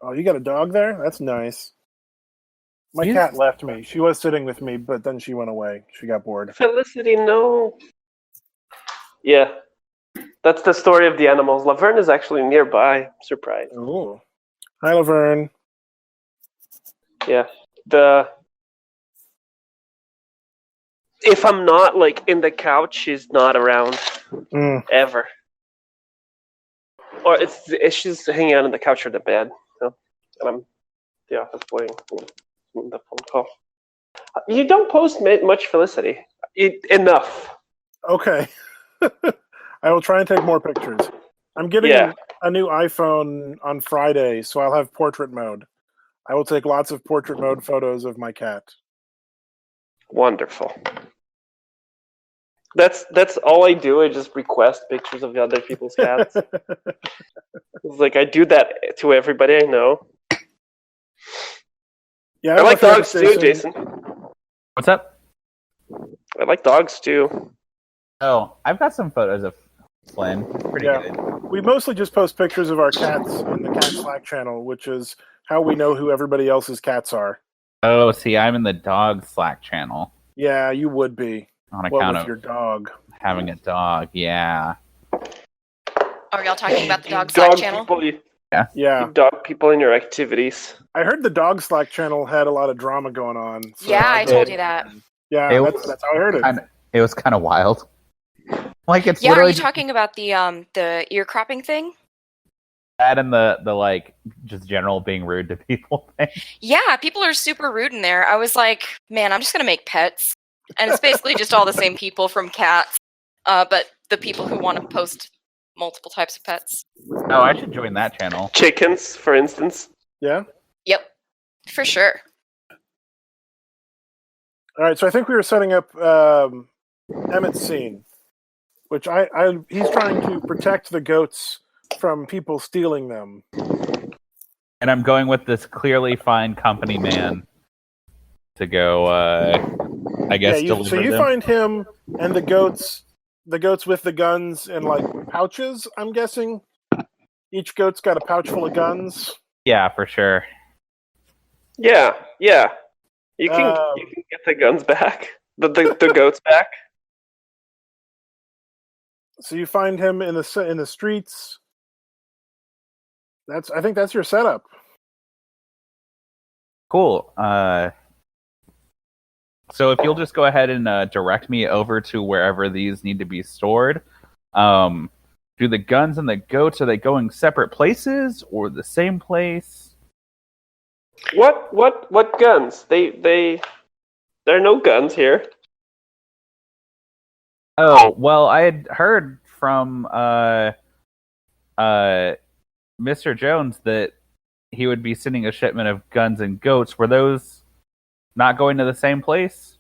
Oh, you got a dog there? That's nice. My He's- cat left me. She was sitting with me, but then she went away. She got bored. Felicity, no. Yeah, that's the story of the animals. Laverne is actually nearby. Surprise. Ooh. Hi, Laverne. Yeah. If I'm not in the couch, she's not around ever. Or she's hanging out on the couch or the bed. And I'm the office boy on the phone call. You don't post much, Felicity. Enough. Okay. I will try and take more pictures. I'm getting a new iPhone on Friday, so I'll have portrait mode. I will take lots of portrait mode photos of my cat. Wonderful. That's all I do. I just request pictures of other people's cats. It's like I do that to everybody I know. Yeah, I don't know like if you dogs noticed, too, Jason. What's up? I like dogs too. Oh, I've got some photos of Flynn. Pretty Yeah. good. We mostly just post pictures of our cats in the cat Slack channel, which is how we know who everybody else's cats are. Oh, see, I'm in the dog Slack channel Yeah, you would be. on What account with of your dog? having a dog. Yeah. Are y'all talking about the You dog Slack dog channel? people, you Yeah, dog people in your activities. I heard the dog Slack channel had a lot of drama going on. So Yeah, I told did. you that. Yeah, It that's how I heard it. It was kind of wild. Like it's Yeah, are literally you talking about the ear cropping thing? that and the like just general being rude to people thing. Yeah, people are super rude in there. I was like, man, I'm just gonna make pets, and it's basically just all the same people from cats, but the people who want to post multiple types of pets. Oh, I should join that channel. Chickens, for instance. Yeah. Yep, for sure. All right, so I think we were setting up Emmett's scene, which he's trying to protect the goats from people stealing them. And I'm going with this clearly fine company man to go I guess Yeah, so deliver you them. find him and the goats with the guns in like pouches, I'm guessing. Each goat's got a pouch full of guns. Yeah, for sure. Yeah. You can get the guns back. The goats back. So you find him in the streets. I think that's your setup. Cool. So if you'll just go ahead and direct me over to wherever these need to be stored. Do the guns and the goats, are they going separate places or the same place? What guns? There are no guns here. Oh, well, I had heard from Mr. Jones that he would be sending a shipment of guns and goats. Were those not going to the same place?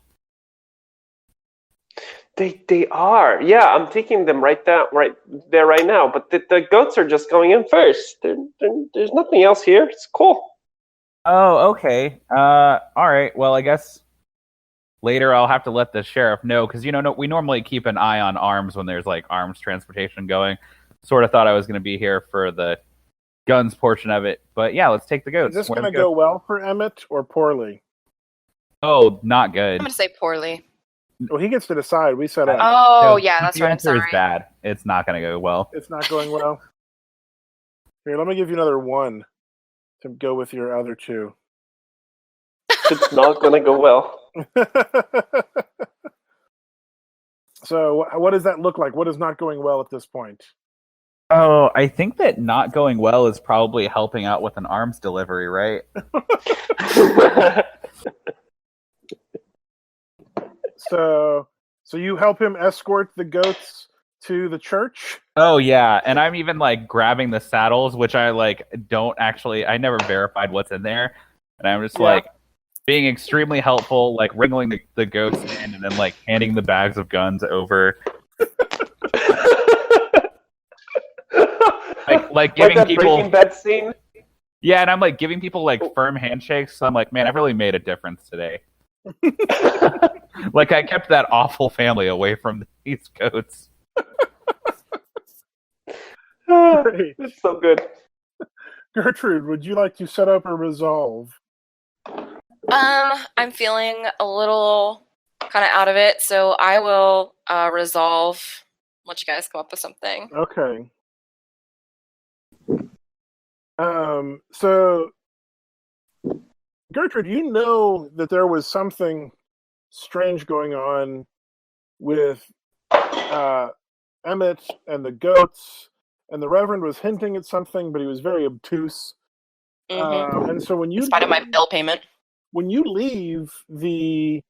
They are. Yeah, I'm taking them right there right now. But the goats are just going in first. There's nothing else here. It's cool. Oh, okay. All right. Well, I guess later I'll have to let the sheriff know because we normally keep an eye on arms when there's like arms transportation going. Sort of thought I was going to be here for the guns portion of it, but yeah, let's take the goats. Is this going to go well for Emmett or poorly? Oh, not good. I'm gonna say poorly. Well, he gets to decide. We set up. Oh, yeah, that's the right. I'm answer is sorry. bad. It's not going to go well. It's not going well. Here, let me give you another one to go with your other two. It's not going to go well. So, what does that look like? What is not going well at this point? Oh, I think that not going well is probably helping out with an arms delivery, right? So you help him escort the goats to the church? Oh yeah, and I'm even like grabbing the saddles, which I like I never verified what's in there, and I'm just like being extremely helpful, like wriggling the goats in, and then like handing the bags of guns over. like giving that people Breaking Bad scene. Yeah, and I'm like giving people like firm handshakes. So I'm like, man, I've really made a difference today. Like I kept that awful family away from these goats. Great. It's so good. Gertrude, would you like to set up a resolve? I'm feeling a little kind of out of it, so I will resolve. Let you guys come up with something. Okay. So Gertrude, you know that there was something strange going on with Emmett and the goats, and the Reverend was hinting at something, but he was very obtuse. Mm-hmm. And so when you, in spite of my bill payment, when you leave the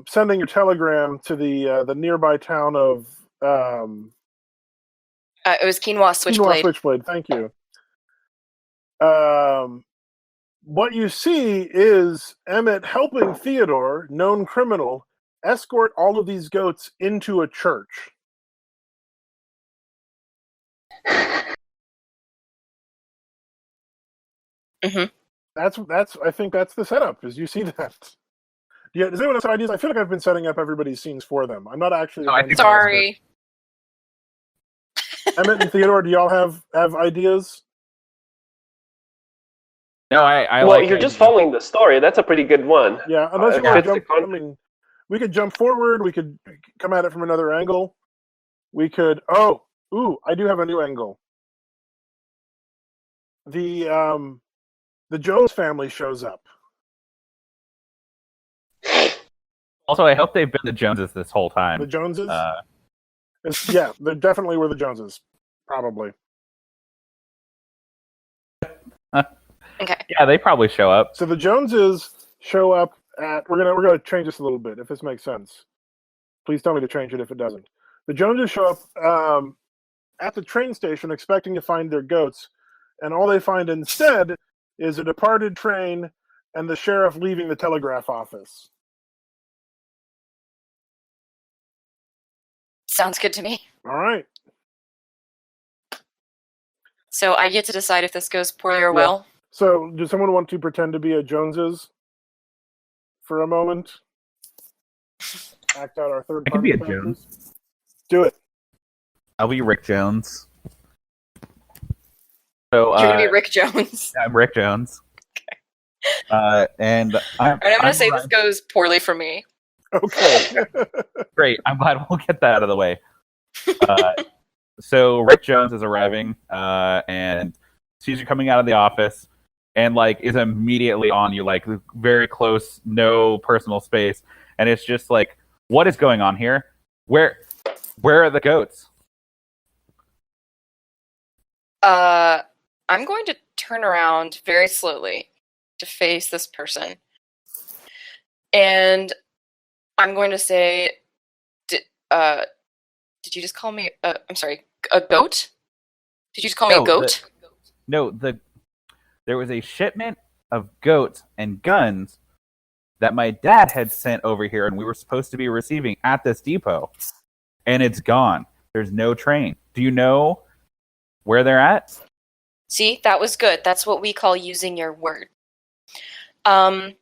sending your telegram to the nearby town of it was quinoa switchblade. Quinoa Switchblade, thank you. What you see is Emmett helping Theodore, known criminal, escort all of these goats into a church. Mm-hmm. That's. I think that's the setup. Is you see that. Yeah. Does anyone else have ideas? I feel like I've been setting up everybody's scenes for them. I'm not actually. No, I think- Sorry. Emmett and Theodore, do y'all have ideas? No, I well, like you're the just idea. following the story. That's a pretty good one. Yeah. Unless you It want fits to the jump. I context. mean, we could jump forward. We could come at it from another angle. We could. Oh, ooh! I do have a new angle. The Jones family shows up. Also, I hope they've been the Joneses this whole time. The Joneses. Uh, Yeah, they definitely were the Joneses. Probably. Okay. yeah, they probably show up. So the Joneses show up at. We're gonna change this a little bit if this makes sense. Please tell me to change it if it doesn't. The Joneses show up at the train station expecting to find their goats, and all they find instead is a departed train and the sheriff leaving the telegraph office. Sounds good to me. All right. So I get to decide if this goes poorly or Yeah. well. So, does someone want to pretend to be a Joneses for a moment? Act out our third I can be party a characters? Jones. Do it. I'll be Rick Jones. So You're gonna be Rick Jones. I'm Rick Jones. And I'm gonna I'm say this goes poorly for me. Okay. great. I'm glad we'll get that out of the way. So Rick Jones is arriving, and sees you coming out of the office, and like is immediately on you, like very close, no personal space, and it's just like, what is going on here? Where are the goats? I'm going to turn around very slowly to face this person, and I'm going to say, "Did you just call me? I'm sorry, a goat? Did you just call me a goat?" There was a shipment of goats and guns that my dad had sent over here, and we were supposed to be receiving at this depot, and it's gone. There's no train. Do you know where they're at? See, that was good. That's what we call using your word. Had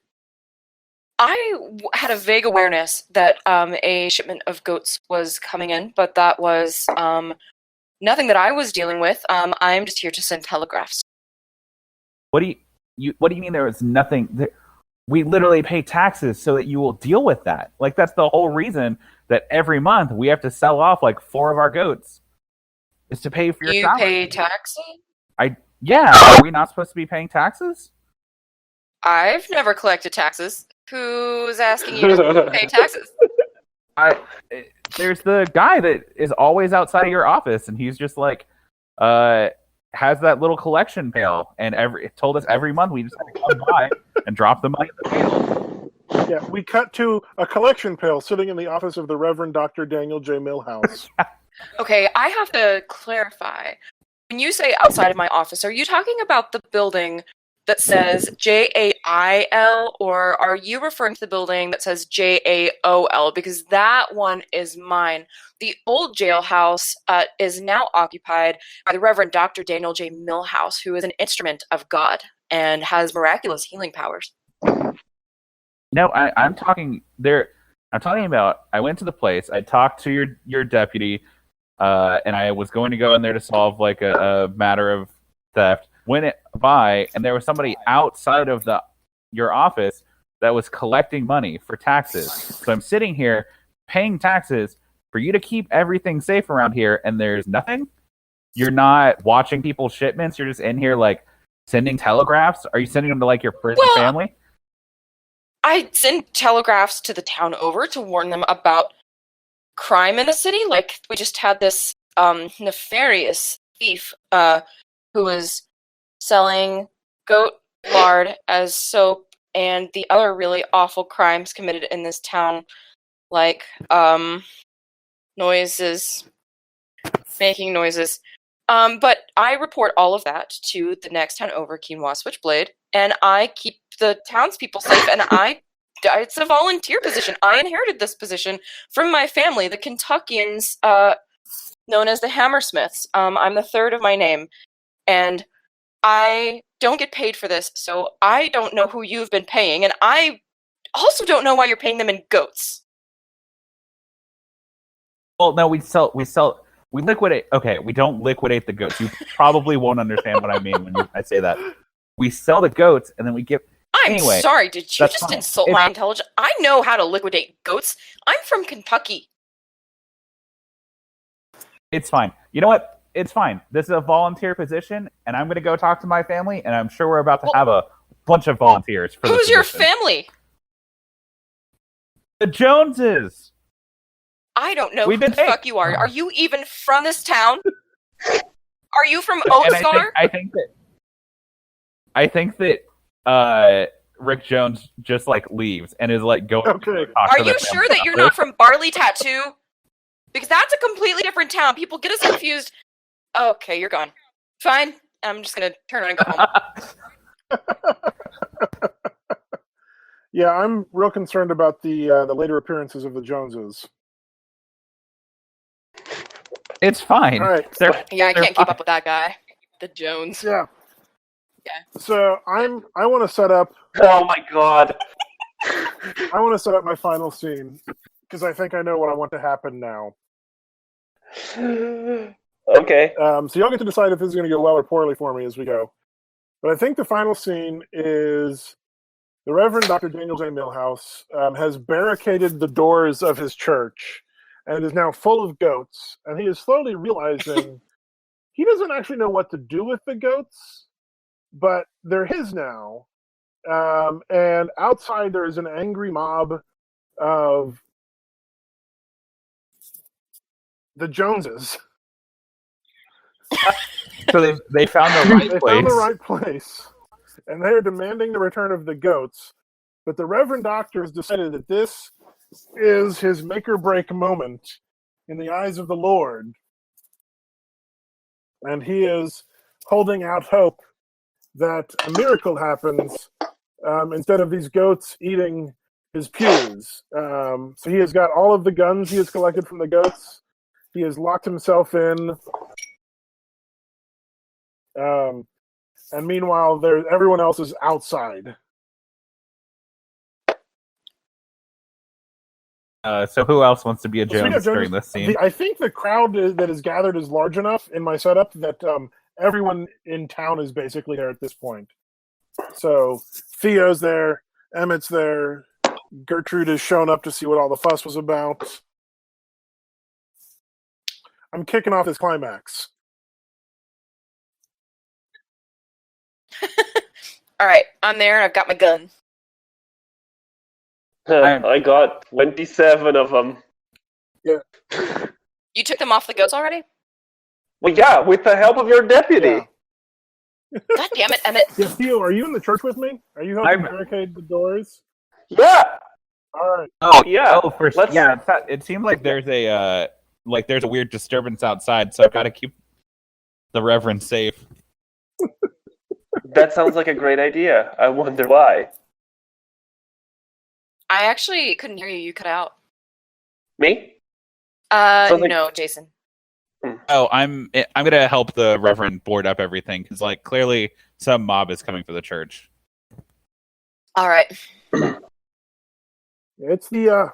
a vague awareness that a shipment of goats was coming in, but that was nothing that I was dealing with. I'm just here to send telegraphs. What do you mean there was nothing? We literally pay taxes so that you will deal with that. Like, that's the whole reason that every month we have to sell off like 4 of our goats is to pay for your You salary. pay taxes? Yeah, are we not supposed to be paying taxes? I've never collected taxes. Who's asking you to pay taxes? There's the guy that is always outside of your office, and he's just like, has that little collection pail, and told us every month we just have to come by and drop the money in the pail. Yeah, we cut to a collection pail sitting in the office of the Reverend Dr. Daniel J. Millhouse. Okay, I have to clarify. When you say outside of my office, are you talking about the building that says JAIL, or are you referring to the building that says JAOL? Because that one is mine. The old jailhouse is now occupied by the Reverend Dr. Daniel J. Millhouse, who is an instrument of God and has miraculous healing powers. No, I'm talking there. I'm talking about. I went to the place. I talked to your deputy, and I was going to go in there to solve like a matter of theft. Went it by, and there was somebody outside of your office that was collecting money for taxes. So I'm sitting here paying taxes for you to keep everything safe around here, and there's nothing. You're not watching people's shipments. You're just in here like sending telegraphs. Are you sending them to like your prison family? I send telegraphs to the town over to warn them about crime in the city. Like, we just had this nefarious thief who was selling goat lard as soap, and the other really awful crimes committed in this town, like noises, making noises. But I report all of that to the next town over, Quinoa Switchblade, and I keep the townspeople safe, and it's a volunteer position. I inherited this position from my family, the Kentuckians, known as the Hammersmiths. I'm the third of my name, and I don't get paid for this, so I don't know who you've been paying, and I also don't know why you're paying them in goats. Well, no, we liquidate. Okay, we don't liquidate the goats. You probably won't understand what I mean when I say that. We sell the goats, and then we give. I'm Anyway, sorry, did you that's just fine. insult my intelligence? I know how to liquidate goats. I'm from Kentucky. It's fine. You know what? It's fine. This is a volunteer position, and I'm going to go talk to my family, and I'm sure we're about to have a bunch of volunteers for this Who's your position. family? The Joneses. I don't know who the fuck you are. Are you even from this town? Are you from And Oaksgar? I think that Rick Jones just like leaves and is like going. Okay. Are you sure that you're not from Barley Tattoo? Because that's a completely different town. People get us confused. Okay, you're gone. Fine. I'm just gonna turn around and go home. Yeah, I'm real concerned about the later appearances of the Joneses. It's fine. All right. Yeah, I can't keep up with that guy. The Jones. Yeah. Yeah. So I want to set up. Oh my god. I want to set up my final scene because I think I know what I want to happen now. Okay. So y'all get to decide if this is going to go well or poorly for me as we go. But I think the final scene is the Reverend Dr. Daniel J. Milhouse has barricaded the doors of his church and is now full of goats. And he is slowly realizing he doesn't actually know what to do with the goats, but they're his now. And outside there is an angry mob of the Joneses. So they found the right They place. found the right place, and they are demanding the return of the goats. But the Reverend Doctor has decided that this is his make-or-break moment in the eyes of the Lord. And he is holding out hope that a miracle happens instead of these goats eating his pews. So he has got all of the guns he has collected from the goats. He has locked himself in. And meanwhile, everyone else is outside. So who else wants to be a Jones during this scene? I think the crowd that is gathered is large enough in my setup that everyone in town is basically there at this point. So Theo's there, Emmett's there, Gertrude has shown up to see what all the fuss was about. I'm kicking off this climax. All right, I'm there and I've got my gun. I got 27 of them. Yeah. You took them off the goats already? Well, yeah, with the help of your deputy. Yeah. God damn it, Emmett. Yeah, Theo, are you in the church with me? Are you helping barricade the doors? Yeah. All right. Oh Yeah. Oh, for sure. Yeah. It seems like there's a weird disturbance outside, so I've got to keep the Reverend safe. That sounds like a great idea. I wonder why. I actually couldn't hear you. You cut out. Me? No, Jason. Oh, I'm gonna help the Reverend board up everything because, like, clearly some mob is coming for the church. All right. It's the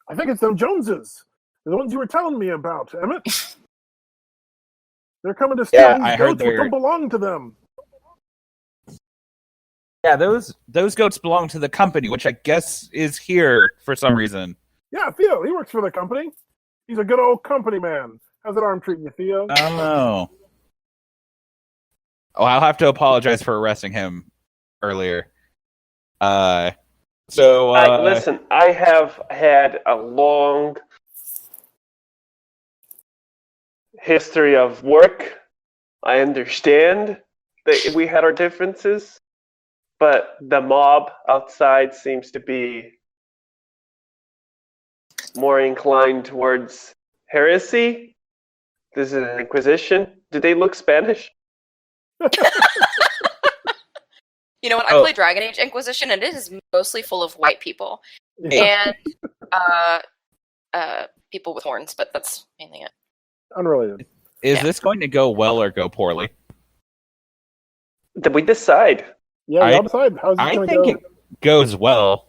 I think it's them Joneses. The ones you were telling me about, Emmett. They're coming to steal these goats that don't belong to them. Yeah, those goats belong to the company, which I guess is here for some reason. Yeah, Theo, he works for the company. He's a good old company man. How's that arm treating you, Theo? Oh. Oh, I'll have to apologize for arresting him earlier. Listen, I have had a long history of work. I understand that we had our differences, but the mob outside seems to be more inclined towards heresy. This is an Inquisition. Do they look Spanish? You know what? I play Dragon Age Inquisition, and it is mostly full of white people and people with horns, but that's mainly it. Unrelated. Is this going to go well or go poorly? Did we decide? Yeah, y'all decide. How's this I going to think go? it goes well,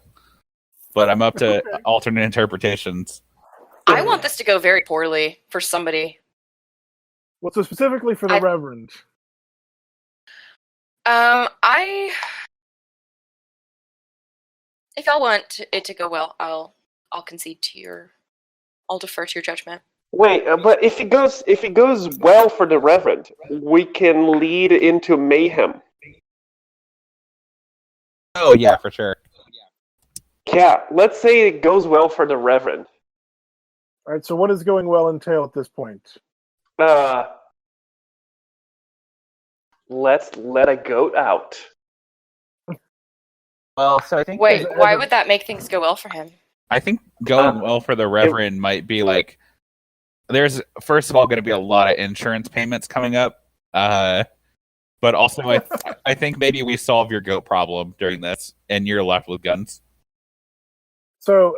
but I'm up to alternate interpretations. I want this to go very poorly for somebody. Well, so specifically for the Reverend. If y'all want it to go well, I'll concede to your. I'll defer to your judgment. Wait, but if it goes well for the Reverend, we can lead into mayhem. Oh yeah, for sure. Yeah, let's say it goes well for the Reverend. All right, so what does going well entail at this point? Let's let a goat out. Well, so I think. Wait, why would that make things go well for him? I think going well for the Reverend might be like. There's first of all going to be a lot of insurance payments coming up, but also I think maybe we solve your goat problem during this, and you're left with guns. So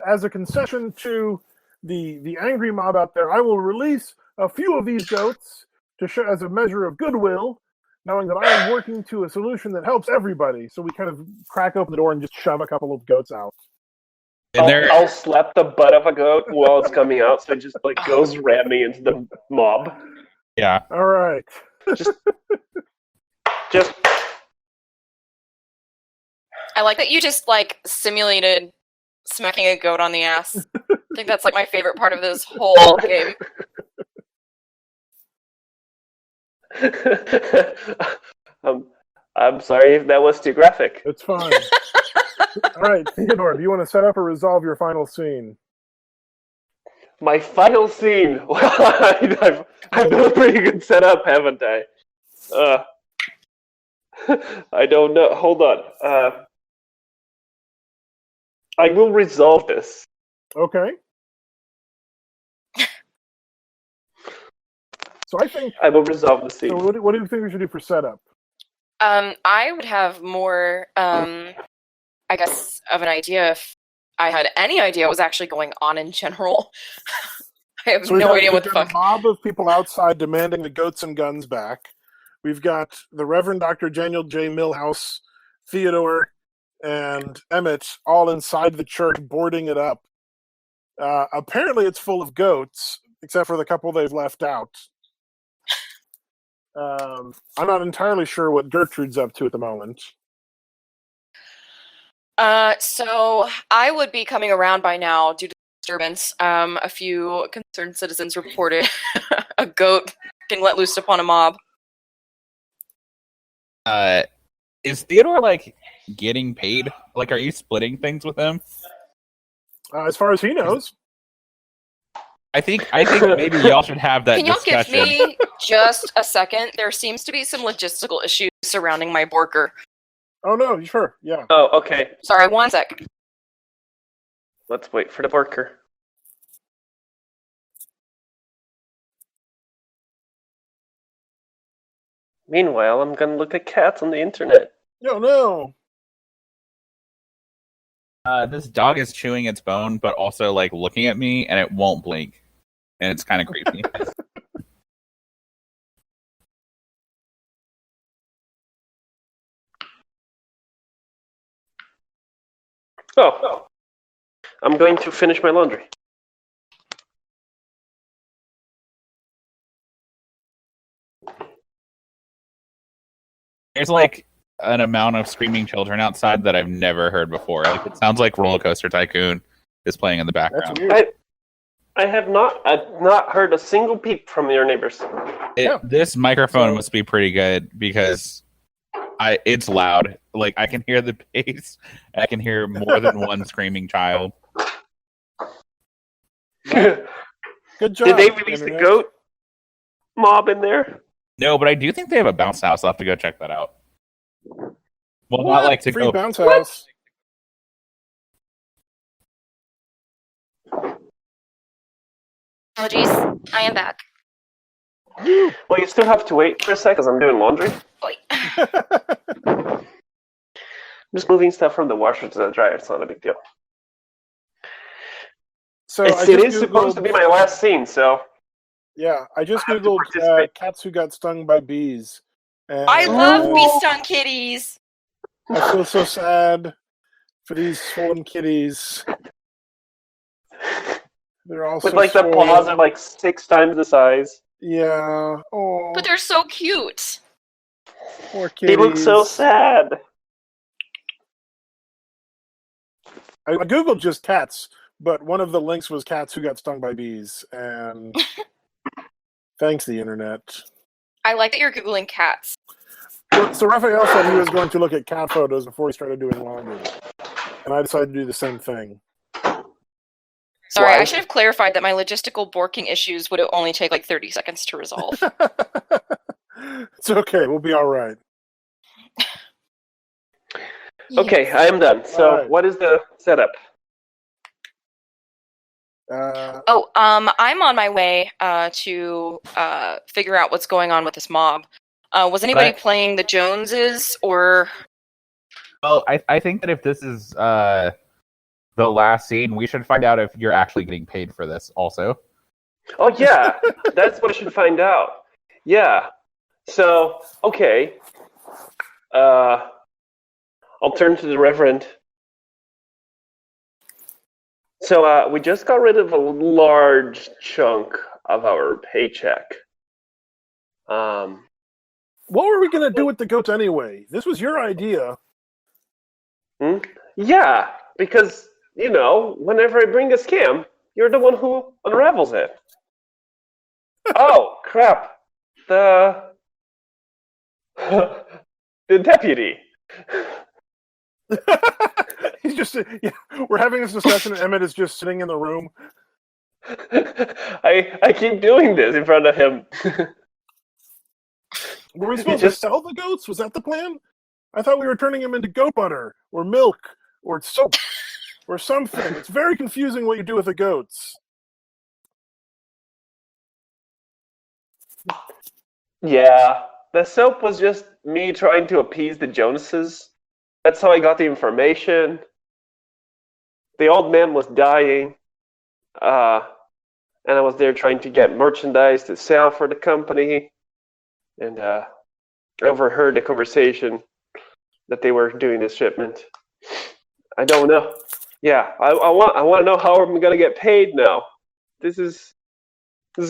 as a concession to the angry mob out there, I will release a few of these goats to show as a measure of goodwill, knowing that I am working to a solution that helps everybody. So we kind of crack open the door and just shove a couple of goats out. I'll slap the butt of a goat while it's coming out, so it just like goes ramming into the mob. Yeah. All right. Just. I like that you just like simulated smacking a goat on the ass. I think that's like my favorite part of this whole game. I'm sorry if that was too graphic. It's fine. All right, Theodore, do you want to set up or resolve your final scene? My final scene. Well, I've done a pretty good setup, haven't I? I don't know. Hold on. I will resolve this. Okay. So I think I will resolve the scene. So what do you think we should do for setup? I would have more, I guess, of an idea if I had any idea what was actually going on in general. I have no idea what the fuck. A mob of people outside demanding the goats and guns back. We've got the Reverend Dr. Daniel J. Milhouse, Theodore, and Emmett all inside the church boarding it up. Apparently it's full of goats, except for the couple they've left out. I'm not entirely sure what Gertrude's up to at the moment. So I would be coming around by now due to disturbance. A few concerned citizens reported a goat getting let loose upon a mob. Is Theodore like getting paid? Like, are you splitting things with him? As far as he knows. I think maybe y'all should have that discussion. Can y'all give me just a second? There seems to be some logistical issues surrounding my Borker. Oh no, sure, yeah. Oh, okay. Sorry, one sec. Let's wait for the worker. Meanwhile, I'm gonna look at cats on the internet. No. This dog is chewing its bone, but also like looking at me, and it won't blink, and it's kind of creepy. Oh, I'm going to finish my laundry. There's like an amount of screaming children outside that I've never heard before. Like, it sounds like Roller Coaster Tycoon is playing in the background. That's weird. I've not heard a single peep from your neighbors. This microphone must be pretty good because it's loud. Like, I can hear the bass. I can hear more than one screaming child. Good job. Did they release the goat mob in there? No, but I do think they have a bounce house. I'll have to go check that out. Well, What? not like to Free go. bounce house. Apologies, I am back. Well, you still have to wait for a sec because I'm doing laundry. I'm just moving stuff from the washer to the dryer. It's not a big deal. So it is supposed to be my last scene, so... Yeah, I just googled cats who got stung by bees, And, I love Beast on Kitties. I feel so sad for these swollen kitties. They're all With so like the swollen. paws are like 6 times the size. Yeah. Oh, But they're so cute. poor kitties. He looks so sad. I googled just cats, but one of the links was cats who got stung by bees, and thanks the internet. I like that you're Googling cats. So Raphael said he was going to look at cat photos before he started doing laundry, and I decided to do the same thing. Sorry, Why? I should have clarified that my logistical borking issues would only take like 30 seconds to resolve. It's okay. We'll be all right. Okay, I am done. So, Alright. what is the setup? I'm on my way to figure out what's going on with this mob. Was anybody Right. playing the Joneses or? Well, I think that if this is the last scene, we should find out if you're actually getting paid for this also. Oh yeah, that's what I should find out. Yeah. So, okay. I'll turn to the Reverend. So, we just got rid of a large chunk of our paycheck. What were we going to do with the goats anyway? This was your idea. Yeah, because, whenever I bring a scam, you're the one who unravels it. Oh, crap. The deputy. He's just, we're having this discussion and Emmett is just sitting in the room. I keep doing this in front of him. Were we supposed to sell the goats? Was that the plan? I thought we were turning them into goat butter or milk or soap or something. It's very confusing what you do with the goats. Yeah, the soap was just me trying to appease the Jonases. That's how I got the information. The old man was dying, and I was there trying to get merchandise to sell for the company, and I overheard the conversation that they were doing this shipment. I don't know. Yeah, I want to know how I'm gonna get paid now. This is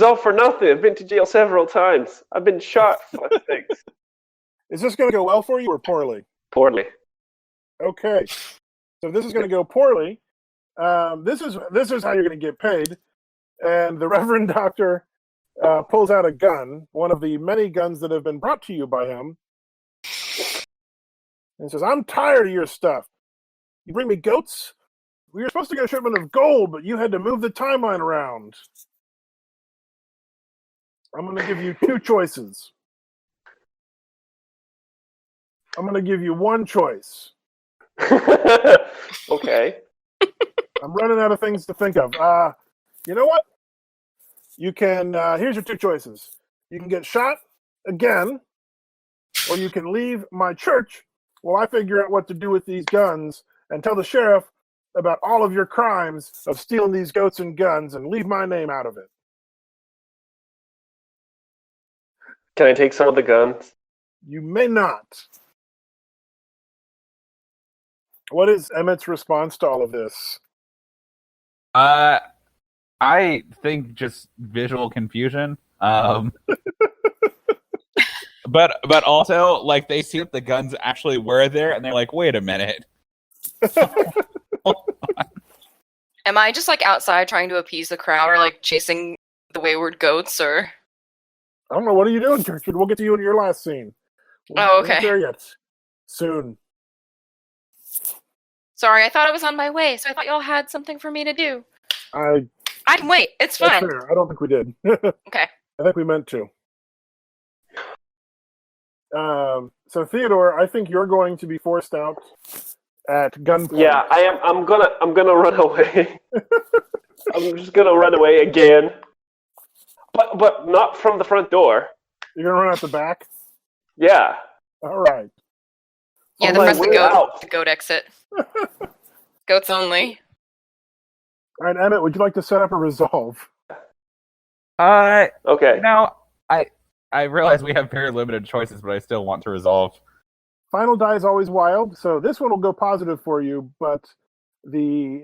all for nothing. I've been to jail several times. I've been shot for things. Is this going to go well for you or poorly? Poorly. Okay. So this is going to go poorly. This is how you're going to get paid. And the Reverend Doctor pulls out a gun, one of the many guns that have been brought to you by him, and says, "I'm tired of your stuff. You bring me goats? We were supposed to get a shipment of gold, but you had to move the timeline around. I'm going to give you 2 choices. I'm going to give you 1 choice. Okay. I'm running out of things to think of. You know what? You can, here's your 2 choices. You can get shot again, or you can leave my church while I figure out what to do with these guns and tell the sheriff about all of your crimes of stealing these goats and guns and leave my name out of it." Can I take some of the guns? You may not. What is Emmett's response to all of this? I think just visual confusion. But also, like, they see that the guns actually were there, and they're like, "Wait a minute." Am I just like outside trying to appease the crowd or like chasing the wayward goats or? I don't know. What are you doing, Gertrude? We'll get to you in your last scene. Oh, We're not okay. there yet. Soon. Sorry, I thought I was on my way, so I thought y'all had something for me to do. I can wait. It's That's fine. fair. I don't think we did. Okay. I think we meant to. So Theodore, I think you're going to be forced out at gunpoint. Yeah, I am. I'm gonna run away. I'm just gonna run away again, but not from the front door. You're gonna run out the back. Yeah. All right. Yeah, On the my rest of way out. the goat exit. Goats only. All right, Emmett, would you like to set up a resolve? Okay. Now, I realize we have very limited choices, but I still want to resolve. Final die is always wild, so this one will go positive for you, but the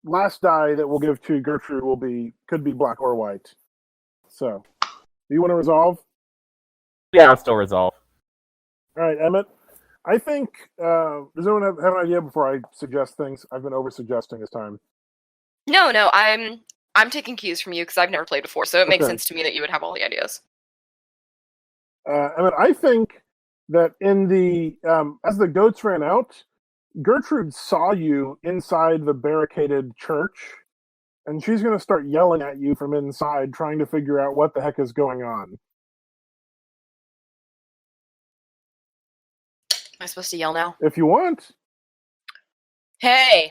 last die that we'll give to Gertrude could be black or white. So, do you want to resolve? Yeah, I'll still resolve. All right, Emmett. I think does anyone have an idea before I suggest things? I've been over suggesting this time. No, I'm taking cues from you because I've never played before, so it makes sense to me that you would have all the ideas. Emmett, I think that in the as the goats ran out, Gertrude saw you inside the barricaded church, and she's going to start yelling at you from inside, trying to figure out what the heck is going on. Am I supposed to yell now? If you want. Hey,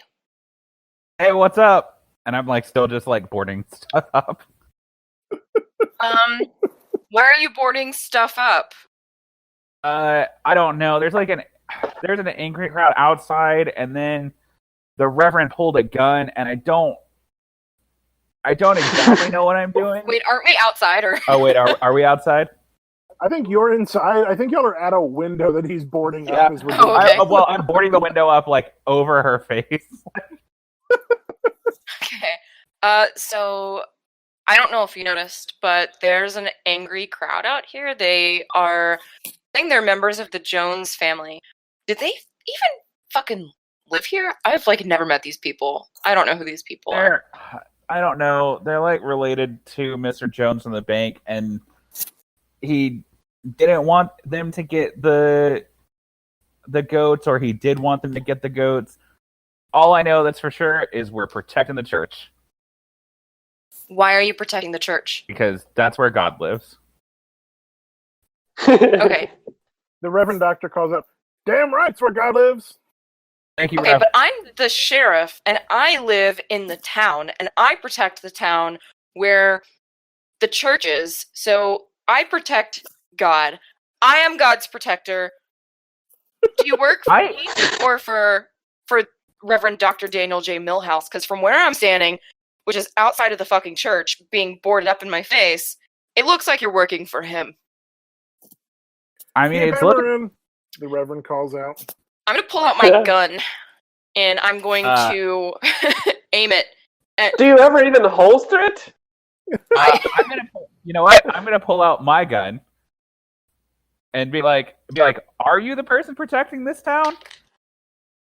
what's up? And I'm like still just like boarding stuff up. why are you boarding stuff up? I don't know. There's an angry crowd outside, and then the Reverend pulled a gun, and I don't exactly know what I'm doing. Wait, aren't we outside or? Oh wait, are we outside? I think you're inside. I think y'all are at a window that he's boarding up. As we're doing Okay. Well, I'm boarding the window up like over her face. Okay. So I don't know if you noticed, but there's an angry crowd out here. They are, I think they're members of the Jones family. Did they even fucking live here? I've like never met these people. I don't know who these people are. I don't know. They're like related to Mr. Jones from the bank, and he didn't want them to get the goats, or he did want them to get the goats. All I know that's for sure is we're protecting the church. Why are you protecting the church? Because that's where God lives. Okay. The Reverend Doctor calls up, "Damn right, it's where God lives." Thank you, Okay, Rev. but I'm the sheriff, and I live in the town, and I protect the town where the church is. So I protect God. I am God's protector. Do you work for me or for Reverend Dr. Daniel J. Millhouse? Because from where I'm standing, which is outside of the fucking church, being boarded up in my face, it looks like you're working for him. I mean, Keep it's looking... hammering, the Reverend calls out. I'm going to pull out my gun, and I'm going to aim it. Do you ever even holster it? I'm gonna, you know what? I'm gonna pull out my gun and be like, are you the person protecting this town?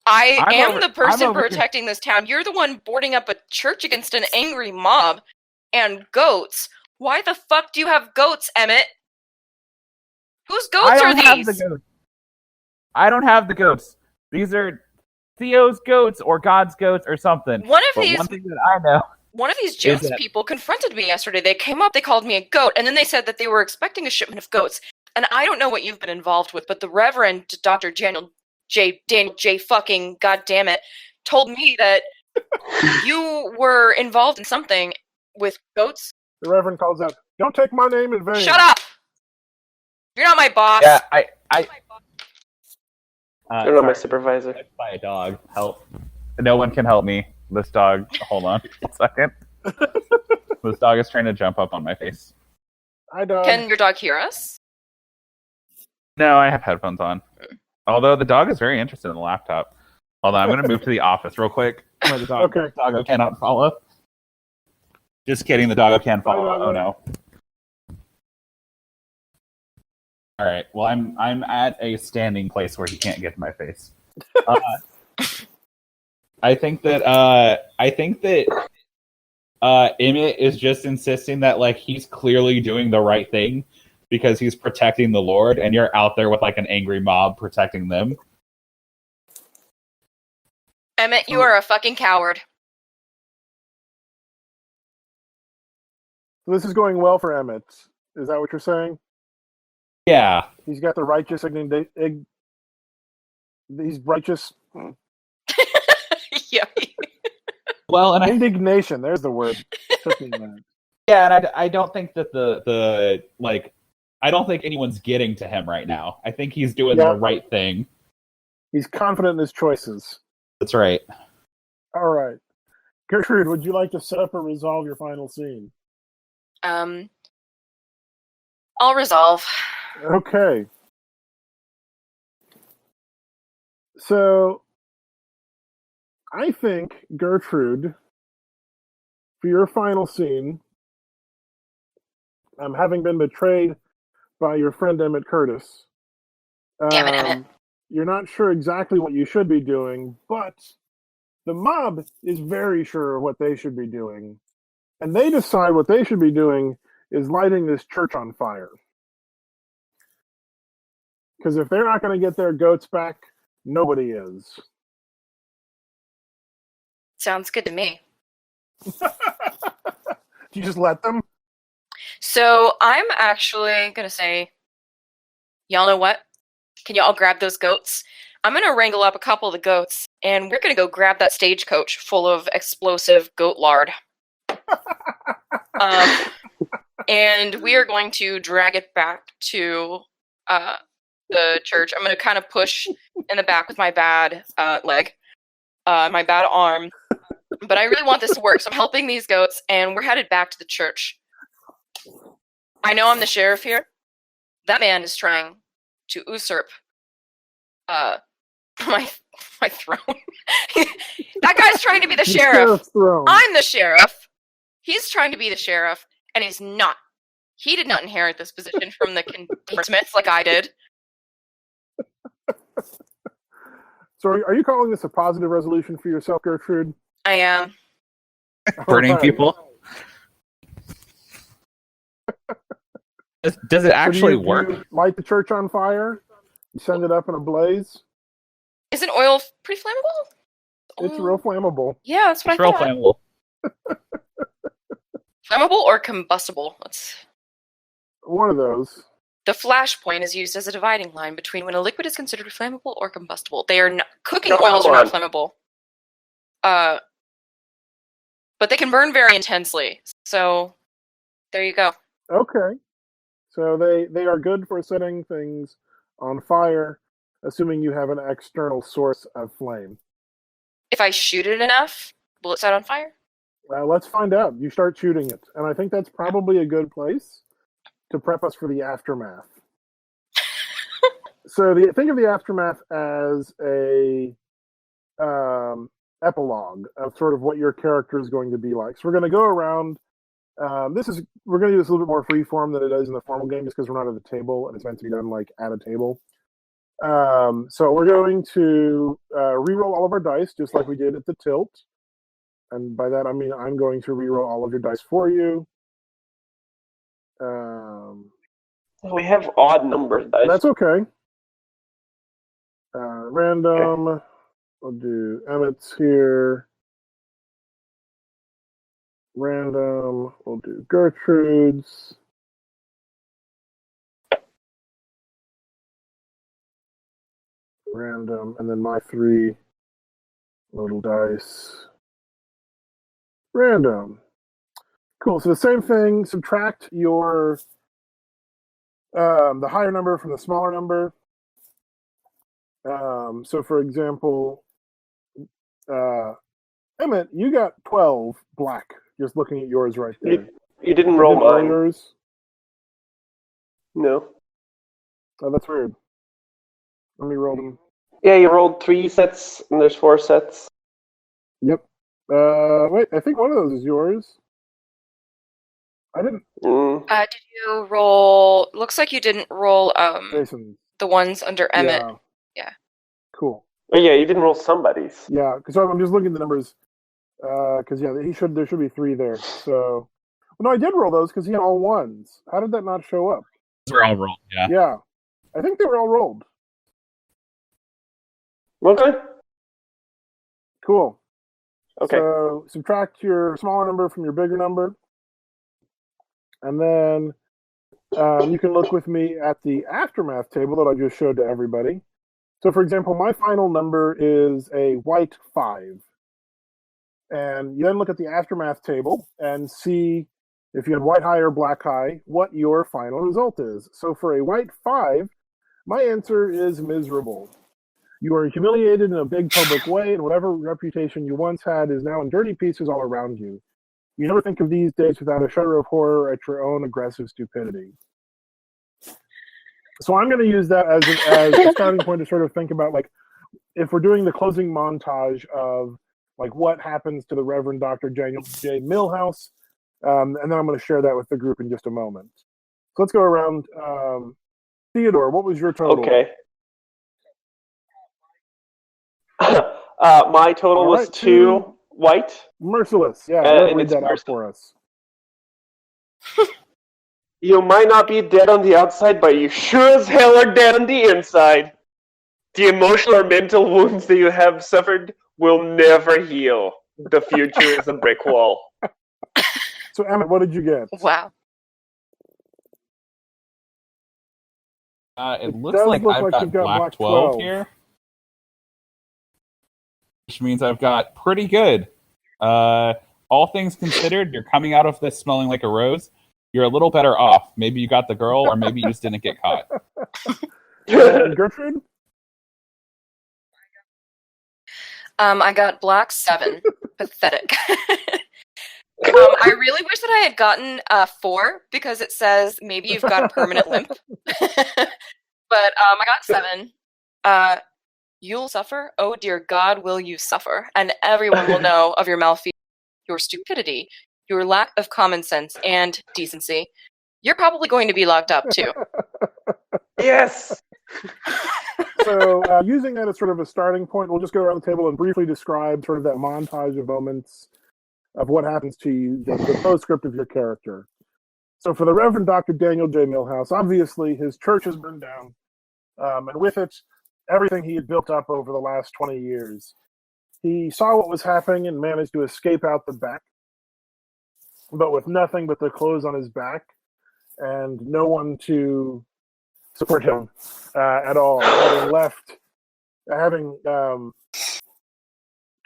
I am the person protecting this town. You're the one boarding up a church against an angry mob and goats. Why the fuck do you have goats, Emmett? Whose goats are these? I don't have the goats. These are Theo's goats or God's goats or something. One thing that I know. One of these Jones people confronted me yesterday. They came up, they called me a goat, and then they said that they were expecting a shipment of goats. And I don't know what you've been involved with, but the Reverend Dr. Daniel J. fucking goddammit told me that you were involved in something with goats. The Reverend calls out, "Don't take my name in vain." Shut up! You're not my boss. Yeah, You're not my supervisor. By a dog. Help. No one can help me. This dog, hold on a second. This dog is trying to jump up on my face. Hi, dog. Can your dog hear us? No, I have headphones on. Although the dog is very interested in the laptop. Hold on, I'm going to move to the office real quick. Where the doggo cannot follow. Just kidding, the doggo can follow. Oh no. All right. Well, I'm at a standing place where he can't get to my face. I think that Emmett is just insisting that like he's clearly doing the right thing because he's protecting the Lord, and you're out there with like an angry mob protecting them. Emmett, you are a fucking coward. This is going well for Emmett. Is that what you're saying? Yeah. He's got the righteous he's righteous. Yeah. Well, and indignation. There's the word. Yeah, and I don't think that the I don't think anyone's getting to him right now. I think he's doing the right thing. He's confident in his choices. That's right. All right. Gertrude, would you like to set up or resolve your final scene? I'll resolve. Okay. So, I think, Gertrude, for your final scene, having been betrayed by your friend Emmett Curtis, Damn it, Emmett. you're not sure exactly what you should be doing, but the mob is very sure of what they should be doing. And they decide what they should be doing is lighting this church on fire. Because if they're not going to get their goats back, nobody is. Sounds good to me. You just let them? So I'm actually going to say, y'all know what? Can y'all grab those goats? I'm going to wrangle up a couple of the goats, and we're going to go grab that stagecoach full of explosive goat lard. And we are going to drag it back to the church. I'm going to kind of push in the back with my bad leg, my bad arm. But I really want this to work, so I'm helping these goats, and we're headed back to the church. I know I'm the sheriff here. That man is trying to usurp my throne. That guy's trying to be the sheriff. I'm the sheriff. He's trying to be the sheriff, and he's not. He did not inherit this position from the Smiths like I did. So are you calling this a positive resolution for yourself, Gertrude? I am. Burning people. Does it actually work? You light the church on fire? You send it up in a blaze? Isn't oil pretty flammable? It's real flammable. Yeah, that's what It's I real thought. flammable. Flammable or combustible? That's one of those. The flashpoint is used as a dividing line between when a liquid is considered flammable or combustible. They are not, cooking oils are not flammable. But they can burn very intensely. So there you go. Okay. So they are good for setting things on fire, assuming you have an external source of flame. If I shoot it enough, will it set on fire? Let's find out. You start shooting it. And I think that's probably a good place to prep us for the aftermath. So think of the aftermath as a epilogue of sort of what your character is going to be like. So we're going to go around. We're going to do this a little bit more free form than it is in the formal game, just because we're not at the table and it's meant to be done like at a table. So we're going to re-roll all of our dice, just like we did at the tilt. And by that I mean I'm going to re-roll all of your dice for you. We have odd numbers, dice. That's okay. Random. Okay. We'll do Emmett's here. Random. We'll do Gertrude's. Random. And then my 3 little dice. Random. Cool. So the same thing. Subtract your the higher number from the smaller number. So for example, Emmett, you got 12 black. Just looking at yours right there. You didn't roll mine. Yours? No. Oh, that's weird. Let me roll them. Yeah, you rolled 3 sets, and there's 4 sets. Yep. Wait, I think one of those is yours. I didn't. Did you roll? Looks like you didn't roll. Jason. The ones under Emmett. Yeah. Cool. Oh, yeah, you didn't roll somebody's. Yeah, because I'm just looking at the numbers. Because there should be 3 there. So, well, no, I did roll those because he had all ones. How did that not show up? Those were all rolled. Yeah. Yeah, I think they were all rolled. Okay. Cool. Okay. So subtract your smaller number from your bigger number, and then you can look with me at the aftermath table that I just showed to everybody. So, for example, my final number is a white 5. And you then look at the aftermath table and see if you had white high or black high, what your final result is. So for a white 5, my answer is miserable. You are humiliated in a big public way, and whatever reputation you once had is now in dirty pieces all around you. You never think of these days without a shudder of horror at your own aggressive stupidity. So I'm going to use that as a starting point to sort of think about, like, if we're doing the closing montage of, like, what happens to the Reverend Dr. Daniel J. Milhouse, and then I'm going to share that with the group in just a moment. So let's go around. Theodore, what was your total? Okay. My total was 2 white. Merciless. Yeah, read that out for us. You might not be dead on the outside, but you sure as hell are dead on the inside. The emotional or mental wounds that you have suffered will never heal. The future is a brick wall. So, Emmett, what did you get? Wow. It looks like I've got black 12 here, which means I've got pretty good. All things considered, you're coming out of this smelling like a rose. You're a little better off. Maybe you got the girl, or maybe you just didn't get caught. Gertrude? I got black 7. Pathetic. I really wish that I had gotten 4 because it says maybe you've got a permanent limp. But I got 7. You'll suffer. Oh dear God, will you suffer? And everyone will know of your malfeasance, your stupidity, your lack of common sense and decency. You're probably going to be locked up too. Yes. So, using that as sort of a starting point, we'll just go around the table and briefly describe sort of that montage of moments of what happens to you, the postscript of your character. So, for the Reverend Dr. Daniel J. Milhouse, obviously his church has burned down, and with it, everything he had built up over the last 20 years. He saw what was happening and managed to escape out the back, but with nothing but the clothes on his back and no one to support him at all. Having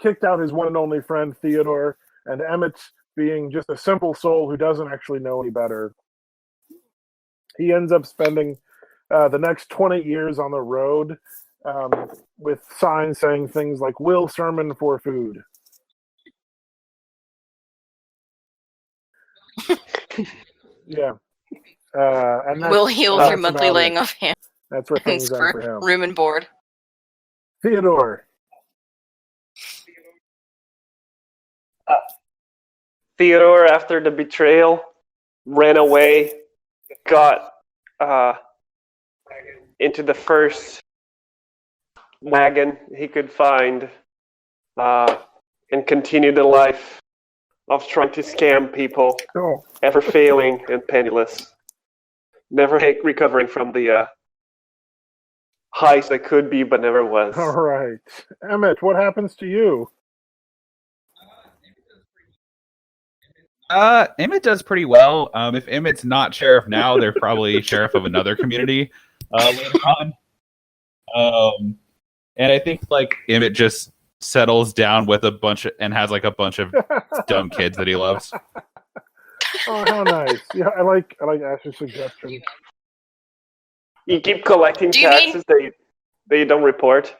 kicked out his one and only friend Theodore, and Emmett being just a simple soul who doesn't actually know any better. He ends up spending the next 20 years on the road with signs saying things like, "Will sermon for food." Yeah. And will heal through monthly laying of hands. That's where things end for him. Room and board. Theodore. Theodore, after the betrayal, ran away, got into the first wagon he could find, and continued the life of trying to scam people, ever failing and penniless, never recovering from the highs that could be but never was. All right. Emmett, what happens to you? Emmett does pretty well. If Emmett's not sheriff now, they're probably sheriff of another community later on. And I think like Emmett just settles down with a bunch of dumb kids that he loves. Oh, how nice! Yeah, I like Ash's suggestion. You keep collecting taxes that you don't report.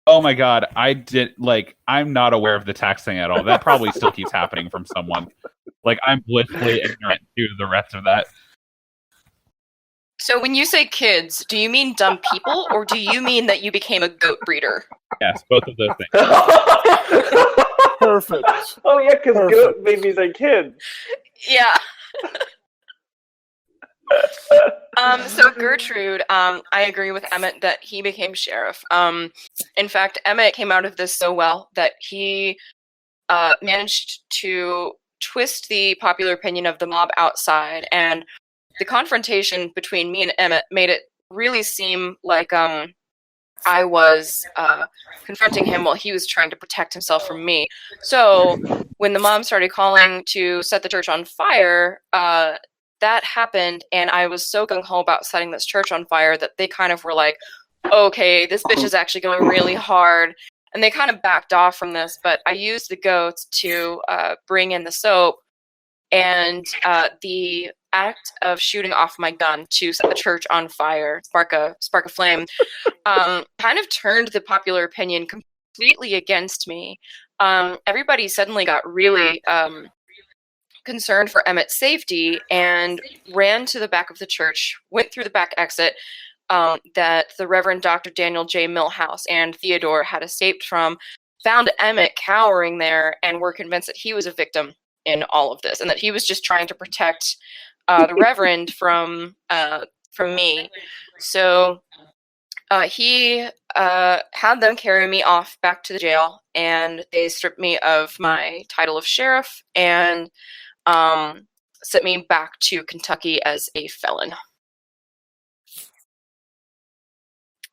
Oh my God, I'm not aware of the tax thing at all. That probably still keeps happening from someone. Like, I'm blissfully ignorant to the rest of that. So when you say kids, do you mean dumb people, or do you mean that you became a goat breeder? Yes, both of those things. Perfect. Oh yeah, because goat babies are kids. Yeah. So Gertrude, I agree with Emmett that he became sheriff. In fact, Emmett came out of this so well that he managed to twist the popular opinion of the mob outside, and the confrontation between me and Emmett made it really seem like I was confronting him while he was trying to protect himself from me. So when the mob started calling to set the church on fire, that happened, and I was so gung-ho about setting this church on fire that they kind of were like, okay, this bitch is actually going really hard. And they kind of backed off from this, but I used the goats to bring in the soap, and the act of shooting off my gun to set the church on fire, spark a flame, kind of turned the popular opinion completely against me. Everybody suddenly got really concerned for Emmett's safety and ran to the back of the church, went through the back exit, that the Reverend Dr. Daniel J. Milhouse and Theodore had escaped from, found Emmett cowering there, and were convinced that he was a victim in all of this, and that he was just trying to protect the Reverend from me. So he had them carry me off back to the jail, and they stripped me of my title of sheriff and sent me back to Kentucky as a felon.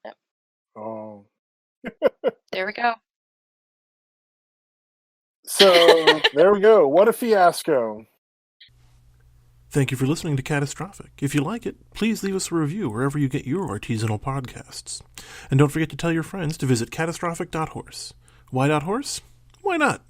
Yep. Oh. There we go. So, there we go. What a fiasco. Thank you for listening to Catastrophic. If you like it, please leave us a review wherever you get your artisanal podcasts. And don't forget to tell your friends to visit catastrophic.horse. Why .horse? Why not?